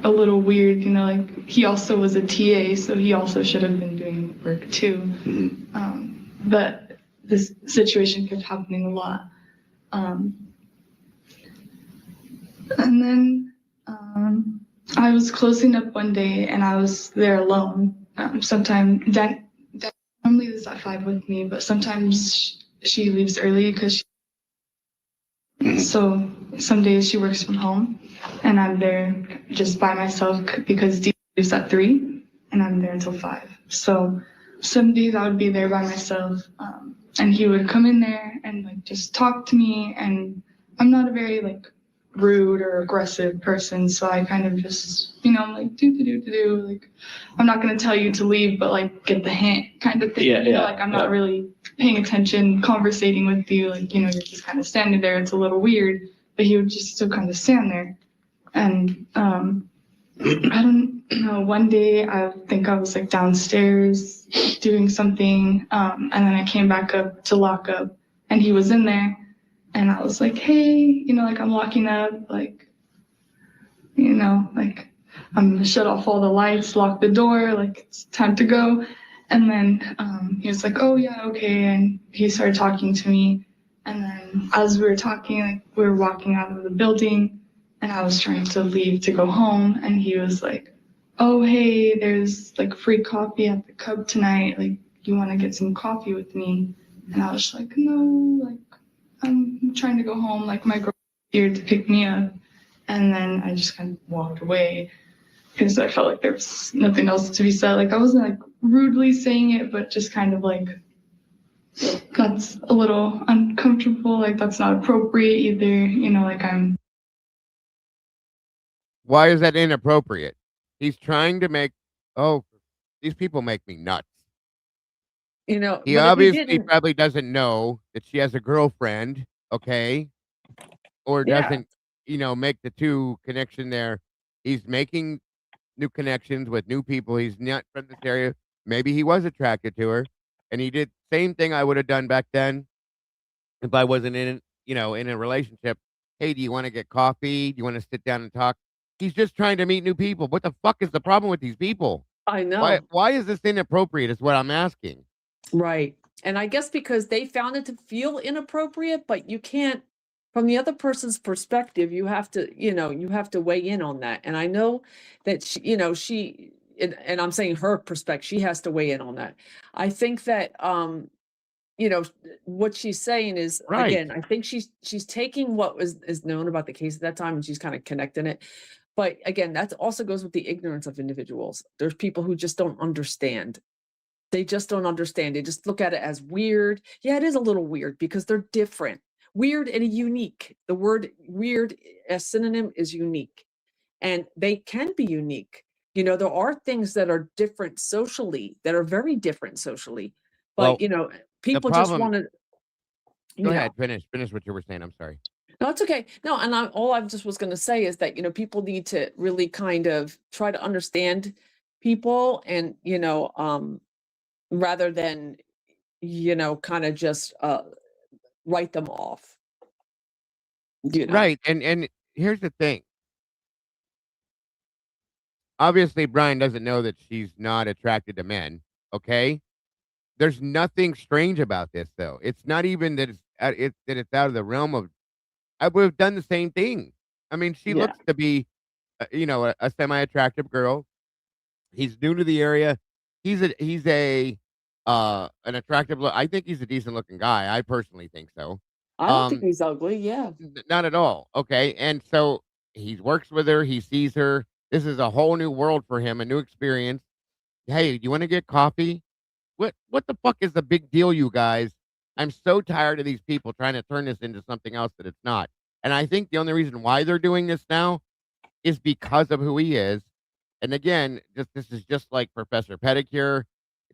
a little weird, like he also was a TA, so he also should have been doing work too. But this situation kept happening a lot. And then I was closing up one day and I was there alone. Sometimes Dan normally is at 5 with me, but sometimes she leaves early because so some days she works from home and I'm there just by myself because Dee leaves at 3 and I'm there until 5. So some days I would be there by myself and he would come in there and like just talk to me, and I'm not a very like rude or aggressive person, so I kind of just, I'm like do, like I'm not gonna tell you to leave, but like get the hint kind of thing. Like I'm not really paying attention, conversating with you, like you're just kind of standing there. It's a little weird, but he would just still kind of stand there. And I don't know, one day I think I was like downstairs doing something, and then I came back up to lock up and he was in there. And I was like, hey, like I'm locking up, like, like I'm gonna shut off all the lights, lock the door, like it's time to go. And then he was like, oh yeah, okay. And he started talking to me. And then as we were talking, like we were walking out of the building and I was trying to leave to go home. And he was like, oh, hey, there's like free coffee at the Cub tonight. Like, you want to get some coffee with me? And I was like, no, like, I'm trying to go home, like my girl's here to pick me up. And then I just kind of walked away because I felt like there was nothing else to be said. Like I wasn't like rudely saying it, but just kind of like, that's a little uncomfortable. Like that's not appropriate either. Like I'm. Why is that inappropriate? He's trying to these people make me nuts. You know, He but if he obviously didn't, probably doesn't know that she has a girlfriend, okay? Or yeah, doesn't, make the two connection there. He's making new connections with new people. He's not from this area. Maybe he was attracted to her, and he did same thing I would have done back then if I wasn't in a relationship. Hey, do you want to get coffee? Do you want to sit down and talk? He's just trying to meet new people. What the fuck is the problem with these people? I Why know. why is this inappropriate is what I'm asking. Right. And I guess because they found it to feel inappropriate, but you can't, from the other person's perspective, you have to weigh in on that. And I know that and I'm saying her perspective, she has to weigh in on that. I think that, what she's saying is, Right. again, I think she's taking what is known about the case at that time and she's kind of connecting it. But again, that also goes with the ignorance of individuals. There's people who just don't understand. They just don't understand. They just look at it as weird. Yeah, it is a little weird because they're different. Weird and unique. The word weird as synonym is unique. And they can be unique. There are things that are different socially, that are very different socially. But, Well, the people just problem want to, Go ahead, finish what you were saying. I'm sorry. No, it's okay. No, and all I just was going to say is that, people need to really kind of try to understand people and, rather than, kind of just write them off. Right. And here's the thing. Obviously, Bryan doesn't know that she's not attracted to men. Okay. There's nothing strange about this, though. It's not even that it's out of the realm of. I would have done the same thing. I mean, she Yeah. looks to be, a semi-attractive girl. He's new to the area. He's an attractive look. I think he's a decent looking guy. I personally think so. I don't think he's ugly. Yeah. Not at all. Okay. And so he works with her. He sees her. This is a whole new world for him, a new experience. Hey, do you want to get coffee? What the fuck is the big deal, you guys? I'm so tired of these people trying to turn this into something else that it's not. And I think the only reason why they're doing this now is because of who he is. And again, this is just like Professor Pedicure,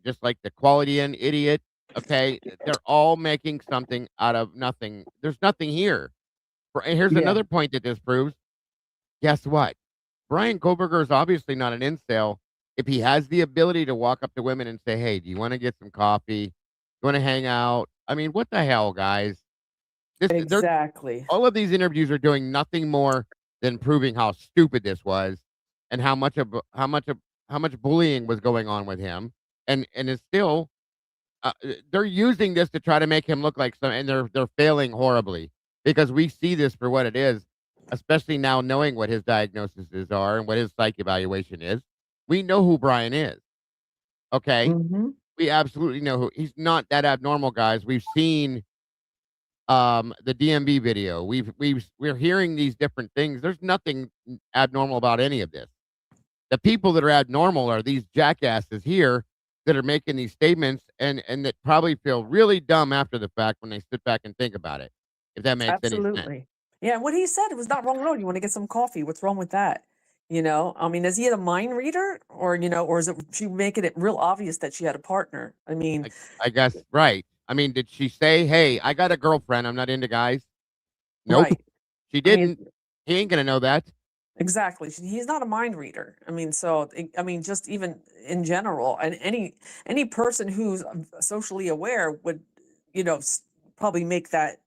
just like the quality and idiot. Okay, they're all making something out of nothing. There's nothing here. And here's Yeah. another point that this proves. Guess what? Bryan Kohberger is obviously not an incel. If he has the ability to walk up to women and say, "Hey, do you want to get some coffee? You want to hang out?" I mean, what the hell, guys? Exactly. All of these interviews are doing nothing more than proving how stupid this was, and how much bullying was going on with him, and it's still they're using this to try to make him look like some, and they're failing horribly because we see this for what it is, especially now knowing what his diagnoses are and what his psych evaluation is. We know who Bryan is. Okay, Mhm. we absolutely know who he's not that abnormal, guys. We've seen the DMV video. We're hearing these different things. There's nothing abnormal about any of this. The people that are abnormal are these jackasses here that are making these statements and that probably feel really dumb after the fact when they sit back and think about it. If that makes any sense. Absolutely. Yeah, what he said was not wrong at all. You want to get some coffee? What's wrong with that? I mean, is he a mind reader, or or is it she making it real obvious that she had a partner? I mean, I guess right. I mean, did she say, "Hey, I got a girlfriend. I'm not into guys"? Nope. right. She I mean, didn't. He ain't gonna know that. exactly. He's not a mind reader. I mean, I mean, just even in general, and any person who's socially aware would, probably make that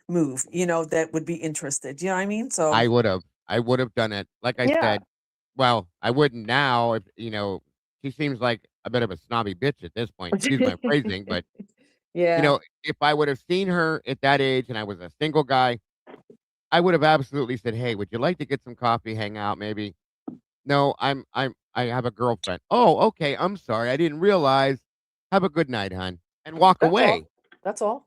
move. That would be interested. You know what I mean? So I would have. I would have done it. Like I yeah. said, well, I wouldn't now. If she seems like a bit of a snobby bitch at this point. Excuse my phrasing, but Yeah. if I would have seen her at that age and I was a single guy, I would have absolutely said, "Hey, would you like to get some coffee, hang out, maybe?" No, I have a girlfriend. Oh, okay. I'm sorry. I didn't realize. Have a good night, hon, and walk That's away. all. That's all.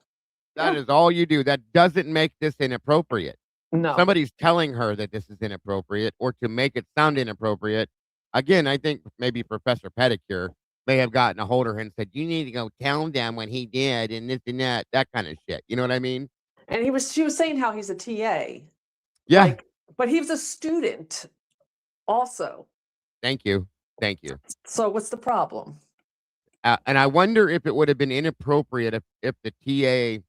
That Yeah. is all you do. That doesn't make this inappropriate. No. Somebody's telling her that this is inappropriate or to make it sound inappropriate. Again, I think maybe Professor Pedicure may have gotten a hold of her and said, "You need to go tell them what he did and this and that kind of shit." You know what I mean? And she was saying how he's a TA, Yeah. but he was a student also. Thank you. Thank you. So what's the problem? And I wonder if it would have been inappropriate if the TA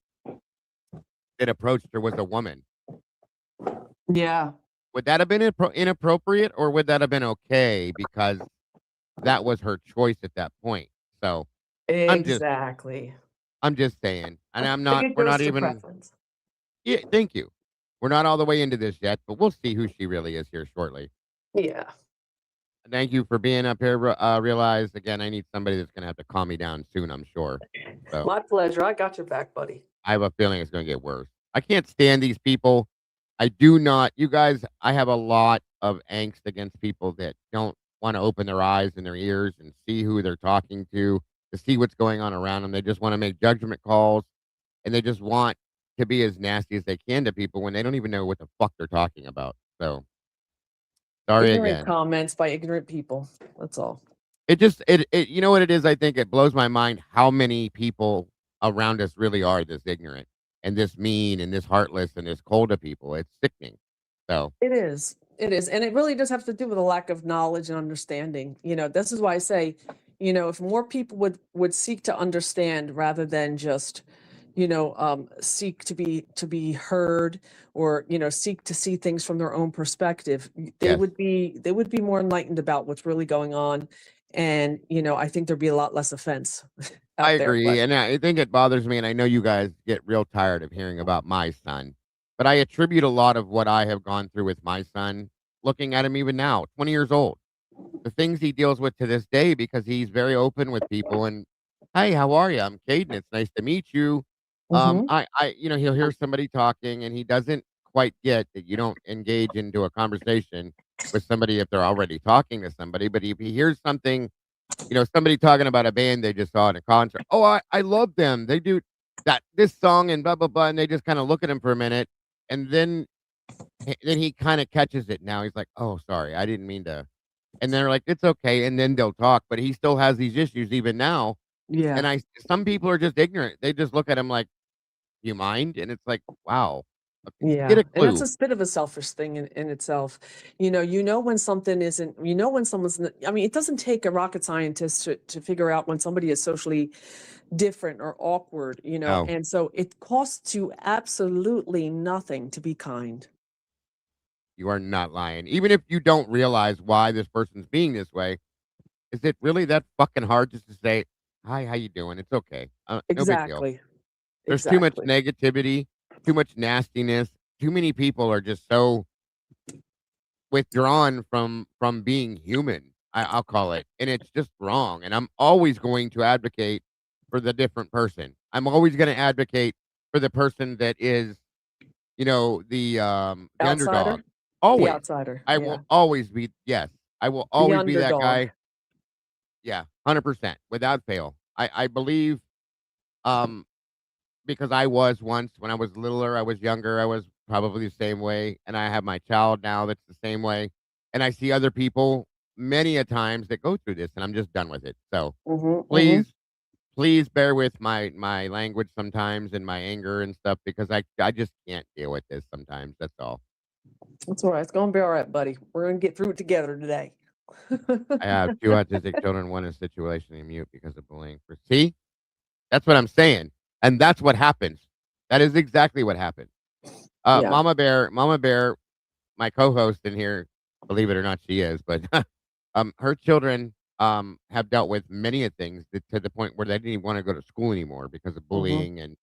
that approached her was a woman. Yeah. Would that have been inappropriate, or would that have been okay because that was her choice at that point? So Exactly. I'm just saying, and I think it we're goes not to even. preference. Yeah, thank you. We're not all the way into this yet, but we'll see who she really is here shortly. Yeah. Thank you for being up here. Realize again, I need somebody that's gonna have to calm me down soon, I'm sure. So My pleasure. I got your back, buddy. I have a feeling it's gonna get worse. I can't stand these people. I do not. You guys, I have a lot of angst against people that don't want to open their eyes and their ears and see who they're talking to see what's going on around them. They just want to make judgment calls, and they just want to be as nasty as they can to people when they don't even know what the fuck they're talking about. So sorry Ignorant again. comments by ignorant people. That's all. It just you know what it is? I think it blows my mind how many people around us really are this ignorant and this mean and this heartless and this cold to people. It's sickening. So It is. It is. And it really does have to do with a lack of knowledge and understanding. This is why I say, if more people would seek to understand rather than just, seek to be heard or, seek to see things from their own perspective, they Yes. would be more enlightened about what's really going on. And, I think there'd be a lot less offense out I there. agree, But and I think it bothers me, and I know you guys get real tired of hearing about my son, but I attribute a lot of what I have gone through with my son, looking at him even now, 20 years old, the things he deals with to this day because he's very open with people and, "Hey, how are you? I'm Caden. It's nice to meet you." Mhm. He'll hear somebody talking, and he doesn't quite get that you don't engage into a conversation with somebody if they're already talking to somebody, but if he hears something somebody talking about a band they just saw at a concert. "Oh, I love them. They do this song and blah, blah, blah," and they just kinda look at him for a minute, and then he kinda catches it now. He's like, "Oh, sorry. I didn't mean to," and they're like, "It's okay," and then they'll talk, but he still has these issues even now, Yeah. and some people are just ignorant. They just look at him like, "You mind?" And it's like, "Wow. Okay, get Yeah, a and that's clue." a bit of a selfish thing in itself. When something isn't, when someone's, I mean, it doesn't take a rocket scientist to figure out when somebody is socially different or awkward, No. and so it costs you absolutely nothing to be kind. You are not lying. Even if you don't realize why this person's being this way, is it really that fucking hard just to say, "Hi, how you doing? It's okay. No big deal." Exactly. There's too much Exactly. negativity, too much nastiness. Too many people are just so withdrawn from being human. I'll call it, and it's just wrong. And I'm always going to advocate for the different person. I'm always going to advocate for the person that is, the underdog. Outsider? The Always. outsider. I Yeah. will always be. Yes, I will The always be that underdog. guy. Yeah, 100% without fail. I believe, um, because I was once when I was littler, I was younger, I was probably the same way, and I have my child now that's the same way, and I see other people many a times that go through this, and I'm just done with it. So Mhm. Mhm. please, please bear with my language sometimes and my anger and stuff because I just can't deal with this sometimes. That's all. That's all right. It's gonna be all right, buddy. We're gonna get through it together today. I have 2 autistic children, one is situationally mute because of bullying. See? That's what I'm saying, and that's what happens. That is exactly what happened. Yeah. Mama Bear, my co-host in here, believe it or not, she is, but her children have dealt with many of things to the point where they didn't even want to go to school anymore because of Mhm. bullying and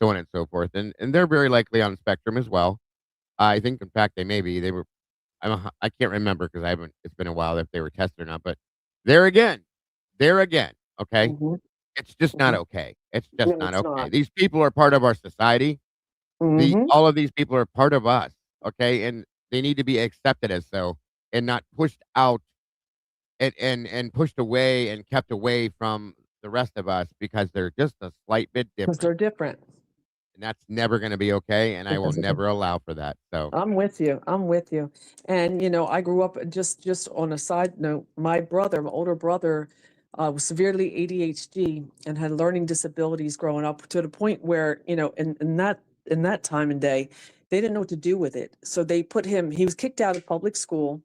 so on and so forth. And they're very likely on the spectrum as well. I think, in fact, they may be. They were. I can't remember because I haven't. It's been a while if they were tested or not. But there again, there again. Okay, Mhm. it's just not Mhm. okay. It's just No, not it's okay. not. These people are part of our society. Mhm. All of these people are part of us, okay? And they need to be accepted as so and not pushed out and pushed away and kept away from the rest of us because they're just a slight bit 'Cause different. they're different. And that's never gonna be okay, and I will Because of the never allow for that. So I'm with you. I'm with you. And I grew up just on a side note, my brother, my older brother, was severely ADHD and had learning disabilities growing up to the point where, in that time and day, they didn't know what to do with it. So they put him, he was kicked out of public school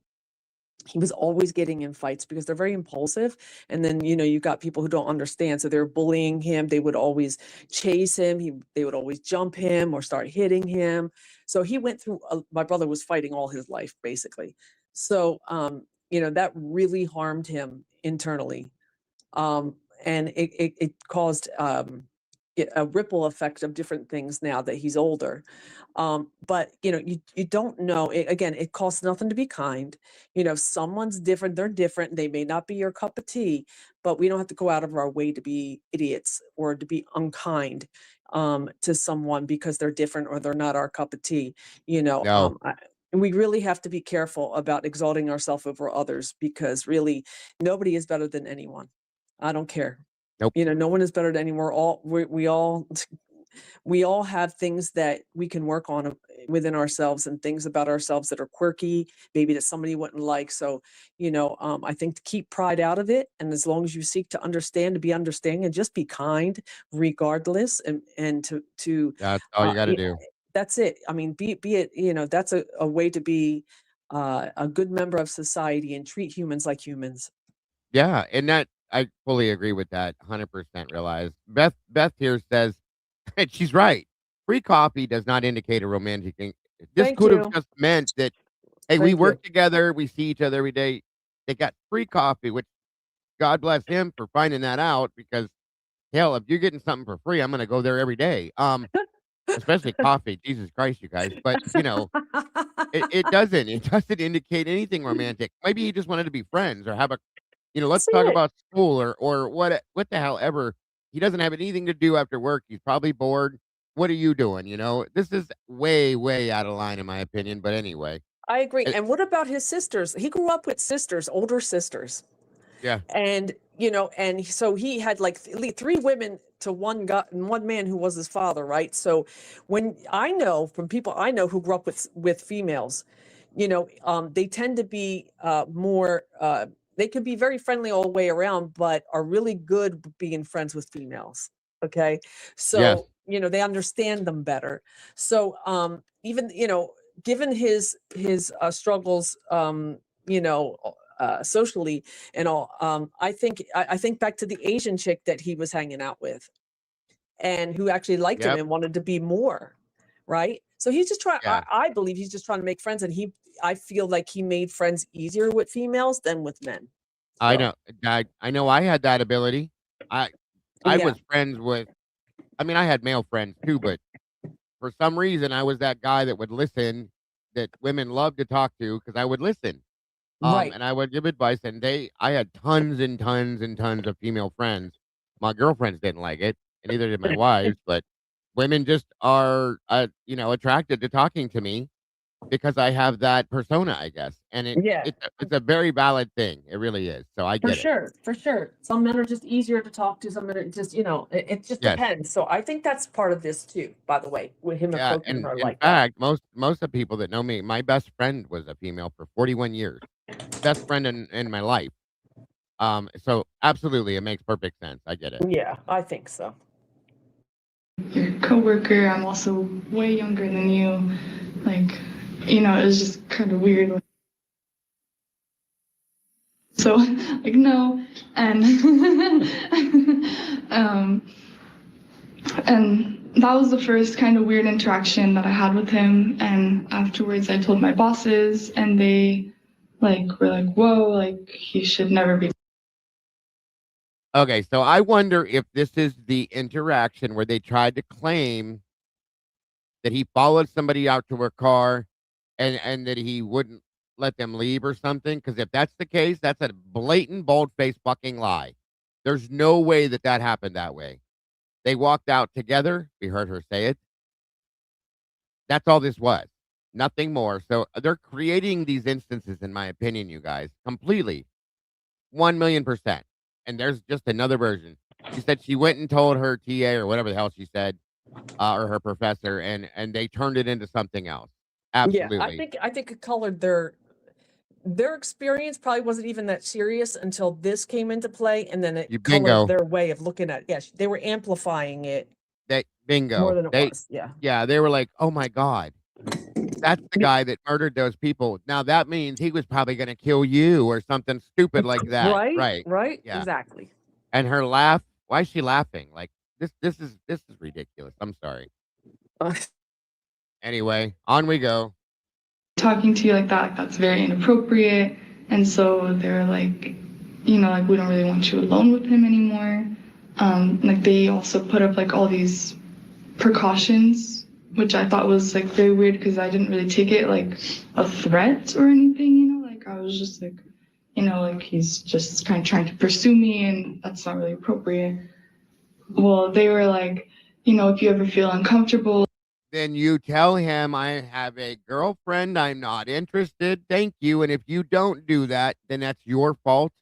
he was always getting in fights because they're very impulsive. And then, you've got people who don't understand. So they're bullying him. They would always chase him. They would always jump him or start hitting him. So he went through, my brother was fighting all his life, basically. So, that really harmed him internally. And it caused a ripple effect of different things now that he's older. But you don't know. Again, it costs nothing to be kind. If someone's different, they're different. They may not be your cup of tea, but we don't have to go out of our way to be idiots or to be unkind to someone because they're different or they're not our cup of tea. No. We really have to be careful about exalting ourselves over others because really nobody is better than anyone. I don't care. Nope. No one is better than anyone. We all have things that we can work on within ourselves and things about ourselves that are quirky, maybe that somebody wouldn't like. So, I think to keep pride out of it. And as long as you seek to understand, to be understanding and just be kind regardless and to That's all you got to do. that's it. I mean, be it, that's a way to be a good member of society and treat humans like humans. Yeah, and that I fully agree with that. 100% realize. Beth here says, and she's right. Free coffee does not indicate a romantic thing. This Thank could have you. just meant that, hey, we Thank work you. together, we see each other every day. They got free coffee, which God bless him for finding that out because hell, if you're getting something for free, I'm gonna go there every day. Especially coffee. Jesus Christ, you guys. But it doesn't indicate anything romantic. Maybe he just wanted to be friends or have a let's That's talk it. about school or what the hell ever. He doesn't have anything to do after work. He's probably bored. What are you doing? This is way, way out of line in my opinion. But anyway. I agree. It- And what about his sisters? He grew up with sisters, older sisters. yeah. And, and so he had like three women to one guy and one man who was his father, right? So when I know from people I know who grew up with females, they tend to be more, they can be very friendly all the way around, but are really good being friends with females. Okay. Yes. So, they understand them better. So even, given his struggles, socially and all, I think back to the Asian chick that he was hanging out with and who actually liked him Yep. and wanted to be more, right? So he's just trying, Yeah. I believe he's just trying to make friends, and I feel like he made friends easier with females than with men. I So, know. I know I had that ability. I yeah, was friends with I had male friends too, but for some reason I was that guy that would listen that women love to talk to because I would listen. right. And I would give advice and I had tons and tons and tons of female friends. My girlfriends didn't like it, and neither did my wives, but women just are attracted to talking to me because I have that persona, I guess. And Yeah. it's a very valid thing. It really is. So I For get it. sure, for sure. Some men are just easier to talk to. Some men are just, it just Yes. depends. So I think that's part of this too, by the way, with him Yeah, approaching and her in like that. fact, most of the people that know me, my best friend was a female for 41 years. Best friend in my life. So absolutely, it makes perfect sense. I get it. Yeah, I think so. Your coworker, I'm also way younger than you. Like, it was just kind of weird. So, like, no. And, and that was the first kind of weird interaction that I had with him. And afterwards, I told my bosses, and they, were like, whoa, he should never be. Okay, so I wonder if this is the interaction where they tried to claim that he followed somebody out to her car and that he wouldn't let them leave or something. Because if that's the case, that's a blatant, bold-faced fucking lie. There's no way that happened that way. They walked out together. We heard her say it. That's all this was. Nothing more. So they're creating these instances, in my opinion, you guys, completely. 1,000,000%. And there's just another version. She said she went and told her TA or whatever the hell she said, or her professor, and they turned it into something else. Absolutely. Yeah, I think it colored their experience probably wasn't even that serious until this came into play, and then it Bingo. colored their way of looking at it. Yes, they were amplifying it Bingo. more than it was. Yeah. Yeah, they were like, oh my God. that's the guy that murdered those people. Now that means he was probably going to kill you or something stupid like that. Right? Right. Yeah. Exactly. And her laugh, why is she laughing? Like this is ridiculous. I'm sorry. Anyway, on we go. Talking to you like that, like that's very inappropriate. And so they're like, you know, like we don't really want you alone with him anymore. Like they also put up like all these precautions, which I thought was like very weird because I didn't really take it like a threat or anything, you know, like I was just like, you know, like he's just kind of trying to pursue me and that's not really appropriate. Well, they were like, you know, if you ever feel uncomfortable, Then you tell him, I have a girlfriend. I'm not interested. Thank you. And if you don't do that, then that's your fault.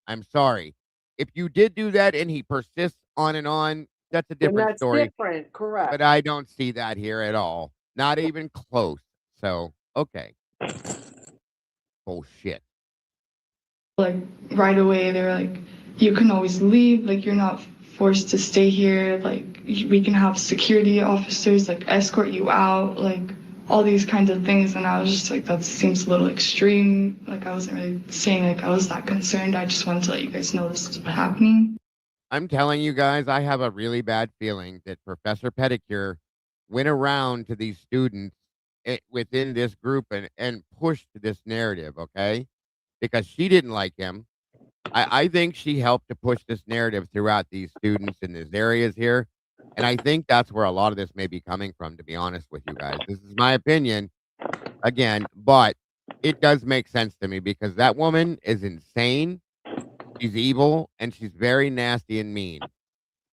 I'm sorry. If you did do that and he persists on and on, that's a And different that's story. different, correct. But I don't see that here at all. Not even close. So, okay. Bullshit. like right away they were like, you can always leave, like you're not forced to stay here, like we can have security officers like escort you out, like all these kinds of things. And I was just like, that seems a little extreme. Like I wasn't really saying like I was that concerned. I just wanted to let you guys know this is happening. I'm telling you guys, I have a really bad feeling that Professor Pedicure went around to these students within this group and pushed this narrative, okay? Because she didn't like him. I think she helped to push this narrative throughout these students in these areas here. And I think that's where a lot of this may be coming from, to be honest with you guys. This is my opinion, again, but it does make sense to me because that woman is insane. She's evil, and she's very nasty and mean.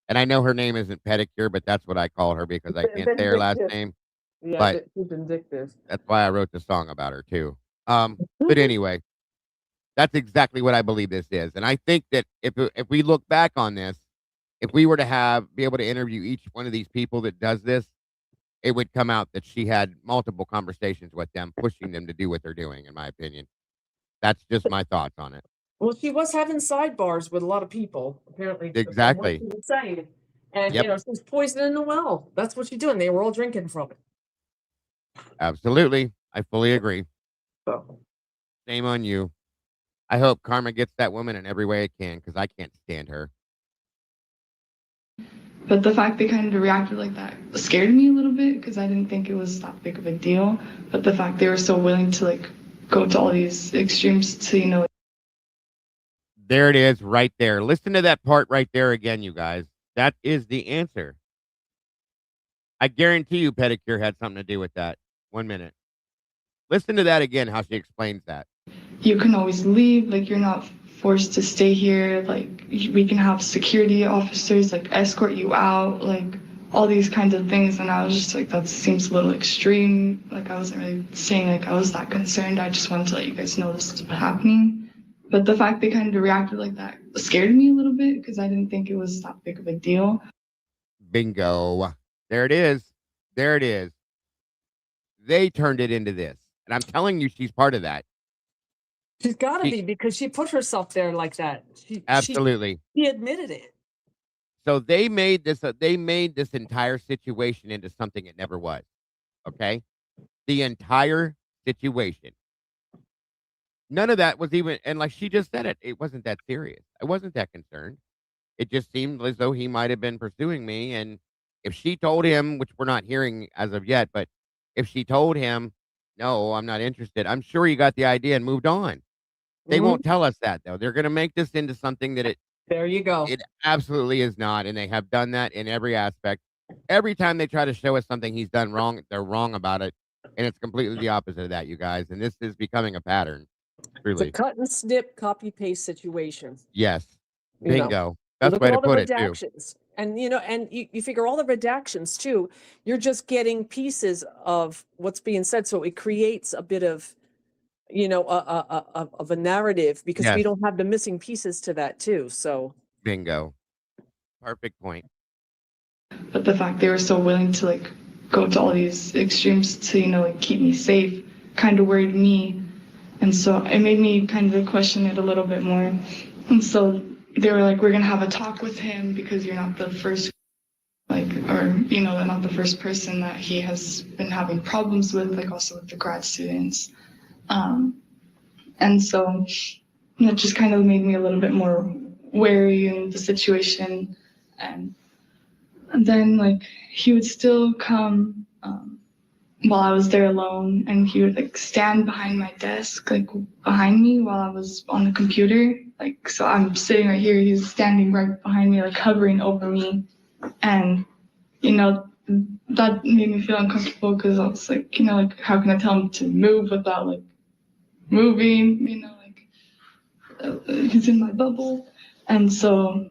And I know her name isn't Pedicure, but that's what I call her because I can't say her last name. Yeah, But she's vindictive. that's why I wrote the song about her too. But anyway, that's exactly what I believe this is. And I think that if we look back on this, if we were to be able to interview each one of these people that does this, it would come out that she had multiple conversations with them, pushing them to do what they're doing, in my opinion. That's just my thoughts on it. Well, she was having sidebars with a lot of people, apparently. Exactly. From what she was saying. And, Yep. you know, she was poisoning the well. That's what she's doing. They were all drinking from it. Absolutely. I fully agree. So. Shame on you. I hope karma gets that woman in every way it can because I can't stand her. But the fact they kind of reacted like that scared me a little bit because I didn't think it was that big of a deal. But the fact they were so willing to like go to all these extremes to, you know. There it is right there. Listen to that part right there again, you guys. That is the answer. I guarantee you Pedicure had something to do with that. 1 minute. Listen to that again, how she explains that. You can always leave, like you're not forced to stay here, like we can have security officers like escort you out, like all these kinds of things. And I was just like, that seems a little extreme. Like I wasn't really saying like I was that concerned. I just wanted to let you guys know this is happening. But the fact they kind of reacted like that scared me a little bit because I didn't think it was that big of a deal. Bingo. There it is. There it is. They turned it into this. And I'm telling you, she's part of that. She's got to be because she put herself there like that. Absolutely. She admitted it. So they made this entire situation into something it never was. Okay? The entire situation. None of that was even, and like she just said it wasn't that serious. I wasn't that concerned. It just seemed as though he might have been pursuing me. And if she told him, which we're not hearing as of yet, but if she told him, no, I'm not interested, I'm sure he got the idea and moved on. They won't tell us that, though. They're going to make this into something that there you go. It absolutely is not. And they have done that in every aspect. Every time they try to show us something he's done wrong, they're wrong about it. And it's completely the opposite of that, you guys. And this is becoming a pattern. Truly. It's a cut and snip, copy paste situation. Yes. You know, Bingo. That's the way to put it, too. And, you know, and you figure all the redactions, too, you're just getting pieces of what's being said. So it creates a bit of, you know, of a narrative because we don't have the missing pieces to that, too. So. Bingo. Perfect point. But the fact they were so willing to like go to all these extremes to, you know, like keep me safe kind of worried me. And so it made me kind of question it a little bit more. And so they were like, we're going to have a talk with him because you're not the first. Like, like, or, you know, not the first person that he has been having problems with, like also with the grad students. And so it just kind of made me a little bit more wary in the situation. And then like he would still come while I was there alone, and he would like stand behind my desk, like behind me while I was on the computer. Like, so I'm sitting right here, he's standing right behind me, like hovering over me. And, you know, that made me feel uncomfortable because I was like, you know, like, how can I tell him to move without like moving, you know, like he's in my bubble. And so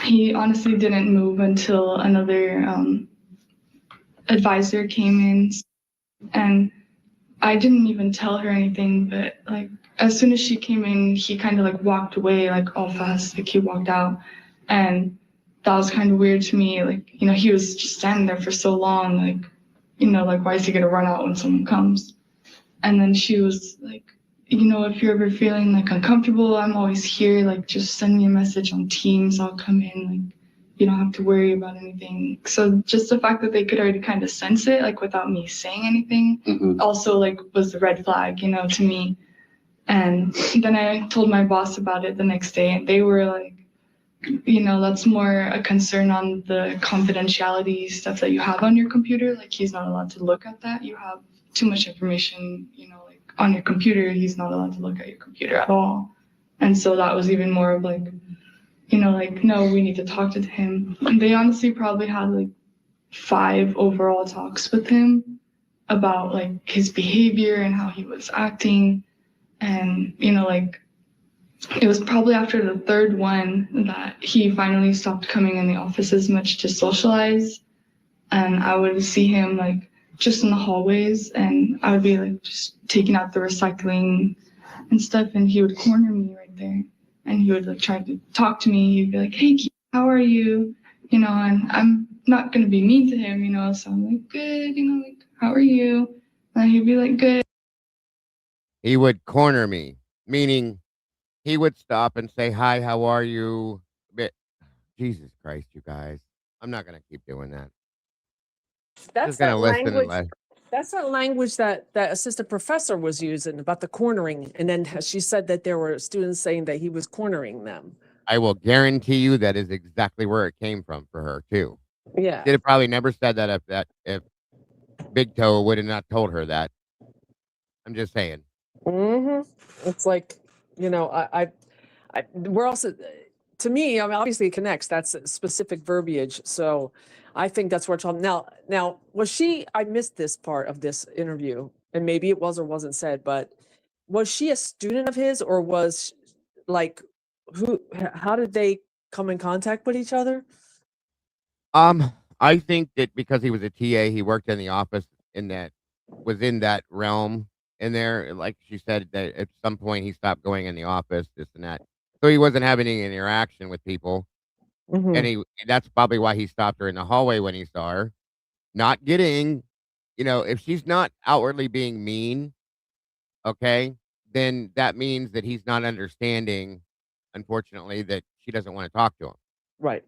he honestly didn't move until another advisor came in, and I didn't even tell her anything, but like as soon as she came in, he kind of like walked away like all fast, like he walked out. And that was kind of weird to me. Like, you know, he was just standing there for so long, like, you know, like why is he gonna run out when someone comes? And then she was like, you know, if you're ever feeling like uncomfortable, I'm always here, like just send me a message on Teams, I'll come in, like you don't have to worry about anything. So just the fact that they could already kind of sense it, like without me saying anything, also like was the red flag, you know, to me. And then I told my boss about it the next day, and they were like, you know, that's more a concern on the confidentiality stuff that you have on your computer. Like he's not allowed to look at that. You have too much information, you know, like on your computer, he's not allowed to look at your computer at all. And so that was even more of like, you know, like, no, we need to talk to him. And they honestly probably had like 5 overall talks with him about like his behavior and how he was acting. And, you know, like it was probably after the 3rd one that he finally stopped coming in the office as much to socialize. And I would see him like just in the hallways, and I would be like just taking out the recycling and stuff, and he would corner me right there. And he would like try to talk to me. He'd be like, hey, how are you? You know, and I'm not going to be mean to him, you know, so I'm like, good, you know, like, how are you? And he'd be like, good. He would corner me, meaning he would stop and say, hi, how are you? But, Jesus Christ, you guys. I'm not going to keep doing that. That's Just going to that listen and language. listen. That's that language that assistant professor was using about the cornering. And then she said that there were students saying that he was cornering them. I will guarantee you that is exactly where it came from for her, too. Yeah. She'd have probably never said that if Big Toe would have not told her that. I'm just saying. It's like, you know, we're also, to me, I mean, obviously it connects. That's specific verbiage. So I think that's where it's on. Now, was she, I missed this part of this interview, and maybe it was or wasn't said, but was she a student of his, or was like, how did they come in contact with each other? I think that because he was a TA, he worked in the office was in that realm in there. Like she said, that at some point he stopped going in the office, this and that. So he wasn't having any interaction with people. And that's probably why he stopped her in the hallway when he saw her. Not getting, you know, if she's not outwardly being mean, okay, then that means that he's not understanding, unfortunately, that she doesn't want to talk to him. Right.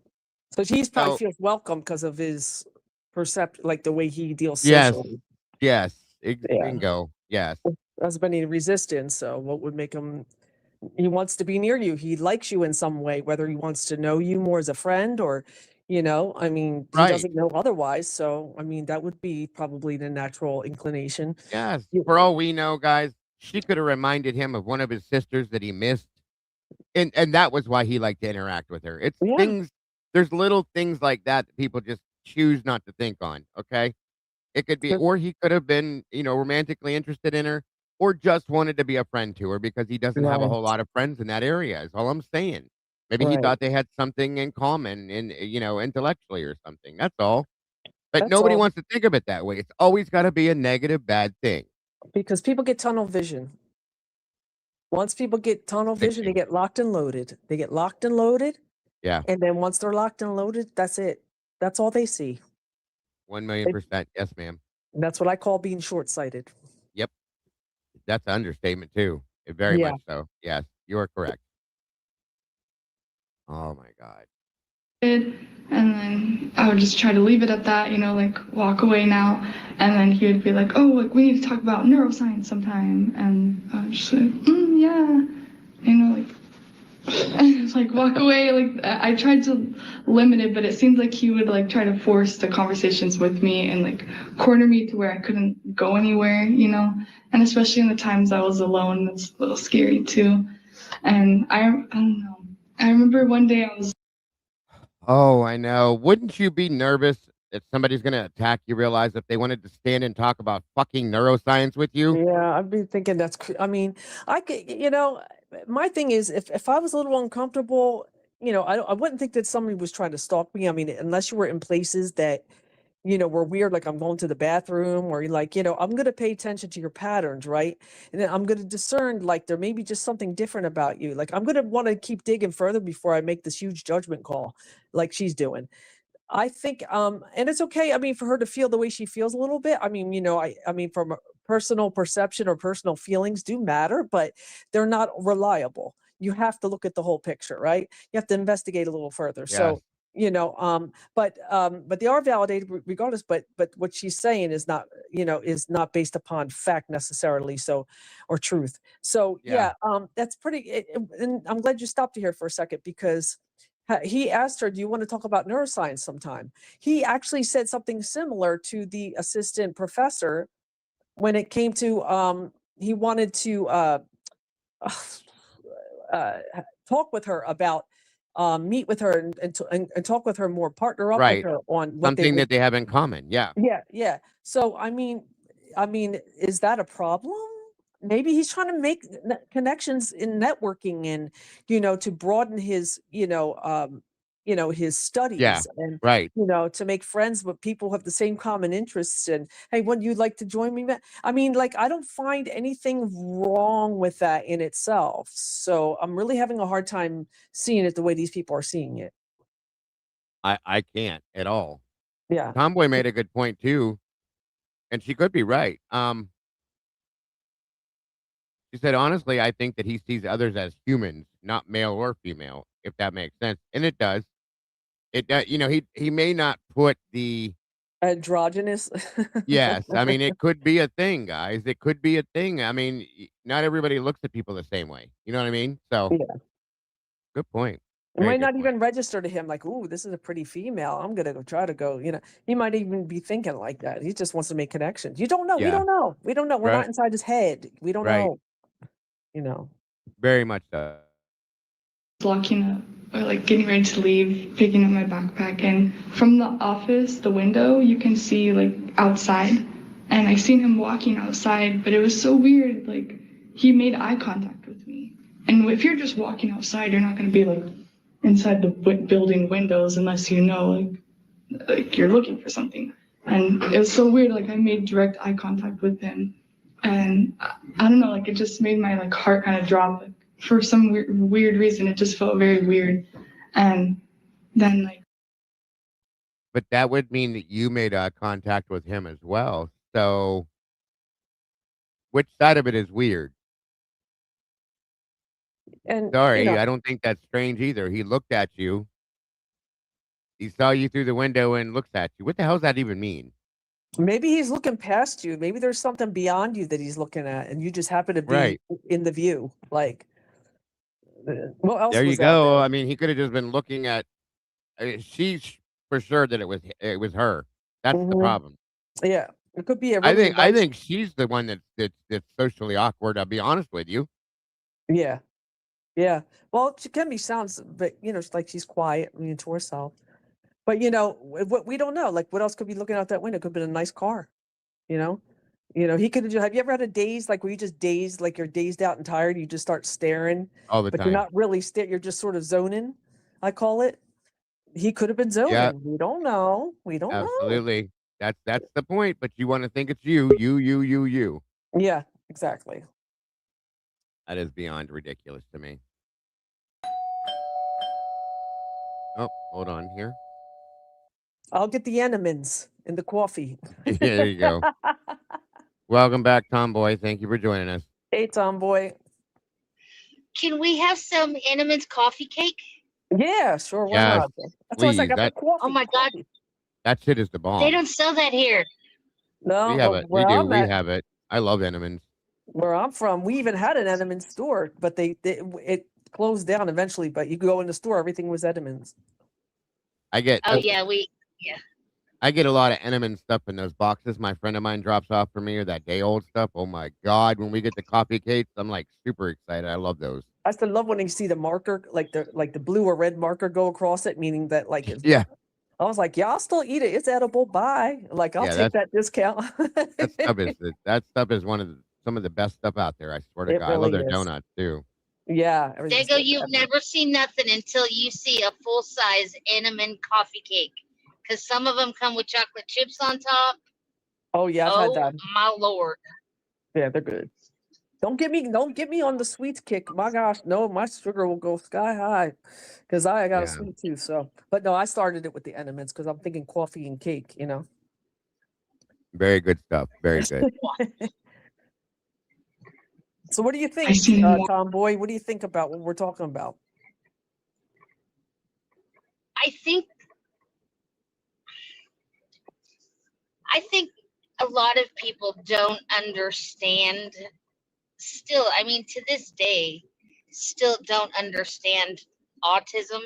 So he's probably So- feels welcome because of his perception, like the way he deals Yes. socially. Yes. Yeah. Bingo. Yes. Doesn't been any resistance. So what would make him? He wants to be near you. He likes you in some way, whether he wants to know you more as a friend or, you know, I mean, he Right. doesn't know otherwise. So, I mean, that would be probably the natural inclination. Yes. For all we know, guys, she could have reminded him of one of his sisters that he missed. And that was why he liked to interact with her. It's things, there's little things like that people just choose not to think on. Okay. It could be, or he could have been, you know, romantically interested in her, or just wanted to be a friend to her because he doesn't have a whole lot of friends in that area, is all I'm saying. Maybe he thought they had something in common you know, intellectually or something. That's all. But That's nobody all. wants to think of it that way. It's always got to be a negative, bad thing. Because people get tunnel vision. Once people get tunnel vision, they get locked and loaded. They get locked and loaded. Yeah. And then once they're locked and loaded, that's it. That's all they see. 1,000,000%. Yes, ma'am. And that's what I call being short-sighted. Yep. That's an understatement too. Very Yeah. much so. Yes, you are correct. Oh my God. And then I would just try to leave it at that, like walk away now. And then he would be like, oh, like we need to talk about neuroscience sometime. And I would just say, yeah, like walk away. Like I tried to limit it, but it seemed like he would like try to force the conversations with me and like corner me to where I couldn't go anywhere, and especially in the times I was alone, that's a little scary too. And I don't know. I remember one day I was. Oh, I know. Wouldn't you be nervous that somebody's going to attack you, realize if they wanted to stand and talk about fucking neuroscience with you? Yeah, I've been thinking I mean, I could, my thing is if I was a little uncomfortable, I wouldn't think that somebody was trying to stalk me. I mean, unless you were in places that, were weird, like I'm going to the bathroom or you're like, I'm going to pay attention to your patterns, right? And then I'm going to discern like there may be just something different about you. Like I'm going to want to keep digging further before I make this huge judgment call like she's doing. I think, and it's okay. I mean, for her to feel the way she feels a little bit. I mean, I mean, from a personal perception or personal feelings do matter, but they're not reliable. You have to look at the whole picture, right? You have to investigate a little further. Yes. So, but they are validated regardless. But what she's saying is not, is not based upon fact necessarily. So, or truth. So Yeah. that's pretty. And I'm glad you stopped here for a second because. He asked her, do you want to talk about neuroscience sometime? He actually said something similar to the assistant professor when it came to, he wanted to talk with her about, meet with her and talk with her more, partner up with Right. her on what Something that they have in common. Yeah. Yeah. So, I mean, is that a problem? Maybe he's trying to make connections in networking and, to broaden his, his Yeah. studies and, Right. to make friends with people who have the same common interests. And, hey, would you like to join me? I mean, like, I don't find anything wrong with that in itself. So I'm really having a hard time seeing it the way these people are seeing it. I can't at all. Yeah. Tomboy made a good point too, and she could be right. She said, honestly, I think that he sees others as humans, not male or female, if that makes sense. And it does. It does. He may not put the Androgynous. yes. I mean, it could be a thing, guys. It could be a thing. I mean, not everybody looks at people the same way. You know what I mean? So Yeah. good point. It Very might good not point. even register to him like, ooh, this is a pretty female. I'm gonna go try to go, he might even be thinking like that. He just wants to make connections. You don't know. We Yeah. don't know. We don't know. We're Right. not inside his head. We don't Right. know. Very much so. Locking up or like getting ready to leave, picking up my backpack, and from the office, the window, you can see like outside, and I seen him walking outside, but it was so weird. Like he made eye contact with me, and if you're just walking outside, you're not going to be like inside the building windows unless like you're looking for something. And it was so weird. Like I made direct eye contact with him, and I don't know, like it just made my like heart kind of drop. Like, for some weird reason, it just felt very weird. And then like. But that would mean that you made contact with him as well. So which side of it is weird? And sorry, I don't think that's strange either. He looked at you. He saw you through the window and looks at you. What the hell does that even mean? Maybe he's looking past you. Maybe there's something beyond you that he's looking at, and you just happen to be Right. in the view. Like, what else? There you was out go. there? I mean, he could have just been looking at. She's for sure that it was her. That's the Mhm. problem. Yeah, it could be a I really think I nice- think she's the one that's socially awkward. I'll be honest with you. Yeah. Well, she can be sounds, but it's like she's quiet, to herself. But what we don't know. Like, what else could be looking out that window? Could have been a nice car. He could have. Have you ever had a daze like where you just dazed, like you're dazed out and tired? You just start staring, All the but time. you're not really You're just sort of zoning. I call it. He could have been zoning. Yeah. We don't know. We don't know. Absolutely. That's the point. But you want to think it's you. Yeah, exactly. That is beyond ridiculous to me. Oh, hold on here. I'll get the Enamins in the coffee. There you go. Welcome back, Tomboy. Thank you for joining us. Hey, Tomboy. Can we have some Enemans coffee cake? Yeah, sure. Why Yes, not? That's why I please. got the coffee. Oh my God, That shit is the they bomb. don't sell that here. No, We have well, it. We where do. I'm We at, have it. I love Entenmann's. where I'm from, we even had an Entenmann's store, but it closed down eventually. But you go in the store, everything was Entenmann's. I get Oh yeah, yeah. I get a lot of Entenmann's stuff in those boxes. My friend of mine drops off for me, or that day old stuff. Oh my God, when we get the coffee cakes, I'm like super excited. I love those. I still love when you see the marker, like the blue or red marker go across it, meaning that like it's. Yeah. I was like, yeah, I'll still eat it. It's edible. Bye. Like I'll Yeah, take that discount. that stuff is some of the best stuff out there. I swear to It God, I love really their is. donuts too. Yeah. Dago, you've never seen nothing until you see a full-size Entenmann coffee cake. Because some of them come with chocolate chips on top. Oh yeah, I've had that. My Lord. Yeah, they're good. Don't get me on the sweets kick. My gosh, no, my sugar will go sky high because I got a Yeah. sweet tooth. So, but no, I started it with the Entenmann's because I'm thinking coffee and cake. Very good stuff. Very good. So, what do you think, Tomboy? What do you think about what we're talking about? I think a lot of people don't understand still, I mean, to this day, still don't understand autism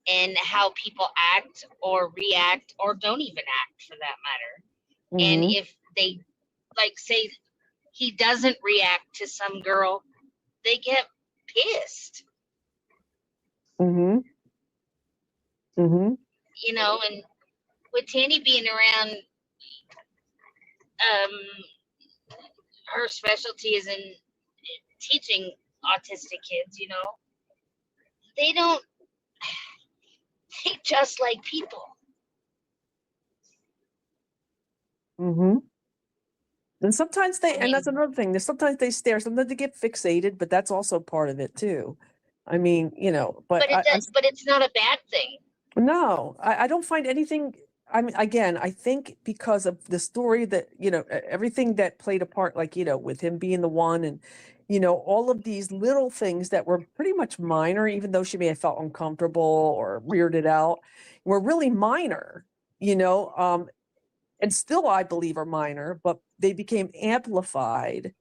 and how people act or react or don't even act for that matter. And if they, like, say he doesn't react to some girl, they get pissed. And with Tandy being around, her specialty is in teaching autistic kids, they don't think just like people. And sometimes and that's another thing. Sometimes they stare, sometimes they get fixated, but that's also part of it too. I mean, but but it's not a bad thing. No, I don't find anything. I mean, again, I think because of the story that, everything that played a part, like, with him being the one and, all of these little things that were pretty much minor, even though she may have felt uncomfortable or weirded out, were really minor, and still, I believe, are minor, but they became amplified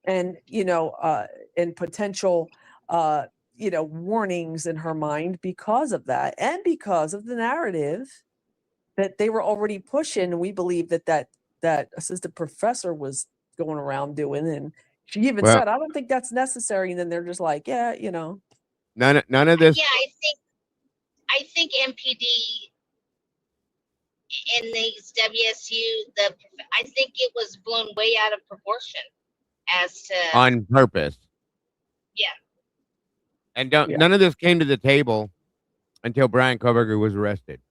and, and potential, warnings in her mind because of that and because of the narrative that they were already pushing. And we believe that assistant professor was going around doing. And she even said, I don't think that's necessary. And then they're just like, yeah, None of this. Yeah, I think MPD in these WSU, I think it was blown way out of proportion as to On purpose. Yeah. And none of this came to the table until Bryan Kohberger was arrested.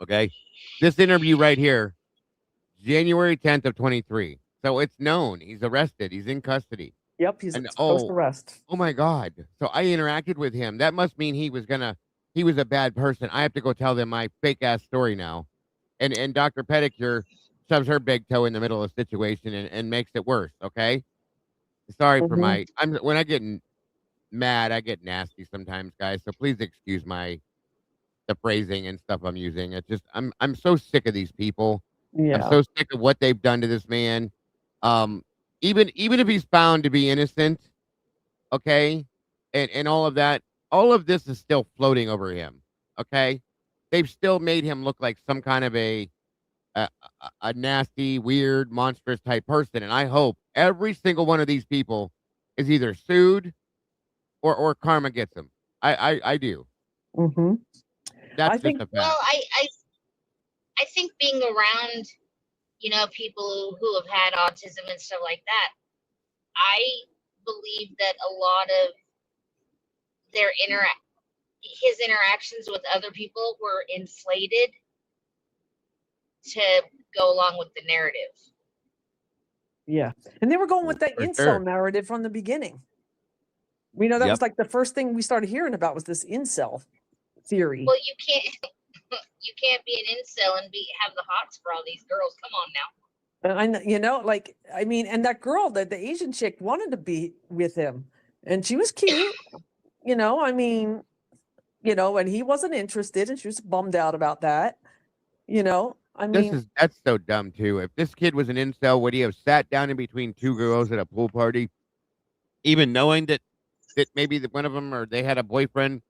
Okay? This interview right here, January 10th of 23. So it's known. He's arrested. He's in custody. Yep, he's post arrest. Oh my God. So I interacted with him. That must mean he was a bad person. I have to go tell them my fake ass story now. And Dr. Pedicure shoves her big toe in the middle of the situation and makes it worse. Okay? Sorry for when I get mad, I get nasty sometimes, guys. So please excuse the phrasing and stuff I'm using. It's just I'm so sick of these people. Yeah. I'm so sick of what they've done to this man. Even if he's found to be innocent, okay, and all of that, all of this is still floating over him. Okay, they've still made him look like some kind of a nasty, weird, monstrous type person. And I hope every single one of these people is either sued or karma gets him. I do. That's just a fact. Well, I think being around, people who have had autism and stuff like that, I believe that a lot of his interactions with other people were inflated to go along with the narrative. Yeah. And they were going with that incel narrative from the beginning. That was like the first thing we started hearing about was this incel theory. Well, you can't be an incel and have the hots for all these girls. Come on now. And and that girl, the Asian chick wanted to be with him and she was cute, and he wasn't interested, and she was bummed out about that. I mean, That's so dumb too. If this kid was an incel, would he have sat down in between two girls at a pool party, even knowing that maybe one of them or they had a boyfriend?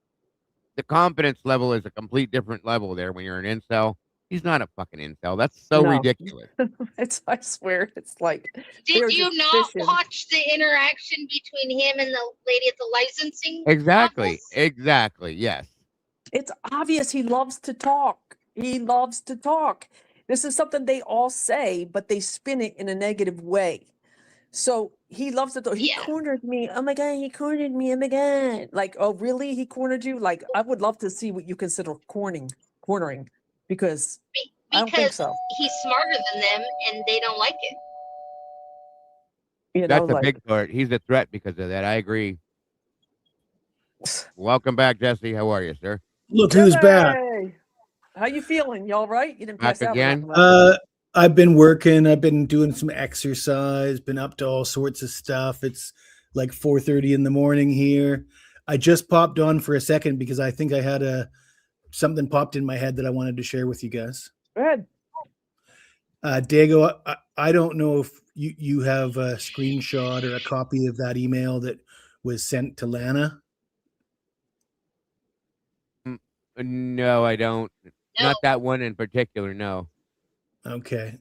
The confidence level is a complete different level there when you're an incel. He's not a fucking incel. That's so no. ridiculous. I swear, it's like Did they're you just not fishing. watch the interaction between him and the lady at the licensing Exactly. office? Exactly. Yes. It's obvious he loves to talk. He loves to talk. This is something they all say, but they spin it in a negative way. So he loves to talk. He cornered me. Oh my God, he cornered me. Oh my God. Like, oh, really? He cornered you? Like, I would love to see what you consider cornering, because I don't think so. He's smarter than them and they don't like it. That's a big part. He's a threat because of that. I agree. Welcome back, Jesse. How are you, sir? Look who's back. Jesse! How you feeling? You all right? You didn't Back pass out again? I've been working. I've been doing some exercise. Been up to all sorts of stuff. It's like 4:30 in the morning here. I just popped on for a second because I think I had something popped in my head that I wanted to share with you guys. Go ahead. Diego, I don't know if you have a screenshot or a copy of that email that was sent to Lana. No, I don't. Not that one in particular. No. Okay.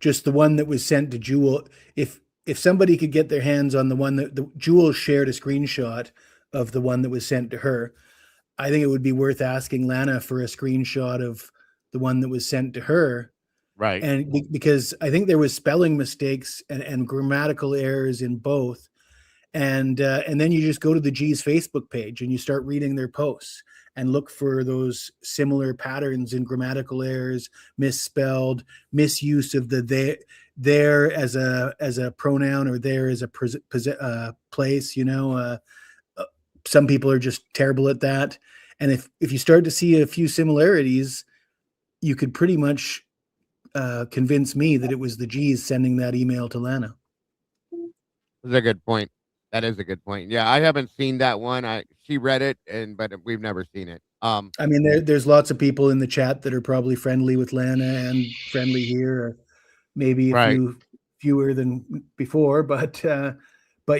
Just the one that was sent to Jewel. If somebody could get their hands on the one that Jewel shared a screenshot of the one that was sent to her, I think it would be worth asking Lana for a screenshot of the one that was sent to her. Right. And because I think there was spelling mistakes and grammatical errors in both. And then you just go to the G's Facebook page and you start reading their posts and look for those similar patterns in grammatical errors, misspelled, misuse of the there as a pronoun or there as a place. Some people are just terrible at that. And if you start to see a few similarities, you could pretty much convince me that it was the G's sending that email to Lana. That's a good point. That is a good point. Yeah, I haven't seen that one. She read it, but we've never seen it. I mean, there's lots of people in the chat that are probably friendly with Lana and friendly here, or maybe a few fewer than before. But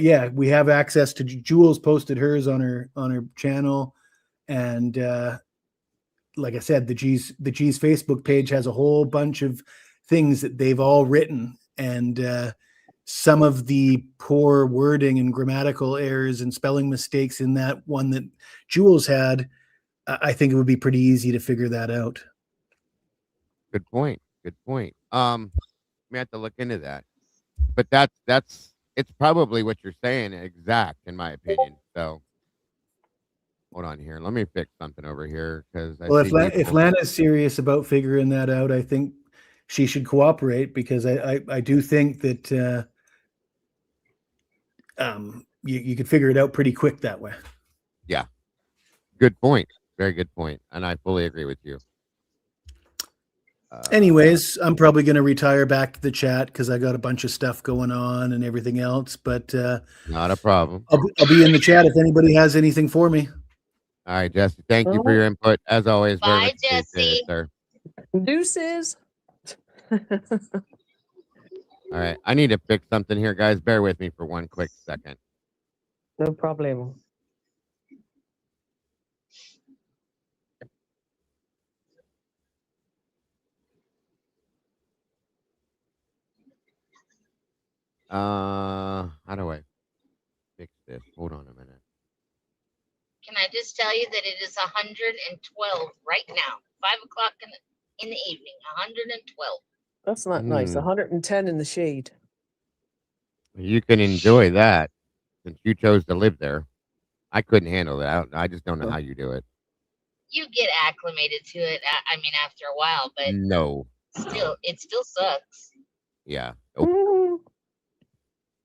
yeah, we have access to Jules posted hers on her channel, and like I said, the G's Facebook page has a whole bunch of things that they've all written, and some of the poor wording and grammatical errors and spelling mistakes in that one that Jules had, I think it would be pretty easy to figure that out. Good point. Good point. We have to look into that. But that's it's probably what you're saying exact in my opinion. So hold on here. Let me fix something over here because if Lana's serious about figuring that out, I think she should cooperate, because I do think that you could figure it out pretty quick that way. Yeah. Good point. Very good point. And I fully agree with you. Anyways, I'm probably going to retire back to the chat because I got a bunch of stuff going on and everything else, but not a problem. I'll be in the chat if anybody has anything for me. All right, Jesse. Thank you for your input. As always, Bye, Jesse. Sir. Deuces. All right. I need to fix something here, guys. Bear with me for one quick second. No problem. How do I fix this? Hold on a minute. Can I just tell you that it is 112 right now, 5 o'clock in the evening, 112. That's not nice. 110 in the shade. You can enjoy that since you chose to live there. I couldn't handle that. I just don't know how you do it. You get acclimated to it. I mean, after a while, but No. it still sucks. Yeah.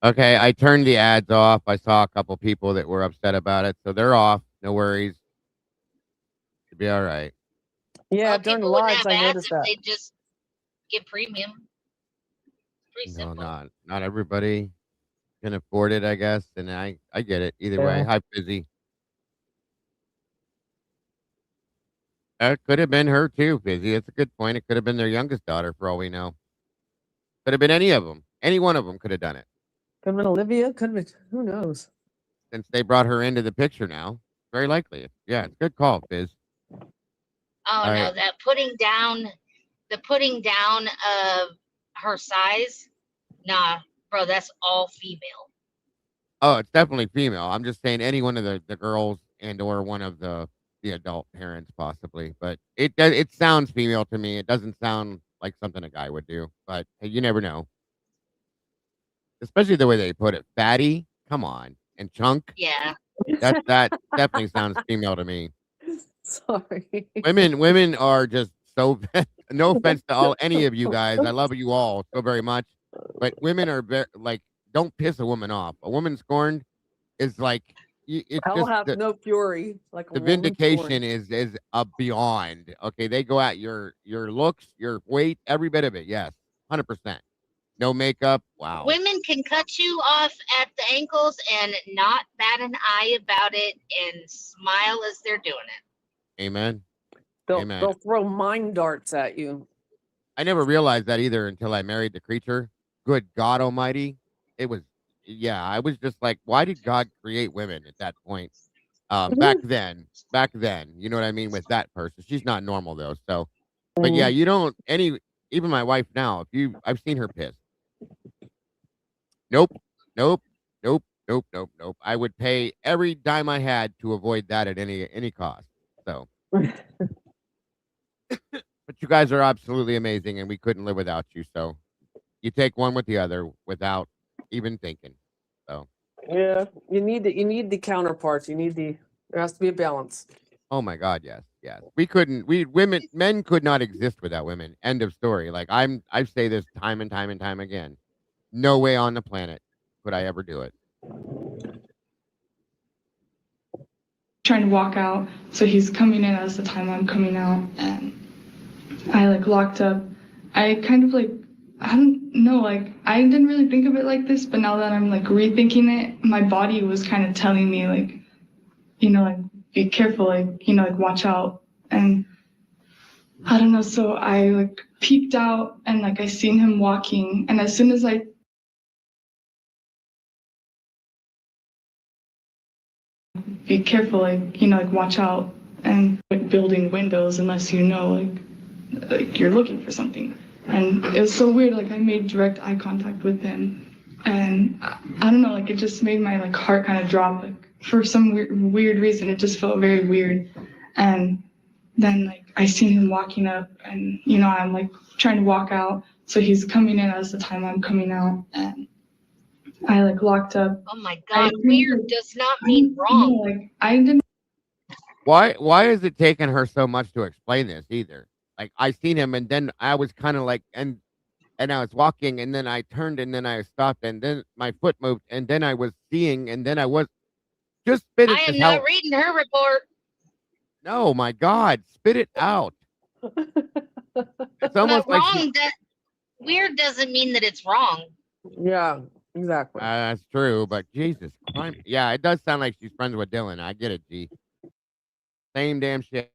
Okay, I turned the ads off. I saw a couple people that were upset about it, so they're off. No worries. It'll be all right. Yeah, during the lives, I noticed that. They just get premium. Pretty No, simple. not everybody can afford it, I guess, and I get it. Either way, hi, Fizzy. It could have been her too, Fizzy. That's a good point. It could have been their youngest daughter, for all we know. Could have been any of them. Any one of them could have done it. Could have been Olivia. Could have been, who knows? Since they brought her into the picture now, very likely. Yeah, it's a good call, Fizz. Oh All no, right. that putting down of her size, nah, bro, that's all female. Oh, it's definitely female. I'm just saying any one of the girls and or one of the adult parents possibly, but it sounds female to me. It doesn't sound like something a guy would do, but hey, you never know. Especially the way they put it, fatty. Come on, and chunk. Yeah. That definitely sounds female to me. Sorry. Women are just so. No offense to any of you guys. I love you all so very much, but women are very like don't piss a woman off. A woman scorned is like it's Hell just have no fury like a the woman vindication scorned. is a beyond. Okay, they go at your looks, your weight, every bit of it. Yes, 100%. No makeup. Wow. Women can cut you off at the ankles and not bat an eye about it and smile as they're doing it. Amen. Amen. They'll throw mine darts at you. I never realized that either until I married the creature. Good God Almighty. It was, yeah, I was just like, why did God create women at that point? Back then, you know what I mean? With that person, she's not normal though. So, but yeah, you don't, even my wife now, I've seen her pissed. Nope. I would pay every dime I had to avoid that at any cost. So, but you guys are absolutely amazing, and we couldn't live without you. So, you take one with the other without even thinking. So, Yeah, you need the counterparts. There has to be a balance. oh my God, yes. Men could not exist without women. End of story. Like I say this time and time and time again. No way on the planet could I ever do it. Trying to walk out, so he's coming in as the time I'm coming out, and I like locked up. I kind of like, I don't know, like I didn't really think of it like this, but now that I'm like rethinking it, my body was kind of telling me like, you know, like be careful, like, you know, like watch out. And I don't know, so I like peeked out and like I seen him walking, and as soon as I be careful, like, you know, like watch out, and like, building windows unless you know like you're looking for something. And it was so weird, like I made direct eye contact with him, and I don't know, like it just made my like heart kind of drop, like for some weird reason. It just felt very weird. And then like I seen him walking up, and you know, I'm like trying to walk out, so he's coming in as the time I'm coming out, and I like locked up. Oh my God, weird does not mean wrong. Like I didn't. Why is it taking her so much to explain this either? Like I seen him, and then I was kind of like, and I was walking, and then I turned, and then I stopped, and then my foot moved, and then I was seeing, and then I was just spit it. I am not reading her report. No, my God, spit it out. It's almost like wrong. That weird doesn't mean that it's wrong. Yeah, exactly. That's true, but Jesus Christ, yeah, it does sound like she's friends with Dylan. I get it, G. Same damn shit.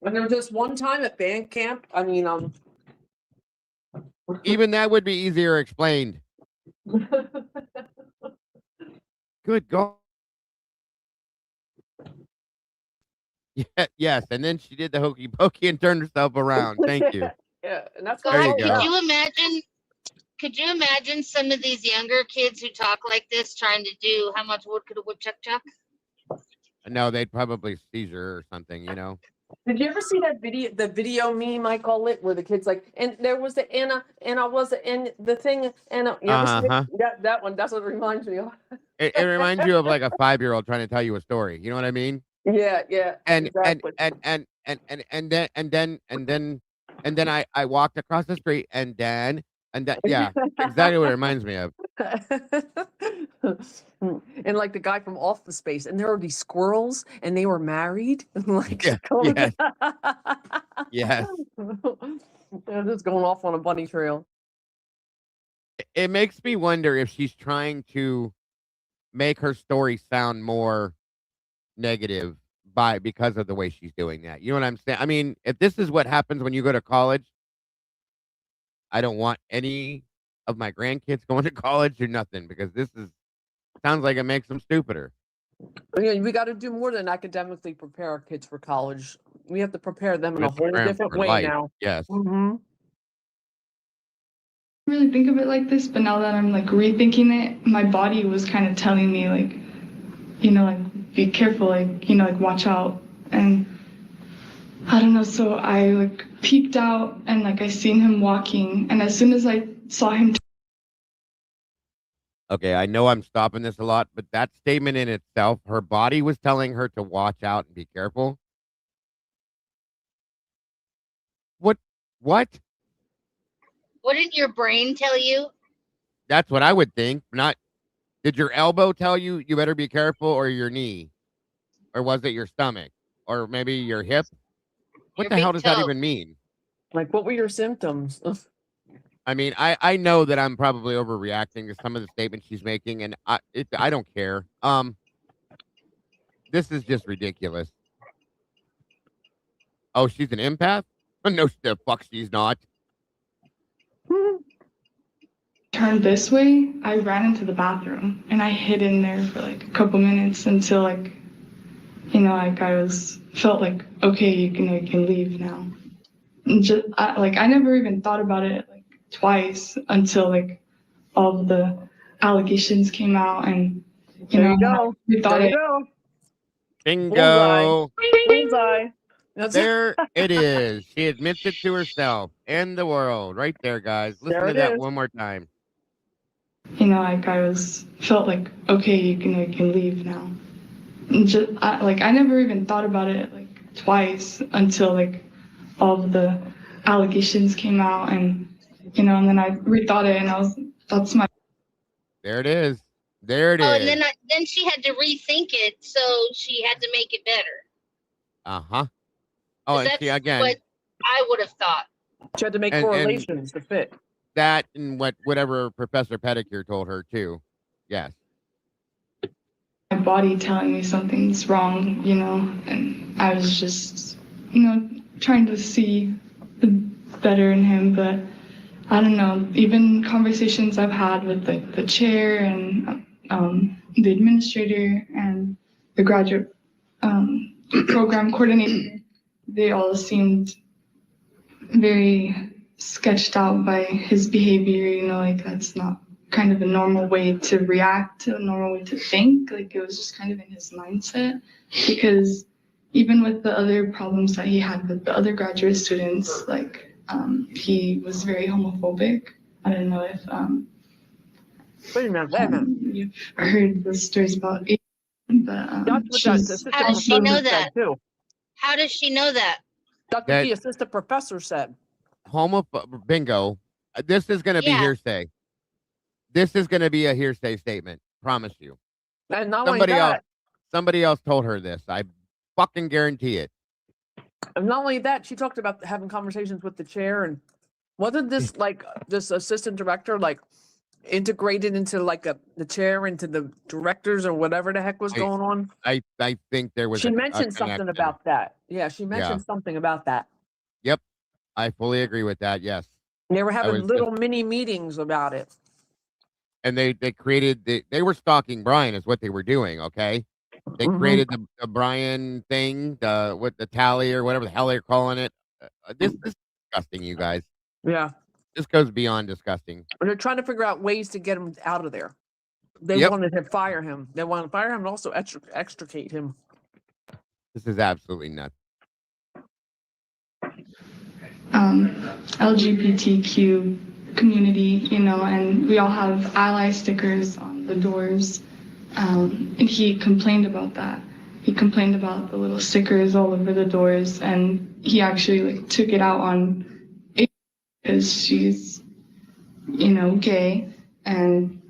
And there was just one time at band camp. I mean, even that would be easier explained. Good God. Yeah, yes, and then she did the hokey pokey and turned herself around. Thank you. Yeah, and that's There you God, go. could you imagine some of these younger kids who talk like this trying to do how much wood could a woodchuck chuck? No, they'd probably seizure or something, you know. Did you ever see that video, the video meme I call it, where the kid's like, and there was the Anna, and I was in the thing, and you ever see it? That one, that's what it reminds me of. It reminds you of like a 5-year-old trying to tell you a story. You know what I mean? Yeah, And exactly. and then I walked across the street and yeah, exactly what it reminds me of. And like the guy from Off the Space, and there were these squirrels, and they were married. Like, yes. Yes. They're just going off on a bunny trail. It makes me wonder if she's trying to make her story sound more negative because of the way she's doing that. You know what I'm saying? I mean, if this is what happens when you go to college, I don't want any of my grandkids going to college or nothing, because this sounds like it makes them stupider. Yeah, we got to do more than academically prepare our kids for college. We have to prepare them in a whole different way life. now. Yes. Mm-hmm. Really think of it like this, but now that I'm like rethinking it, my body was kind of telling me like, you know, like be careful, like, you know, like watch out. And I don't know, so I like peeked out and like I seen him walking, and as soon as I saw him Okay, I know I'm stopping this a lot, but that statement in itself, her body was telling her to watch out and be careful. What? What did your brain tell you? That's what I would think. Not, did your elbow tell you you better be careful, or your knee? Or was it your stomach? Or maybe your hip? What Your the hell big does that toe. even mean? Like, what were your symptoms? I mean, I know that I'm probably overreacting to some of the statements she's making, and I don't care. This is just ridiculous. Oh, she's an empath? No, the fuck she's not. turned this way, I ran into the bathroom and I hid in there for like a couple minutes until like, you know, like felt like, okay, you can leave now. And just I never even thought about it like twice until like all of the allegations came out, and you There know, you go. we thought There it. you go. Bingo. Bullseye. That's There it is. She admits it to herself and the world. Right there, guys. Listen There to it that is. one more time. You know, like felt like, okay, you can leave now. And just I never even thought about it like twice until like all of the allegations came out, and you know, and then I rethought it, and that's my. There it is. There it Oh, is. and then she had to rethink it, so she had to make it better. Uh-huh. Oh, 'Cause and that's see, again, what I would have thought. She had to make And- correlations to fit. that and whatever Professor Pedicure told her too. Yes. My body telling me something's wrong, you know, and I was just, you know, trying to see the better in him, but I don't know, even conversations I've had with like the chair and the administrator and the graduate program coordinator, they all seemed very sketched out by his behavior, you know, like that's not kind of a normal way to react, a normal way to think. Like it was just kind of in his mindset, because even with the other problems that he had with the other graduate students, like he was very homophobic. I don't know if Wait a minute. you've heard the stories about it, but That's what she's the assistant How does she know professor that? said, too. How does she know that? That's That- what the assistant professor said. Bingo. This is going to be Yeah. hearsay. This is going to be a hearsay statement. Promise you. And not Somebody only else. that, Somebody else told her this. I fucking guarantee it. and not only that, she talked about having conversations with the chair, and wasn't this like this assistant director like integrated into like the chair into the directors or whatever the heck was going on? I think there was. She a mentioned something connection. about that. Yeah, she mentioned something about that. Yep, I fully agree with that. Yes, They were was having just- little mini meetings about it. and they created they were stalking Bryan is what they were doing. Okay, they Mhm. created the Bryan thing, the tally or whatever the hell they're calling it. This is disgusting, you guys. Yeah, This goes beyond disgusting. and they're trying to figure out ways to get him out of there. They Yep. wanted to fire him. They wanted to fire him and also extricate him. This is absolutely nuts. LGBTQ community, you know, and we all have ally stickers on the doors. And he complained about that. He complained about the little stickers all over the doors, and he actually like took it out on because she's, you know, gay, and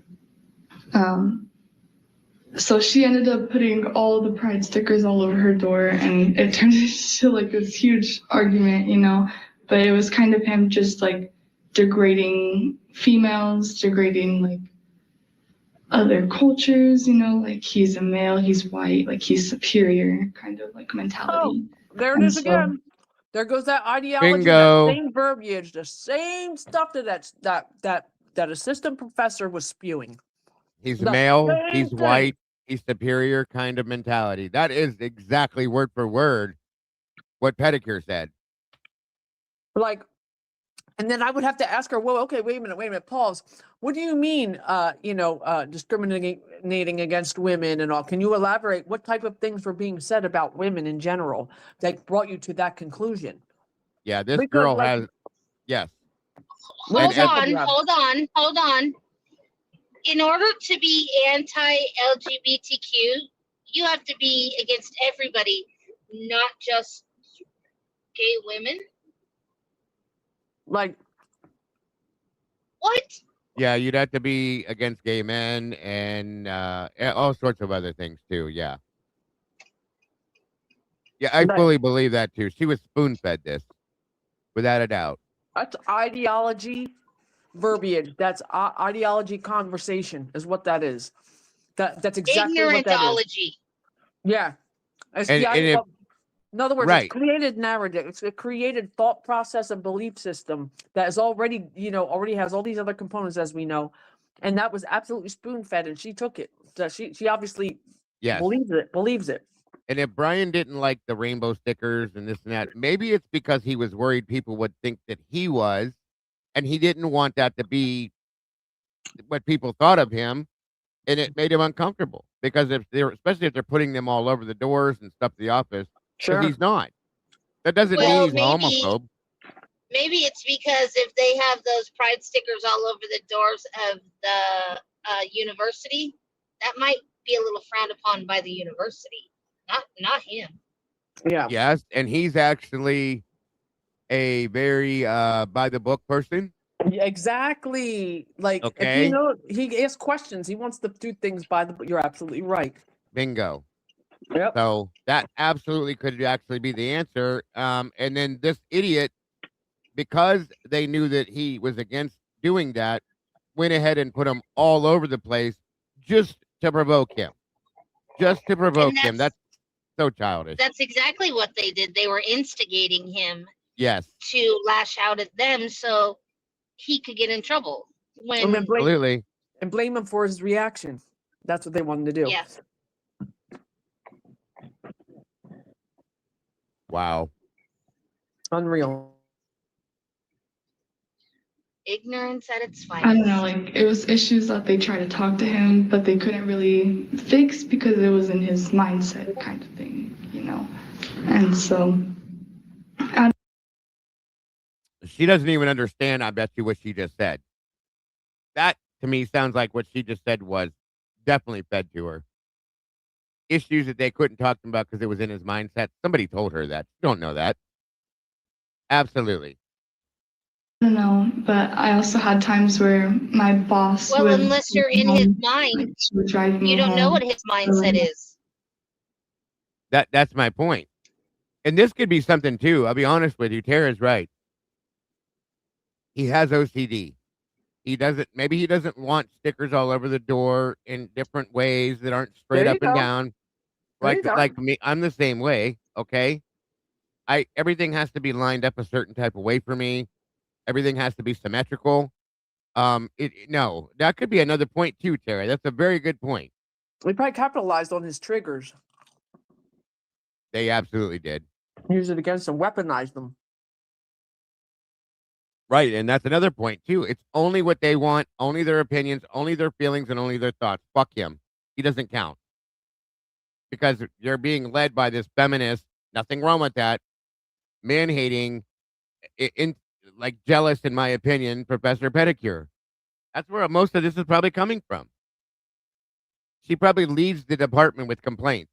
so she ended up putting all the pride stickers all over her door, and it turned into like this huge argument, you know. But it was kind of him just like degrading females, degrading like other cultures, like he's a male, he's white, like he's superior kind of like mentality. There it And is so- again. There goes that ideology, Bingo. that same verbiage, the same stuff that assistant professor was spewing. He's The male, same he's thing. white, he's superior kind of mentality. That is exactly word for word what Pedicure said. Like, and then I would have to ask her, well, okay, wait a minute, pause. What do you mean, discriminating against women and all? Can you elaborate what type of things were being said about women in general that brought you to that conclusion? Yeah, this Because, girl like- has, yes. Hold on. In order to be anti-LGBTQ, you have to be against everybody, not just gay women. Like, what? Yeah, you'd have to be against gay men and all sorts of other things too. Yeah. Yeah, I Right. fully believe that too. She was spoon-fed this, without a doubt. That's ideology verbiage. That's ideology conversation is what that is. That's exactly what that is. Ignorantology. Yeah. It's And if- in other words, right. it's created narrative. It's a created thought process and belief system that is already, already has all these other components as we know. And that was absolutely spoon-fed and she took it. So she obviously Yes. believes it. And if Bryan didn't like the rainbow stickers and this and that, maybe it's because he was worried people would think that he was, and he didn't want that to be what people thought of him, and it made him uncomfortable. Because especially if they're putting them all over the doors and stuff at the office, because he's not. That doesn't mean he's a homophobe. Maybe it's because if they have those pride stickers all over the doors of the university, that might be a little frowned upon by the university, not him. Yeah. Yes, and he's actually a very by the book person. Yeah, exactly. Like, Okay. if he asks questions, he wants to do things by the book. You're absolutely right. Bingo. Yep. So that absolutely could actually be the answer. And then this idiot, because they knew that he was against doing that, went ahead and put him all over the place just to provoke him. Just to provoke him. That's so childish. That's exactly what they did. They were instigating him Yes. to lash out at them so he could get in trouble. And then Absolutely. And blame him for his reaction. That's what they wanted to do. Yes. Wow. Unreal. Ignorance at its I finest. don't know, like it was issues that they tried to talk to him, but they couldn't really fix because it was in his mindset kind of thing, And so, She doesn't even understand, I bet you, what she just said. That, to me, sounds like what she just said was definitely fed to her. Issues that they couldn't talk to him about because it was in his mindset. Somebody told her that. You don't know that. Absolutely. I don't know, but I also had times where my boss Well, would unless you're in his mind, she would drive me you don't know home. what his mindset is. That's my point. And this could be something, too. I'll be honest with you. Tara's right. He has OCD. Maybe he doesn't want stickers all over the door in different ways that aren't straight There you up and go. down. There you go. Like me, I'm the same way. Okay. Everything has to be lined up a certain type of way for me. Everything has to be symmetrical. No, that could be another point too, Tara. That's a very good point. We probably capitalized on his triggers. They absolutely did. Use it against him, weaponize them. Right, and that's another point too. It's only what they want, only their opinions, only their feelings, and only their thoughts. Fuck him. He doesn't count. Because you're being led by this feminist, nothing wrong with that, man-hating, like jealous, in my opinion, Professor Pedicure. That's where most of this is probably coming from. She probably leads the department with complaints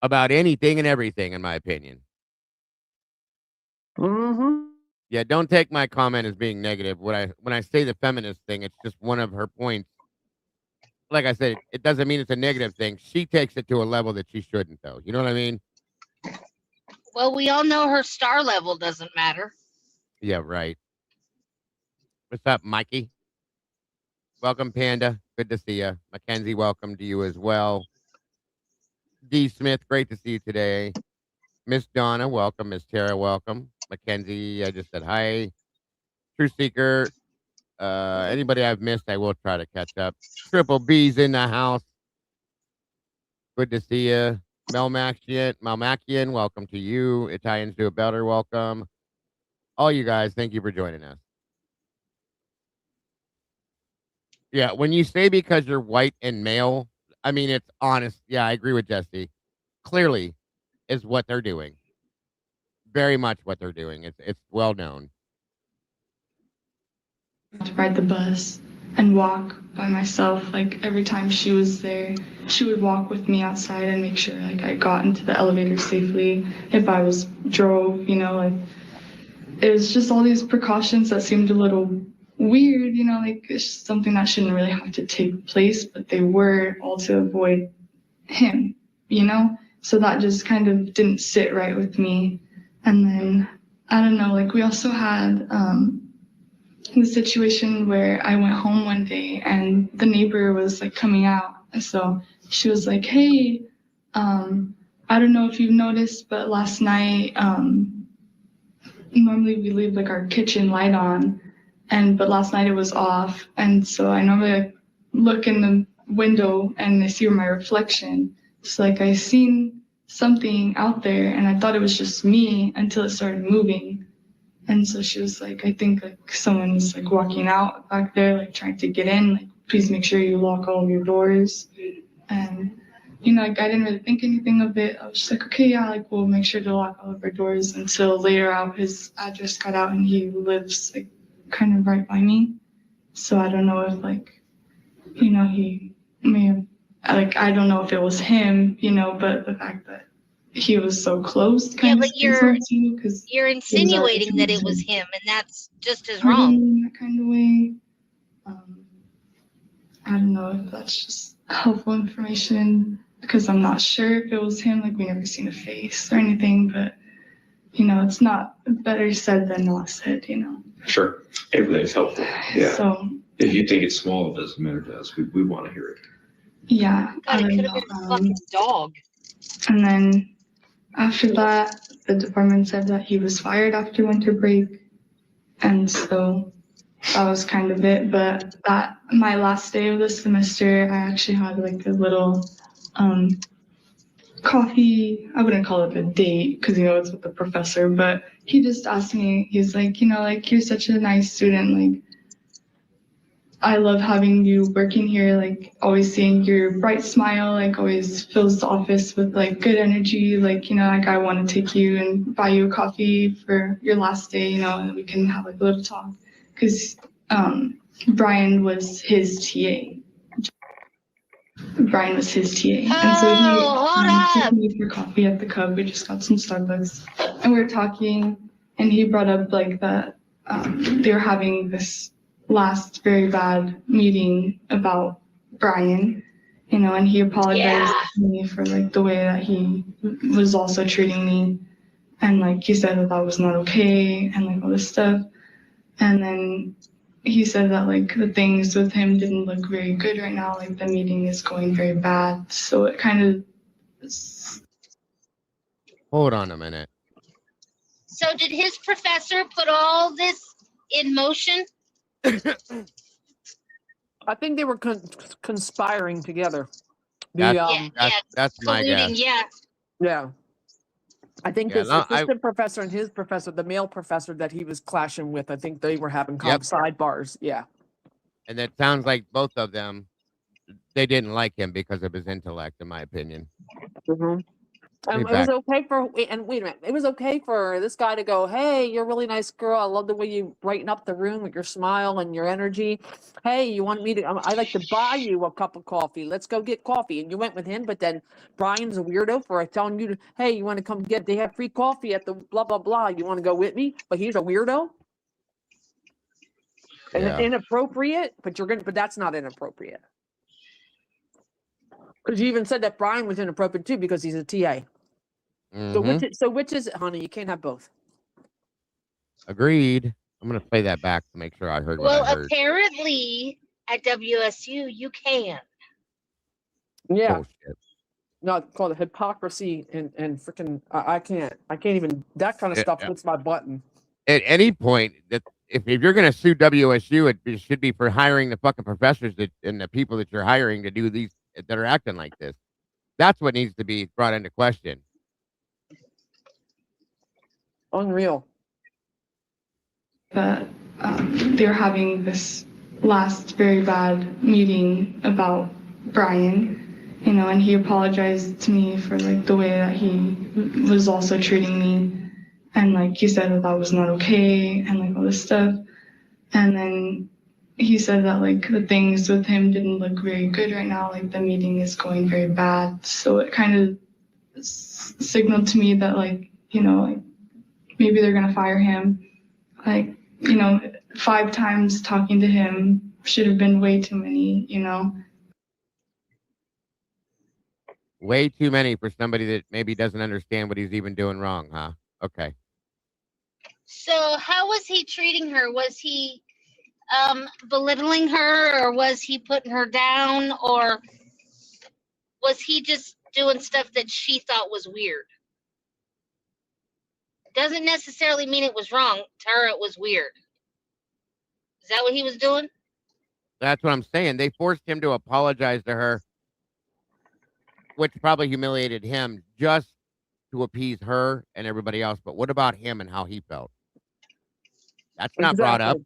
about anything and everything, in my opinion. Mm-hmm. Yeah, don't take my comment as being negative. When I say the feminist thing, it's just one of her points. Like I said, it doesn't mean it's a negative thing. She takes it to a level that she shouldn't, though. You know what I mean? Well, we all know her star level doesn't matter. Yeah, right. What's up, Mikey? Welcome, Panda. Good to see you. Mackenzie, welcome to you as well. D. Smith, great to see you today. Miss Donna, welcome. Miss Tara, welcome. Mackenzie, I just said hi. True Seeker, anybody I've missed, I will try to catch up. Triple B's in the house. Good to see you. Melmakian, welcome to you. Italians do it better, welcome. All you guys, thank you for joining us. Yeah, when you say because you're white and male, I mean, it's honest. Yeah, I agree with Jesse. Clearly is what they're doing. Very much what they're doing. It's well known. To ride the bus and walk by myself. Like every time she was there, she would walk with me outside and make sure like I got into the elevator safely. If I drove, like it was just all these precautions that seemed a little weird, like it's just something that shouldn't really have to take place, but they were all to avoid him, So that just kind of didn't sit right with me. And then I don't know, like we also had the situation where I went home one day and the neighbor was like coming out. And so she was like, hey, I don't know if you've noticed, but last night, normally we leave like our kitchen light on, but last night it was off. And so I normally look in the window and I see my reflection. So like I seen something out there and I thought it was just me until it started moving. And so she was like, I think like someone's like walking out back there, like trying to get in, like please make sure you lock all of your doors. And like I didn't really think anything of it. I was just like, okay, yeah, like we'll make sure to lock all of our doors, until later out his address got out and he lives like kind of right by me. So I don't know if like, he may have, like I don't know if it was him, but the fact that he was so close kind of you're insinuating that it was him, and that's just as wrong. In that kind of way. I don't know if that's just helpful information, because I'm not sure if it was him, like we never seen a face or anything, but it's not better said than not said, Sure. Everything's helpful. Yeah. So if you think it's small, it doesn't matter to us. We want to hear it. Yeah. God, it could have been a fucking dog. And then after that, the department said that he was fired after winter break. And so that was kind of it. But my last day of the semester, I actually had like a little coffee. I wouldn't call it a date because, it's with the professor. But he just asked me, he's like, like you're such a nice student. Like, I love having you working here, like always seeing your bright smile, like always fills the office with like good energy. Like, like I want to take you and buy you a coffee for your last day, and we can have like a little talk. Because Bryan was his TA. And so he took me for coffee at the Cub. We just got some Starbucks and we were talking, and he brought up like that they were having this last very bad meeting about Bryan, and he apologized to me for like the way that he was also treating me, and like he said that was not okay and like all this stuff. And then he said that like the things with him didn't look very good right now, like the meeting is going very bad. So it kind of Hold on a minute. So did his professor put all this in motion? I think they were conspiring together. That's my guess. Yeah. I think this assistant professor and his professor, the male professor that he was clashing with, I think they were having sidebars. Yeah. And it sounds like both of them, they didn't like him because of his intellect, in my opinion. Mm-hmm. It was okay wait a minute. It was okay for this guy to go, hey, you're a really nice girl. I love the way you brighten up the room with your smile and your energy. Hey, you want me to, I'd like to buy you a cup of coffee. Let's go get coffee. And you went with him, but then Bryan's a weirdo for telling you, hey, you want to come they have free coffee at the blah, blah, blah. You want to go with me? But he's a weirdo. Yeah. Inappropriate, but that's not inappropriate. Because you even said that Bryan was inappropriate too, because he's a TA. Mm-hmm. So which is it, honey? You can't have both. Agreed. I'm going to play that back to make sure I heard what I heard. Apparently at WSU, you can. Yeah. Bullshit. No, it's called hypocrisy and freaking. I can't even. That kind of stuff hits my button. At any point, that if you're going to sue WSU, it should be for hiring the fucking professors and the people that you're hiring to do these that are acting like this. That's what needs to be brought into question. Unreal. But they're having this last very bad meeting about Bryan, you know, and he apologized to me for like the way that he was also treating me. And like he said that was not okay and like all this stuff. And then he said that like the things with him didn't look very good right now, like the meeting is going very bad. So it kind of signaled to me that like, you know, like maybe they're gonna fire him. Like, you know, 5 times talking to him should have been way too many, you know. Way too many for somebody that maybe doesn't understand what he's even doing wrong, huh? Okay. So how was he treating her? Was he belittling her, or was he putting her down, or was he just doing stuff that she thought was weird? Doesn't necessarily mean it was wrong. To her, it was weird. Is that what he was doing? That's what I'm saying. They forced him to apologize to her, which probably humiliated him just to appease her and everybody else. But what about him and how he felt? That's not brought up.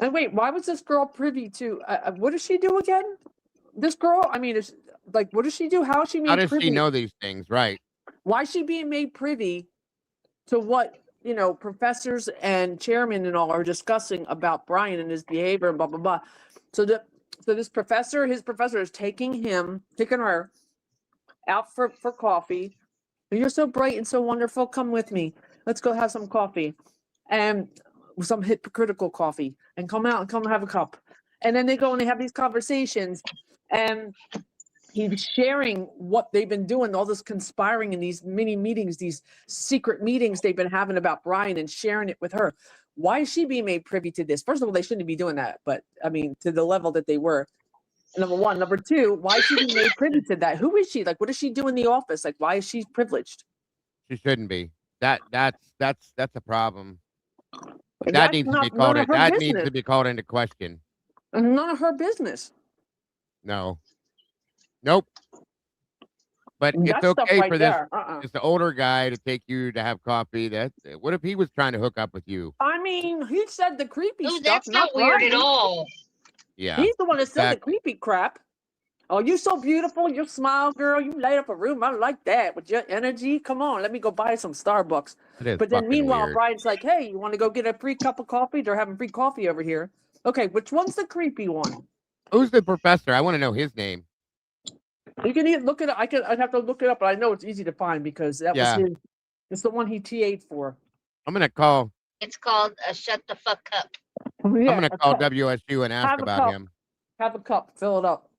And wait, why was this girl privy to? What does she do again? This girl, I mean, is like, what does she do? How is she made privy? How does she know these things? Right. Why is she being made privy to what, you know, professors and chairmen and all are discussing about Bryan and his behavior and blah, blah, blah. So this professor, his professor is taking her out for coffee. You're so bright and so wonderful. Come with me. Let's go have some coffee. And some hypocritical coffee, and come out and come have a cup. And then they go and they have these conversations, and he's sharing what they've been doing, all this conspiring in these mini meetings, these secret meetings they've been having about Bryan, and sharing it with her. Why is she being made privy to this? First of all, they shouldn't be doing that, but I mean, to the level that they were. Number one. Number two, why is she being made privy to that? Who is she? Like, what does she do in the office? Like, why is she privileged? She shouldn't be. That's a problem. Like, That needs to be called. That needs to be called into question. None of her business. No. Nope. But That it's stuff okay right for this. there, It's the older guy to take you to have coffee. What if he was trying to hook up with you? I mean, he said the creepy stuff. That's not weird at all. Yeah. He's the one that said the creepy crap. Oh, you're so beautiful. Your smile, girl. You light up a room. I like that. With your energy. Come on, let me go buy some Starbucks. It is But then fucking meanwhile, weird. Bryan's like, hey, you want to go get a free cup of coffee? They're having free coffee over here. Okay, which one's the creepy one? Who's the professor? I want to know his name. You can either look it up. I'd have to look it up, but I know it's easy to find because that was his. It's the one he TA'd for. I'm gonna call. It's called a shut the fuck up. I'm gonna call WSU and ask about him. Have a cup. Fill it up.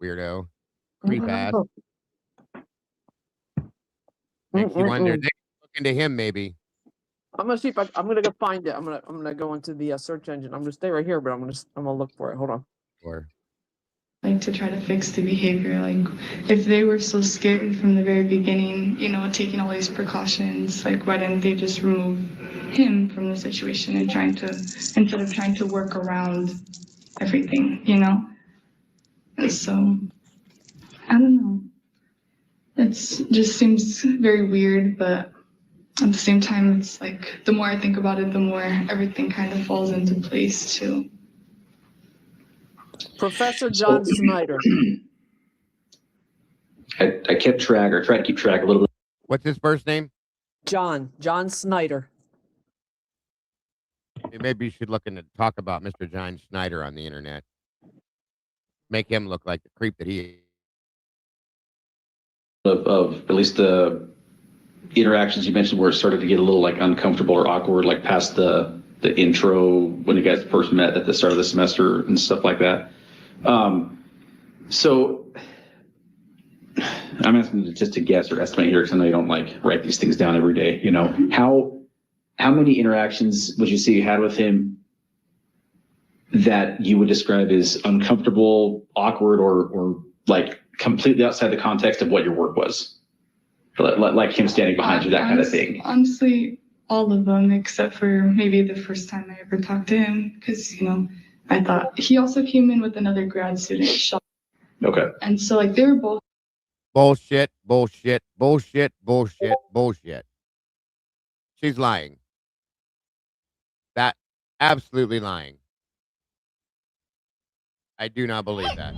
Weirdo. Creep ass. Makes you wonder. They look into him maybe. I'm gonna see if I'm gonna go find it. I'm gonna go into the search engine. I'm gonna stay right here, but I'm gonna look for it. Hold on. Sure. Like to try to fix the behavior. Like if they were so scared from the very beginning, you know, taking all these precautions, like why didn't they just remove him from the situation and instead of trying to work around everything, you know? And so I don't know. It's just seems very weird, but at the same time, it's like the more I think about it, the more everything kind of falls into place too. Professor John Snyder. I kept track, or tried to keep track a little bit. What's his first name? John Snyder. Maybe you should look into talk about Mr. John Snyder on the internet. Make him look like the creep that he is. Of at least the interactions you mentioned where it started to get a little like uncomfortable or awkward, like past the intro when you guys first met at the start of the semester and stuff like that. So I'm asking just to guess or estimate here because I know you don't like write these things down every day. You know, how many interactions would you say you had with him that you would describe as uncomfortable, awkward, or like completely outside the context of what your work was? Like him standing behind you, that kind of thing. Honestly, all of them except for maybe the first time I ever talked to him, because I thought he also came in with another grad student, Chapin. Okay. And so like they were both Bullshit, bullshit, bullshit, bullshit, bullshit. She's lying. That absolutely lying. I do not believe that.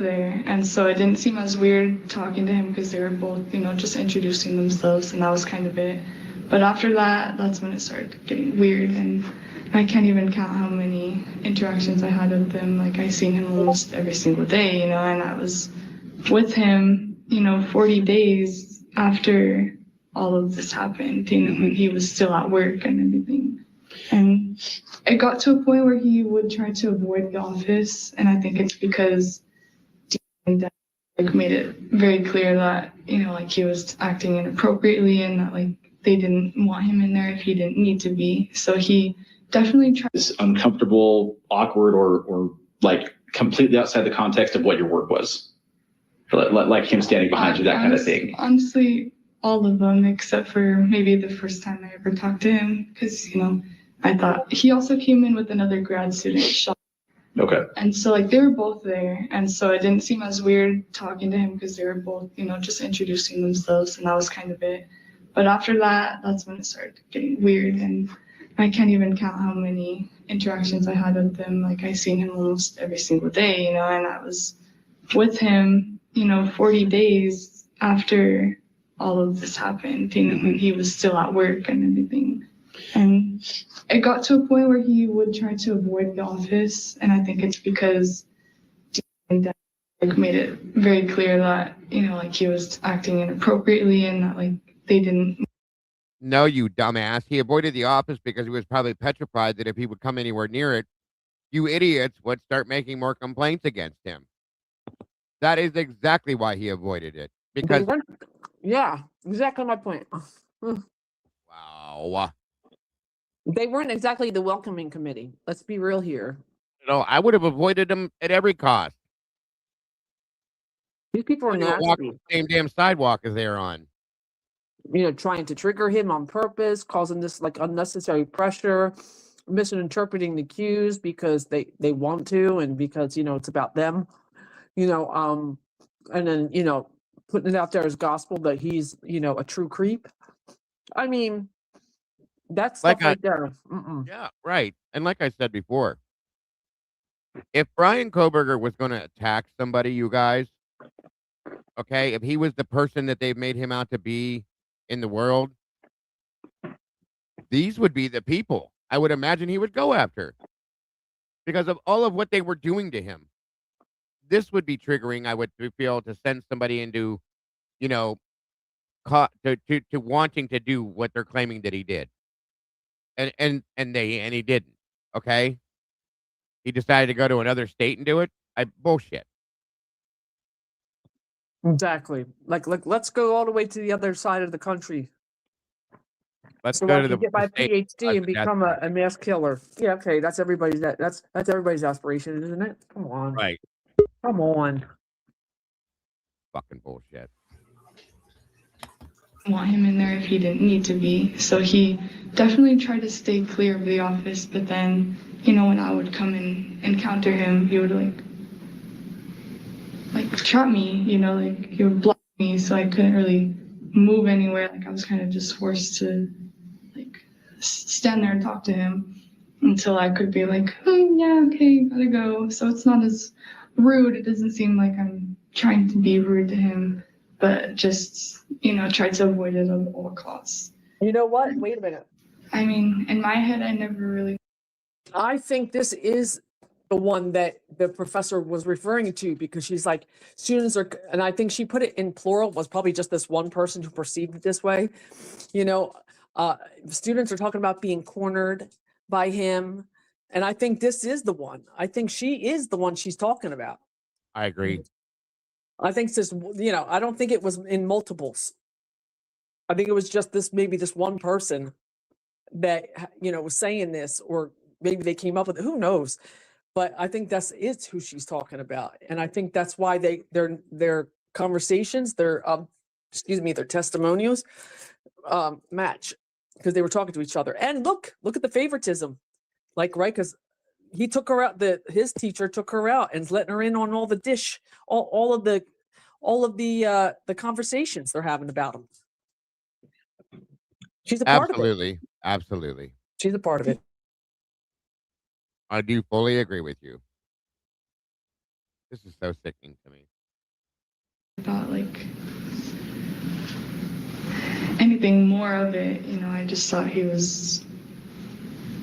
there, and so it didn't seem as weird talking to him because they were both just introducing themselves, and that was kind of it. But after that, that's when it started getting weird, and I can't even count how many interactions I had with him. Like I seen him almost every single day, and I was with him 40 days after all of this happened, when he was still at work and everything. And it got to a point where he would try to avoid the office, and I think it's because like made it very clear that like he was acting inappropriately, and that like they didn't want him in there if he didn't need to be. So he definitely tried. Is uncomfortable, awkward, or like completely outside the context of what your work was. Like him standing behind you, that kind of thing. Honestly, all of them except for maybe the first time I ever talked to him, because I thought he also came in with another grad student, Chapin. Okay. And so like they were both there, and so it didn't seem as weird talking to him because they were both just introducing themselves, and that was kind of it. But after that, that's when it started getting weird, and I can't even count how many interactions I had with him. Like I seen him almost every single day, and I was with him 40 days after all of this happened, when he was still at work and everything. And it got to a point where he would try to avoid the office, and I think it's because like made it very clear that like he was acting inappropriately, and that like they didn't. No, you dumbass. He avoided the office because he was probably petrified that if he would come anywhere near it, you idiots would start making more complaints against him. That is exactly why he avoided it. Because Yeah, exactly my point. wow. They weren't exactly the welcoming committee. Let's be real here. I would have avoided him at every cost. These people are Walk nasty. the same damn sidewalk as they're on. Trying to trigger him on purpose, causing this like unnecessary pressure, misinterpreting the cues because they want to, and because it's about them. And then putting it out there as gospel that he's a true creep. I mean, that's stuff right there. Yeah, right. And like I said before, if Bryan Kohberger was going to attack somebody, you guys, okay, if he was the person that they've made him out to be in the world, these would be the people I would imagine he would go after because of all of what they were doing to him. This would be triggering, I would feel, to send somebody into, to wanting to do what they're claiming that he did. And he didn't. Okay. He decided to go to another state and do it. Bullshit. Exactly. Like let's go all the way to the other side of the country. Let's so go I to can get my PhD and become a mass killer. Yeah, okay, that's everybody's that's everybody's aspiration, isn't it? Come on. Right. Come on. Fucking bullshit. Want him in there if he didn't need to be. So he definitely tried to stay clear of the office, but then, when I would come and encounter him, he would like trap me, like he would block me, so I couldn't really move anywhere. Like I was kind of just forced to like stand there and talk to him until I could be like, oh yeah, okay, gotta go. So it's not as rude. It doesn't seem like I'm trying to be rude to him, but just, try to avoid it at all costs. You know what? Wait a minute. I mean, in my head, I never really. I think this is the one that the professor was referring to, because she's like, students are, and I think she put it in plural, was probably just this one person who perceived it this way. Students are talking about being cornered by him. And I think this is the one. I think she is the one she's talking about. I agree. I think this, I don't think it was in multiples. I think it was just maybe this one person that, was saying this, or maybe they came up with it, who knows? But I think it's who she's talking about. And I think that's why their conversations, their testimonials match, because they were talking to each other. And look at the favoritism, right? Because he took her out, his teacher took her out and is letting her in on all of the conversations they're having about him. She's a part of it. Absolutely. She's a part of it. I do fully agree with you. This is so sickening to me. About like anything more of it, I just thought he was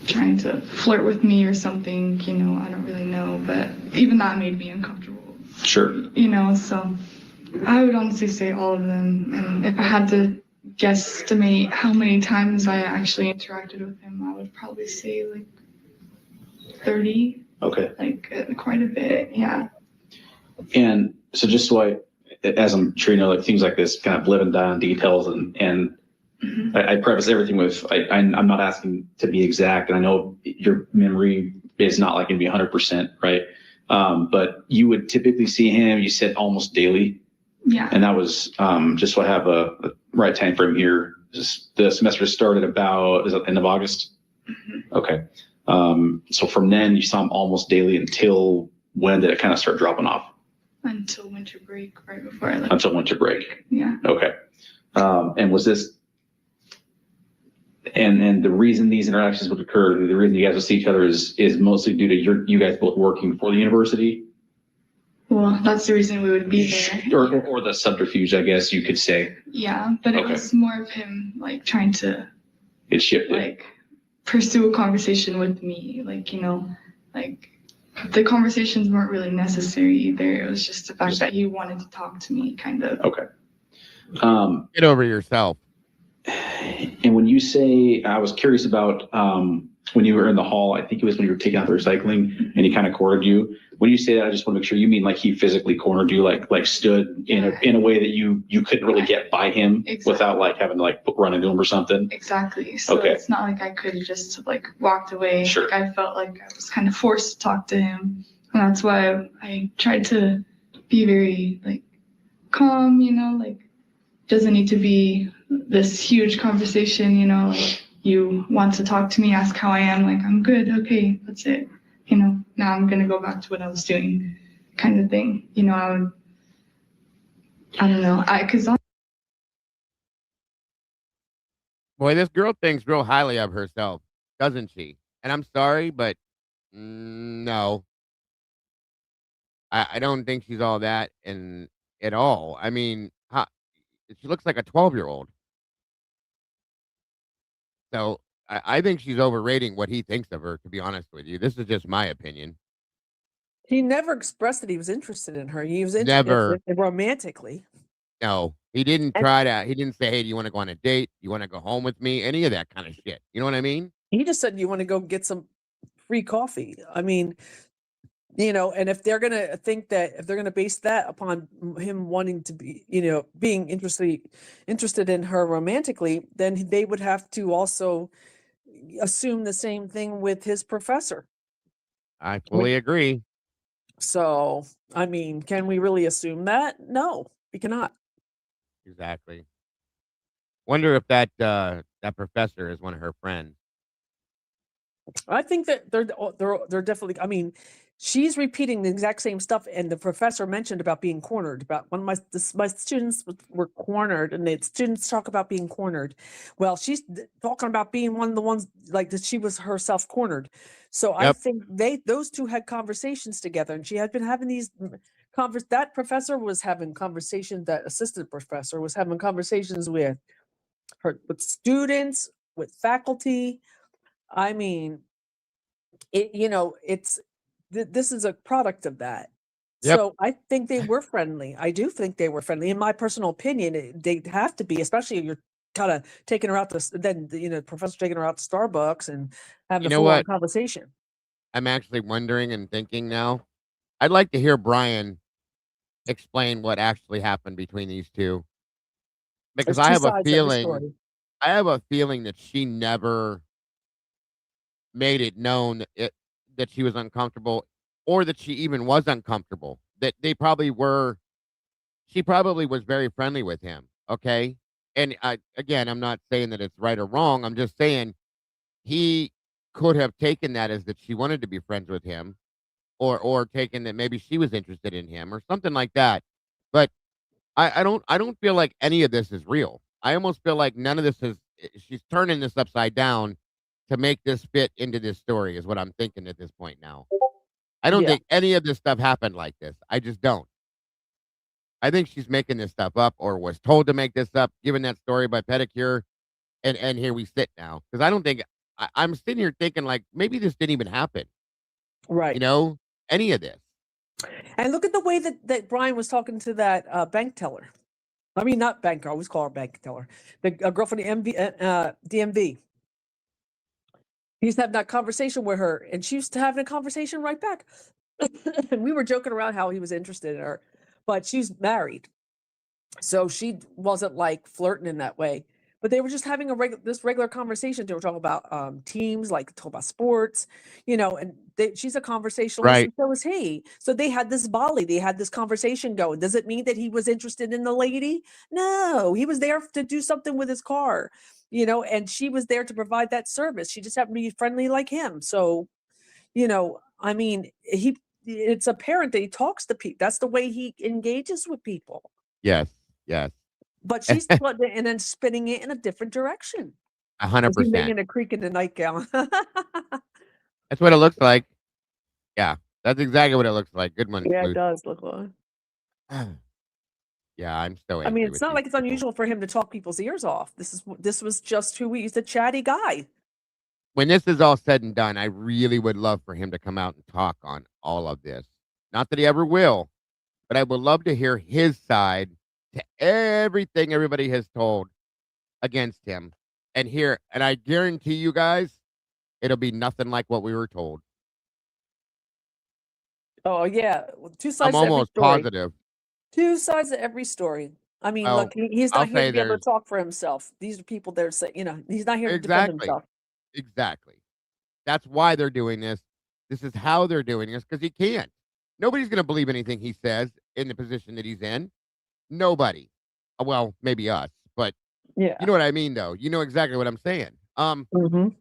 trying to flirt with me or something, I don't really know, but even that made me uncomfortable. Sure. So I would honestly say all of them. And if I had to guesstimate how many times I actually interacted with him, I would probably say like 30. Okay. Like quite a bit. Yeah. And so just so as I'm sure you know, like things like this kind of live and die on details, and I preface everything with, I'm not asking to be exact, and I know your memory is not like going to be 100%, right? But you would typically see him, you said almost daily. Yeah. And that was, just so I have a right time frame here, the semester started about, is that the end of August? Okay. So from then you saw him almost daily until when did it kind of start dropping off? Until winter break, right before I left. Until winter break. Yeah. Okay. And was this, and the reason these interactions would occur, the reason you guys would see each other is mostly due to you guys both working for the university? Well, that's the reason we would be there. Or the subterfuge, I guess you could say. Yeah, but it was more of him like trying to It shifted. like pursue a conversation with me. Like the conversations weren't really necessary either. It was just the fact that he wanted to talk to me, kind of. Okay. Get over yourself. And when you say, I was curious about when you were in the hall, I think it was when you were taking out the recycling and he kind of cornered you. When you say that, I just want to make sure you mean like he physically cornered you, like stood in a way that you couldn't really get by him without like having to like run into him or something. Exactly. So it's not like I could have just like walked away. Sure. Like I felt like I was kind of forced to talk to him. And that's why I tried to be very like calm, like doesn't need to be this huge conversation, like you want to talk to me, ask how I am, like I'm good, okay, that's it. Now I'm gonna go back to what I was doing, kind of thing. I don't know, Boy, this girl thinks real highly of herself, doesn't she? And I'm sorry, but no. I don't think she's all that at all. I mean, she looks like a 12-year-old. So I think she's overrating what he thinks of her, to be honest with you. This is just my opinion. He never expressed that he was interested in her. He was Never. interested romantically. No, he didn't try to. He didn't say, hey, do you want to go on a date? You want to go home with me? Any of that kind of shit. You know what I mean? He just said, you want to go get some free coffee? I mean, and if they're going to if they're going to base that upon him wanting to be, being interested in her romantically, then they would have to also assume the same thing with his professor. I fully agree. So, I mean, can we really assume that? No, we cannot. Exactly. Wonder if that professor is one of her friends. I think that they're definitely. I mean, she's repeating the exact same stuff, and the professor mentioned about being cornered. About one of my students were cornered, and the students talk about being cornered. Well, she's talking about being one of the ones like that. She was herself cornered. So I think those two had conversations together, and she had been having these that professor was having conversations. That assistant professor was having conversations with with students, with faculty. I mean, this is a product of that. Yep. So I think they were friendly. I do think they were friendly. In my personal opinion, they'd have to be, especially if you're kind of taking her out the professor taking her out to Starbucks and having a full-on conversation. I'm actually wondering and thinking now. I'd like to hear Bryan explain what actually happened between these two. Because I have a feeling that she never made it known that she was uncomfortable, or that she even was uncomfortable. That they probably were. She probably was very friendly with him. Okay, and again, I'm not saying that it's right or wrong. I'm just saying he could have taken that as that she wanted to be friends with him, or taken that maybe she was interested in him or something like that. But I don't feel like any of this is real. I almost feel like none of this is. She's turning this upside down to make this fit into this story, is what I'm thinking at this point now. I don't Yeah. think any of this stuff happened like this. I just don't. I think she's making this stuff up, or was told to make this up, given that story by Pedicure, and here we sit now. Because I don't think I'm sitting here thinking like maybe this didn't even happen. Right. You know, any of this. And look at the way that Bryan was talking to that bank teller. I mean, not banker. I always call her bank teller. The girl from the DMV. He's having that conversation with her, and she's having a conversation right back. And we were joking around how he was interested in her, but she's married, so she wasn't like flirting in that way. But they were just having this regular conversation. They were talking about teams, like talk about sports, and she's a conversationalist, Right. and so is he. So they had this volley, they had this conversation going. Does it mean that he was interested in the lady? No, he was there to do something with his car, and she was there to provide that service. She just happened to be friendly like him. So, I mean, it's apparent that he talks to people. That's the way he engages with people. Yes. Yes. But she's plugged it and then spinning it in a different direction. 100%. Is he making a creak in the nightgown? That's what it looks like. Yeah, that's exactly what it looks like. Good one, Yeah, it Sleuth. does look like. Yeah, I'm so I angry mean, it's with not these like it's people. unusual for him to talk people's ears off. This was just who he's a chatty guy. When this is all said and done, I really would love for him to come out and talk on all of this. Not that he ever will, but I would love to hear his side to everything everybody has told against him. And I guarantee you guys, it'll be nothing like what we were told. Oh yeah, two I'm sides to every almost story. positive. Two sides of every story. I mean, Well, look, he's I'll not here say to be able to there's talk for himself. These are people that are saying, he's not here to defend exactly, himself. exactly. That's why they're doing this. This is how they're doing this, because he can't. Nobody's going to believe anything he says in the position that he's in. Nobody. Well, maybe us, but Yeah. you know what I mean, though. You know exactly what I'm saying. Mhm.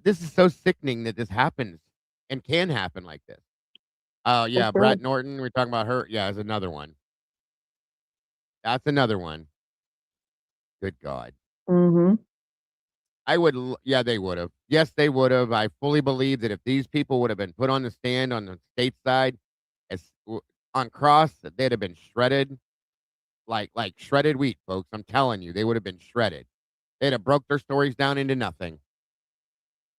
This is so sickening that this happens and can happen like this. Oh yeah, sure. Brett Norton. We're talking about her. Yeah, is another one. That's another one. Good God. Mhm. Yeah, they would have. Yes, they would have. I fully believe that if these people would have been put on the stand on the state side, on cross, that they'd have been shredded, like shredded wheat, folks. I'm telling you, they would have been shredded. They'd have broke their stories down into nothing.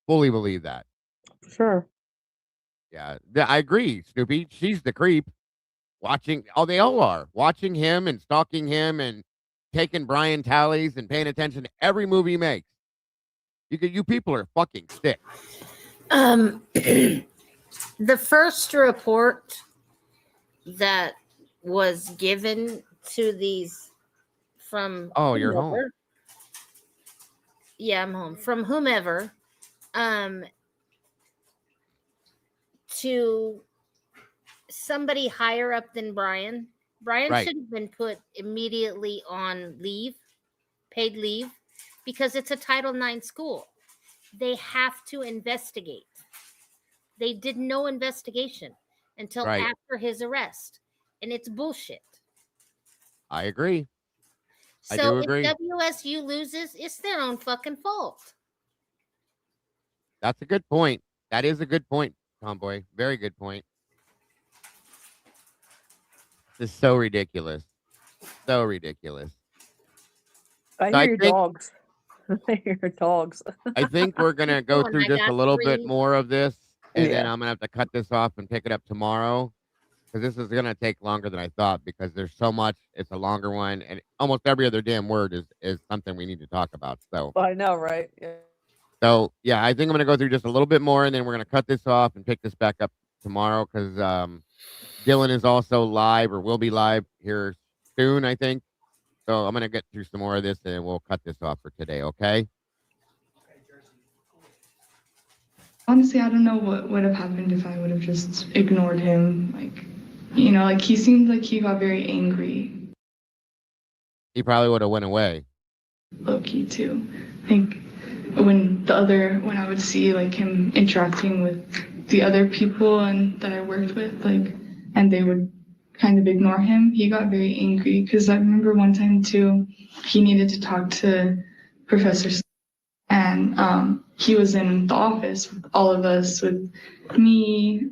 Fully believe that. Sure. Yeah, I agree, Snoopy. She's the creep. They all are watching him and stalking him and taking Bryan tallies and paying attention to every move he makes. You people are fucking sick. The first report that was given to these from Oh, you're home. Yeah, I'm home. From whomever, to somebody higher up than Bryan. Bryan Right. should have been put immediately on paid leave, because it's a Title IX school. They have to investigate. They did no investigation until Right. after his arrest, and it's bullshit. I agree. I So do if agree. WSU loses, it's their own fucking fault. That's a good point. That is a good point, Tomboy. Very good point. This is so ridiculous. So ridiculous. I So hear your dogs. I hear your dogs. I think we're gonna go going. through I just a got little bit 3. more of this, and then Yeah. I'm gonna have to cut this off and pick it up tomorrow, because this is gonna take longer than I thought, because there's so much. It's a longer one, and almost every other damn word is something we need to talk about. I know, right? Yeah. So yeah, I think I'm gonna go through just a little bit more, and then we're gonna cut this off and pick this back up tomorrow, because Dylan is also live, or will be live here soon, I think. So I'm gonna get through some more of this, and then we'll cut this off for today. Okay. Honestly, I don't know what would have happened if I would have just ignored him. Like, like he seemed like he got very angry, He probably would have went away. low key too. I think when I would see like him interacting with the other people and that I worked with, like, and they would kind of ignore him, he got very angry. Because I remember one time too, he needed to talk to Professor and he was in the office with all of us, with me,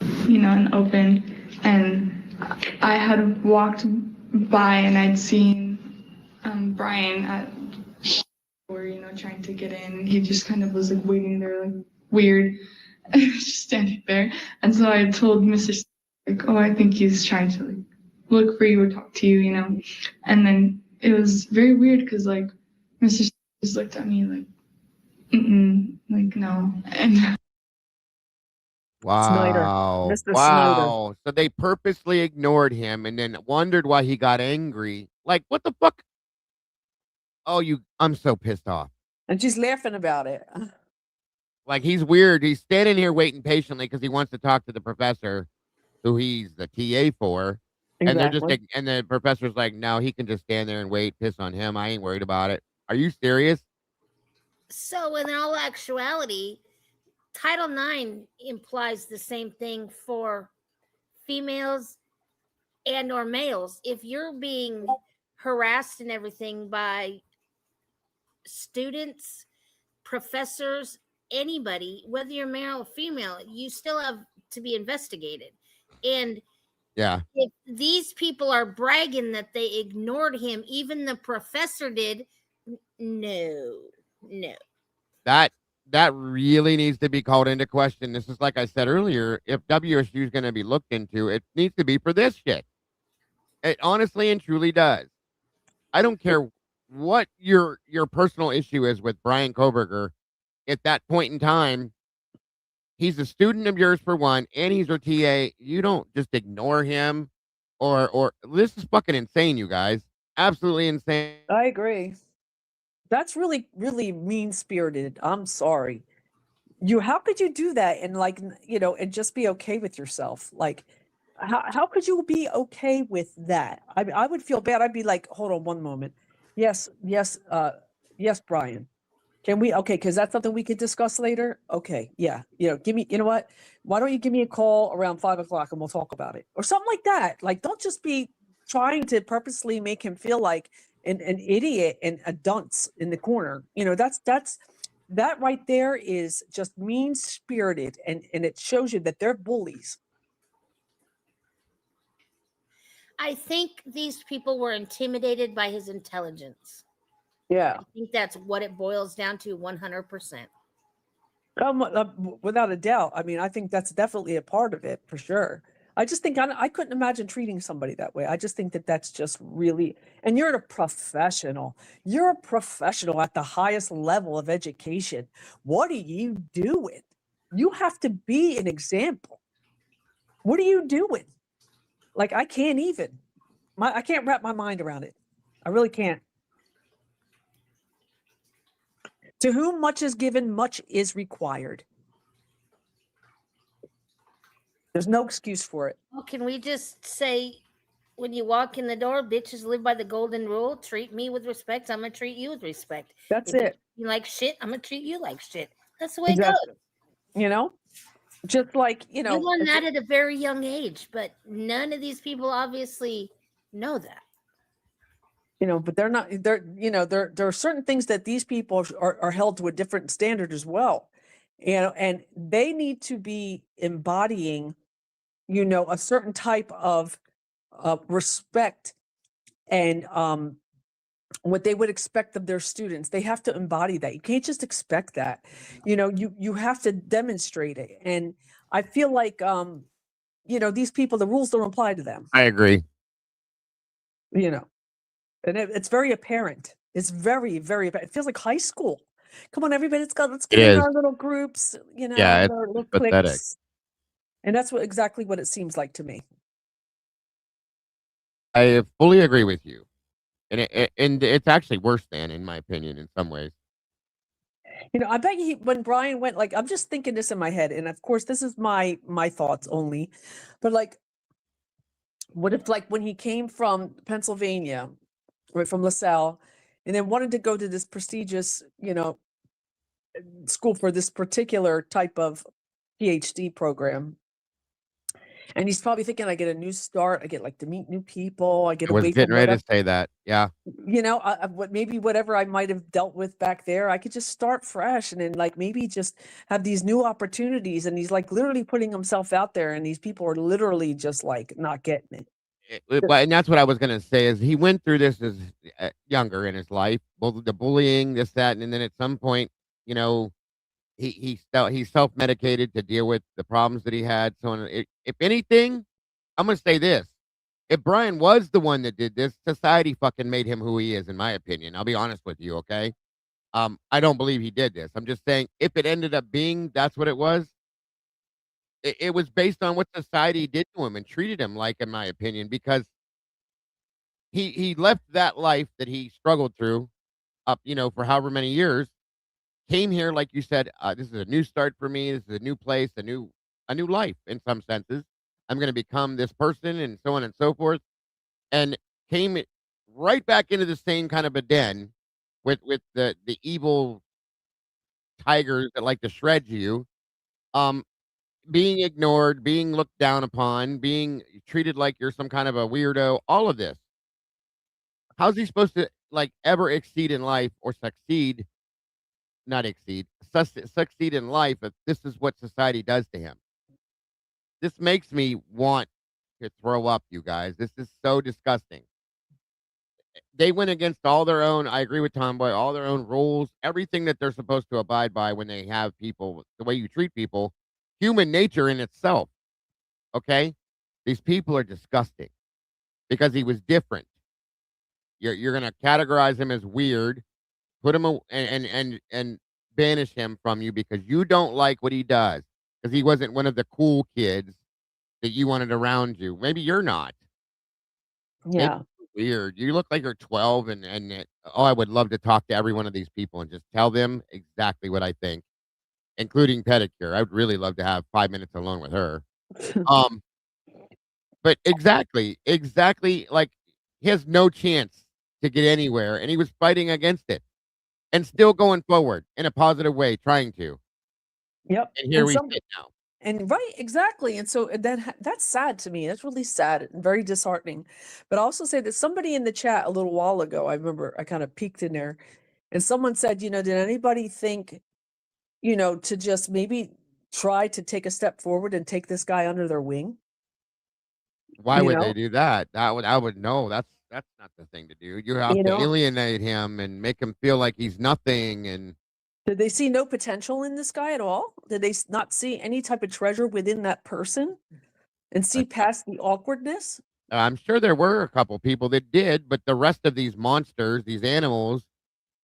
and open. And I had walked by and I'd seen Bryan at door, trying to get in. He just kind of was like waiting there, like weird, just standing there. And so I told Mr. like, oh, I think he's trying to like look for you or talk to you, And then it was very weird because like Mr. just looked at me like, like no. And Wow. Mr. Snyder. Wow. So they purposely ignored him and then wondered why he got angry. Like, what the fuck? Oh, I'm so pissed off. And she's laughing about it. Like, he's weird. He's standing here waiting patiently because he wants to talk to the professor who he's the TA for. And they're just Exactly. like, and the professor's like, no, he can just stand there and wait, piss on him. I ain't worried about it. Are you serious? So in all actuality, Title IX implies the same thing for females and or males. If you're being harassed and everything by students, professors, anybody, whether you're male or female, you still have to be investigated. And yeah, if these people are bragging that they ignored him, even the professor did, no. That really needs to be called into question. This is like I said earlier, if WSU is going to be looked into, it needs to be for this shit. It honestly and truly does. I don't care what your personal issue is with Bryan Kohberger. At that point in time, he's a student of yours for one, and he's your TA. You don't just ignore him or this is fucking insane, you guys. Absolutely insane. I agree. That's really, really mean spirited. I'm sorry. How could you do that and like, and just be okay with yourself? Like, how could you be okay with that? I would feel bad. I'd be like, hold on one moment. Yes, Bryan. Can we, okay, because that's something we could discuss later. Okay, yeah. Give me, you know what? Why don't you give me a call around 5 o'clock and we'll talk about it or something like that. Like, don't just be trying to purposely make him feel like an idiot and a dunce in the corner. That right there is just mean spirited and it shows you that they're bullies. I think these people were intimidated by his intelligence. Yeah. I think that's what it boils down to 100%. Without a doubt. I mean, I think that's definitely a part of it for sure. I just think I couldn't imagine treating somebody that way. I just think that that's just really, and you're a professional. You're a professional at the highest level of education. What are you doing? You have to be an example. What are you doing? Like, I can't even. I can't wrap my mind around it. I really can't. To whom much is given, much is required. There's no excuse for it. Well, can we just say, when you walk in the door, bitches live by the golden rule. Treat me with respect. I'm going to treat you with respect. That's if it. You like shit, I'm going to treat you like shit. That's the way it goes. Just like, You learn that at a very young age, but none of these people obviously know that. But they're not, there are certain things that these people are held to a different standard as well. And they need to be embodying, a certain type of respect and what they would expect of their students. They have to embody that. You can't just expect that. You have to demonstrate it. And I feel like, these people, the rules don't apply to them. I agree. And it's very apparent. It's very, very apparent. It feels like high school. Come on, everybody, let's get in our little groups, Yeah, our little it's pathetic. cliques. And that's exactly what it seems like to me. I fully agree with you. And it's actually worse than, in my opinion, in some ways. I bet when Bryan went, like, I'm just thinking this in my head, and of course, this is my thoughts only, but like, what if, like, when he came from Pennsylvania, right, from LaSalle, and then wanted to go to this prestigious, school for this particular type of PhD program. And he's probably thinking, I get a new start. I get like to meet new people. I get I was away getting from ready whatever, to say that. Yeah. maybe whatever I might have dealt with back there, I could just start fresh and then like maybe just have these new opportunities. And he's like literally putting himself out there, and these people are literally just like not getting it. Well, and that's what I was gonna say is he went through this as younger in his life, both the bullying, this, that, and then at some point, you know, he self-medicated to deal with the problems that he had. So, if anything, I'm gonna say this: if Bryan was the one that did this, society fucking made him who he is, in my opinion. I'll be honest with you, okay? I don't believe he did this. I'm just saying, if it ended up being that's what it was, it was based on what society did to him and treated him like, in my opinion, because he left that life that he struggled through up, for however many years, came here, like you said, this is a new start for me. This is a new place, a new life in some senses. I'm gonna become this person and so on and so forth. And came right back into the same kind of a den with the evil tigers that like to shred you. Um, being ignored, being looked down upon, being treated like you're some kind of a weirdo, all of this. How's he supposed to like ever exceed in life or succeed, not exceed, succeed in life if this is what society does to him? This makes me want to throw up, you guys. This is so disgusting. They went against all their own, I agree with Tomboy, all their own rules, everything that they're supposed to abide by when they have people, the way you treat people, human nature in itself. Okay? These people are disgusting because he was different. You're gonna categorize him as weird, put him and banish him from you because you don't like what he does because he wasn't one of the cool kids that you wanted around you. Maybe you're not. Maybe Yeah. you're weird. You look like you're 12 oh, I would love to talk to every one of these people and just tell them exactly what I think, including pedicure. I would really love to have 5 minutes alone with her. Um, but exactly, like, he has no chance to get anywhere, and he was fighting against it and still going forward in a positive way, trying to. Yep. And here we sit now. And right, exactly. And so that's sad to me. That's really sad and very disheartening. But I also say that somebody in the chat a little while ago, I remember I kind of peeked in there, and someone said, did anybody think, to just maybe try to take a step forward and take this guy under their wing? Why You would know? they do that? I would know that's not the thing to do. You have to alienate him and make him feel like he's nothing. And Did they see no potential in this guy at all? Did they not see any type of treasure within that person and see past the awkwardness? I'm sure there were a couple people that did, but the rest of these monsters, these animals,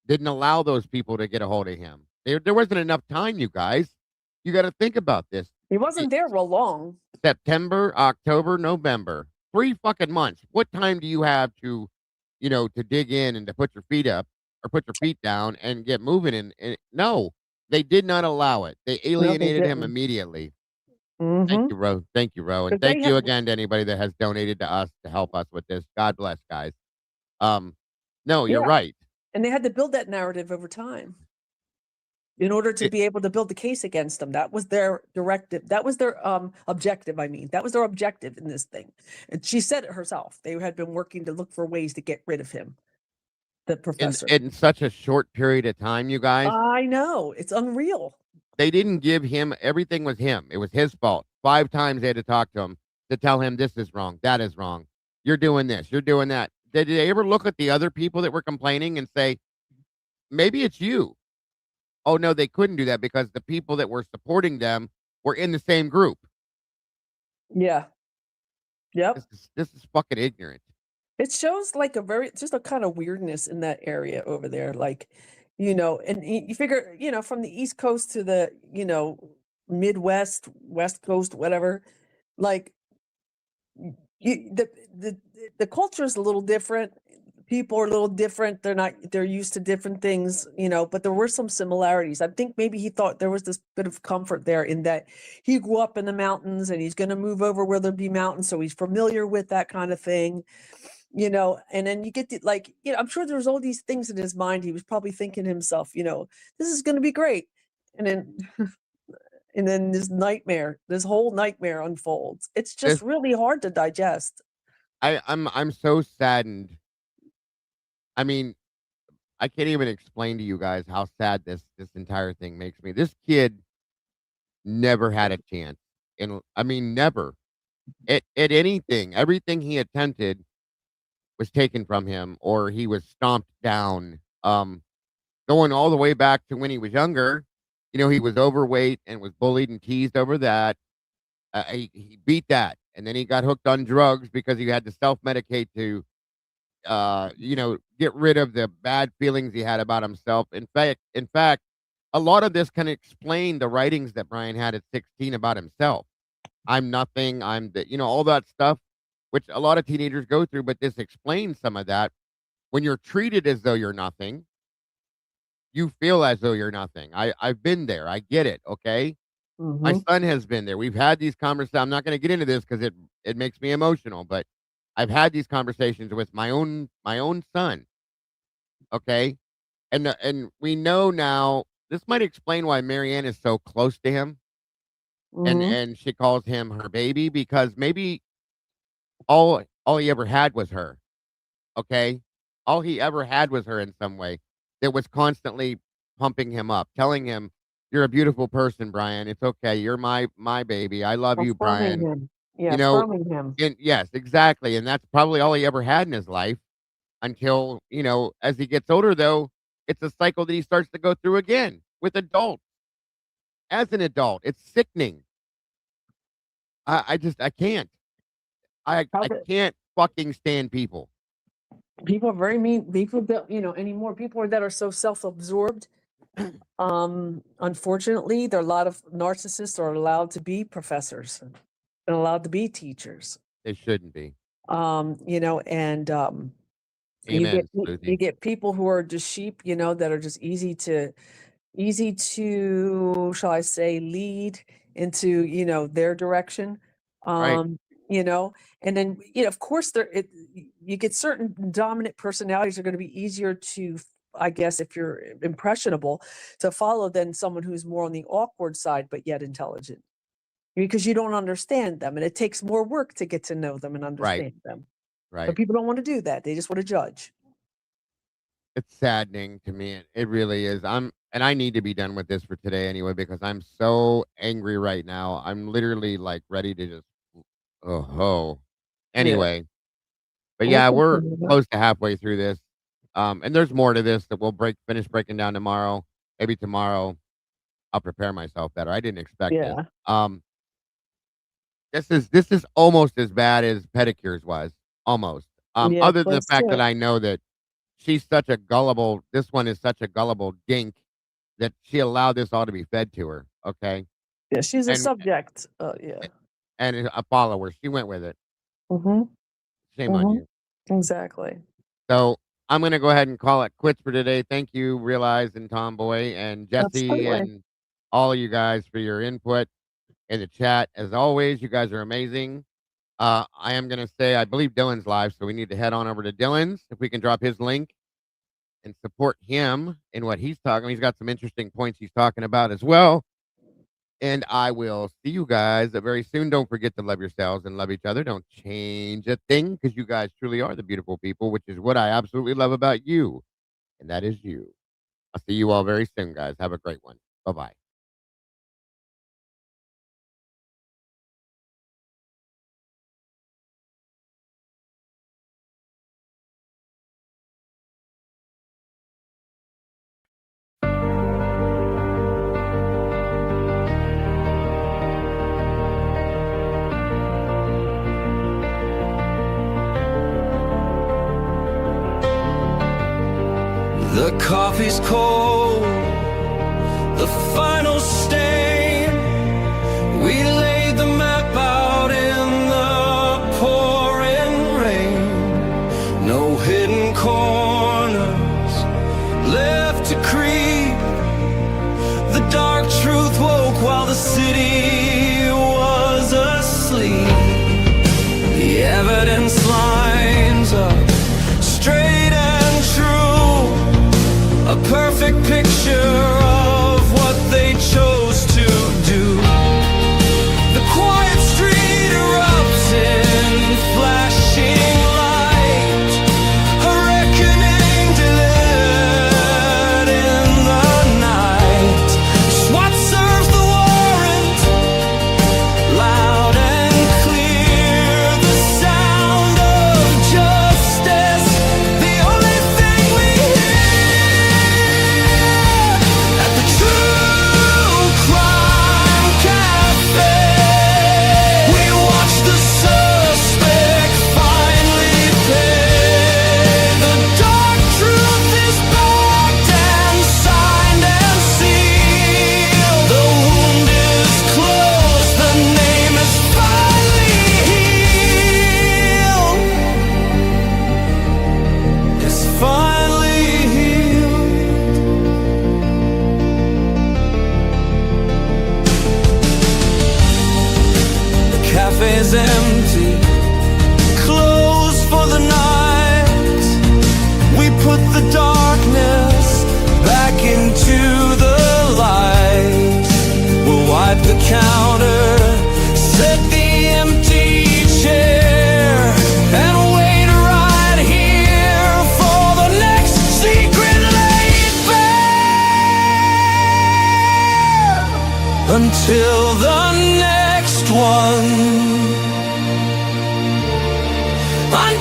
didn't allow those people to get a hold of him. There wasn't enough time, you guys. You got to think about this. He wasn't there real long. September, October, November, 3 fucking months. What time do you have to, to dig in and to put your feet up or put your feet down and get moving? And no, they did not allow it. They alienated him immediately. Thank you, Ro. Thank you, Ro. And thank you again to anybody that has donated to us to help us with this. God bless, guys. No, you're right. And they had to build that narrative over time in order to be able to build the case against them. That was their directive. That was their objective. I mean, that was their objective in this thing. And she said it herself. They had been working to look for ways to get rid of him, the professor. In such a short period of time, you guys. I know. It's unreal. They didn't give him, everything was him. It was his fault. 5 times they had to talk to him to tell him this is wrong, that is wrong. You're doing this, you're doing that. Did they ever look at the other people that were complaining and say, maybe it's you? Oh, no, they couldn't do that because the people that were supporting them were in the same group. Yeah. Yep. This is fucking ignorant. It shows like just a kind of weirdness in that area over there. Like, and you figure, from the East Coast to the, Midwest, West Coast, whatever, like the culture is a little different. people are a little different. They're used to different things, but there were some similarities. I think maybe he thought there was this bit of comfort there in that he grew up in the mountains and he's going to move over where there'll be mountains. So he's familiar with that kind of thing, and then you get to I'm sure there was all these things in his mind. He was probably thinking to himself, this is going to be great. And then, and then this whole nightmare unfolds. It's just really hard to digest. I'm so saddened. I mean, I can't even explain to you guys how sad this entire thing makes me. This kid never had a chance. And I mean, never. At anything. Everything he attempted was taken from him or he was stomped down. Going all the way back to when he was younger, he was overweight and was bullied and teased over that. He beat that. And then he got hooked on drugs because he had to self-medicate to, get rid of the bad feelings he had about himself. In fact, a lot of this can explain the writings that Bryan had at 16 about himself. I'm nothing. I'm all that stuff, which a lot of teenagers go through. But this explains some of that. When you're treated as though you're nothing, you feel as though you're nothing. I've been there. I get it. Okay. My son has been there. We've had these conversations. I'm not going to get into this because it makes me emotional, but I've had these conversations with my own son. Okay. And we know now, this might explain why Marianne is so close to him. And she calls him her baby because maybe all he ever had was her. Okay. All he ever had was her in some way that was constantly pumping him up, telling him, "You're a beautiful person, Bryan. It's okay. You're my baby. I love you, Bryan." Him. Yeah, affirming him. And yes, exactly. And that's probably all he ever had in his life until, as he gets older, though, it's a cycle that he starts to go through again with adults. As an adult, it's sickening. I can't. I can't fucking stand people. People are very mean. People that, anymore. People that are so self-absorbed. Unfortunately, there are a lot of narcissists are allowed to be professors and allowed to be teachers. They shouldn't be. And you get people who are just sheep, that are just easy to, shall I say, lead into, their direction. Right. And then, of course, you get certain dominant personalities are going to be easier to, I guess, if you're impressionable, to follow than someone who's more on the awkward side, but yet intelligent. Because you don't understand them, and it takes more work to get to know them and understand them. Right. But people don't want to do that. They just want to judge. It's saddening to me. It really is. And I need to be done with this for today anyway, because I'm so angry right now. I'm literally ready to just, anyway. But yeah, we're close to halfway through this. And there's more to this that we'll finish breaking down tomorrow. Maybe tomorrow I'll prepare myself better. I didn't expect this. This is almost as bad as pedicures was. Almost. Other than the fact that I know that this one is such a gullible dink that she allowed this all to be fed to her. Okay. Yeah, she's a subject. And a follower. She went with it. Shame on you. Exactly. So I'm going to go ahead and call it quits for today. Thank you, Realize and Tomboy and Jesse and all of you guys for your input in the chat. As always, you guys are amazing. I am going to say, I believe Dylan's live, so we need to head on over to Dylan's. If we can drop his link and support him in what he's talking. He's got some interesting points he's talking about as well. And I will see you guys very soon. Don't forget to love yourselves and love each other. Don't change a thing, because you guys truly are the beautiful people, which is what I absolutely love about you. And that is you. I'll see you all very soon, guys. Have a great one. Bye-bye. The coffee's cold, the final stain. We laid the map out in the pouring rain. No hidden corners.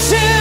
till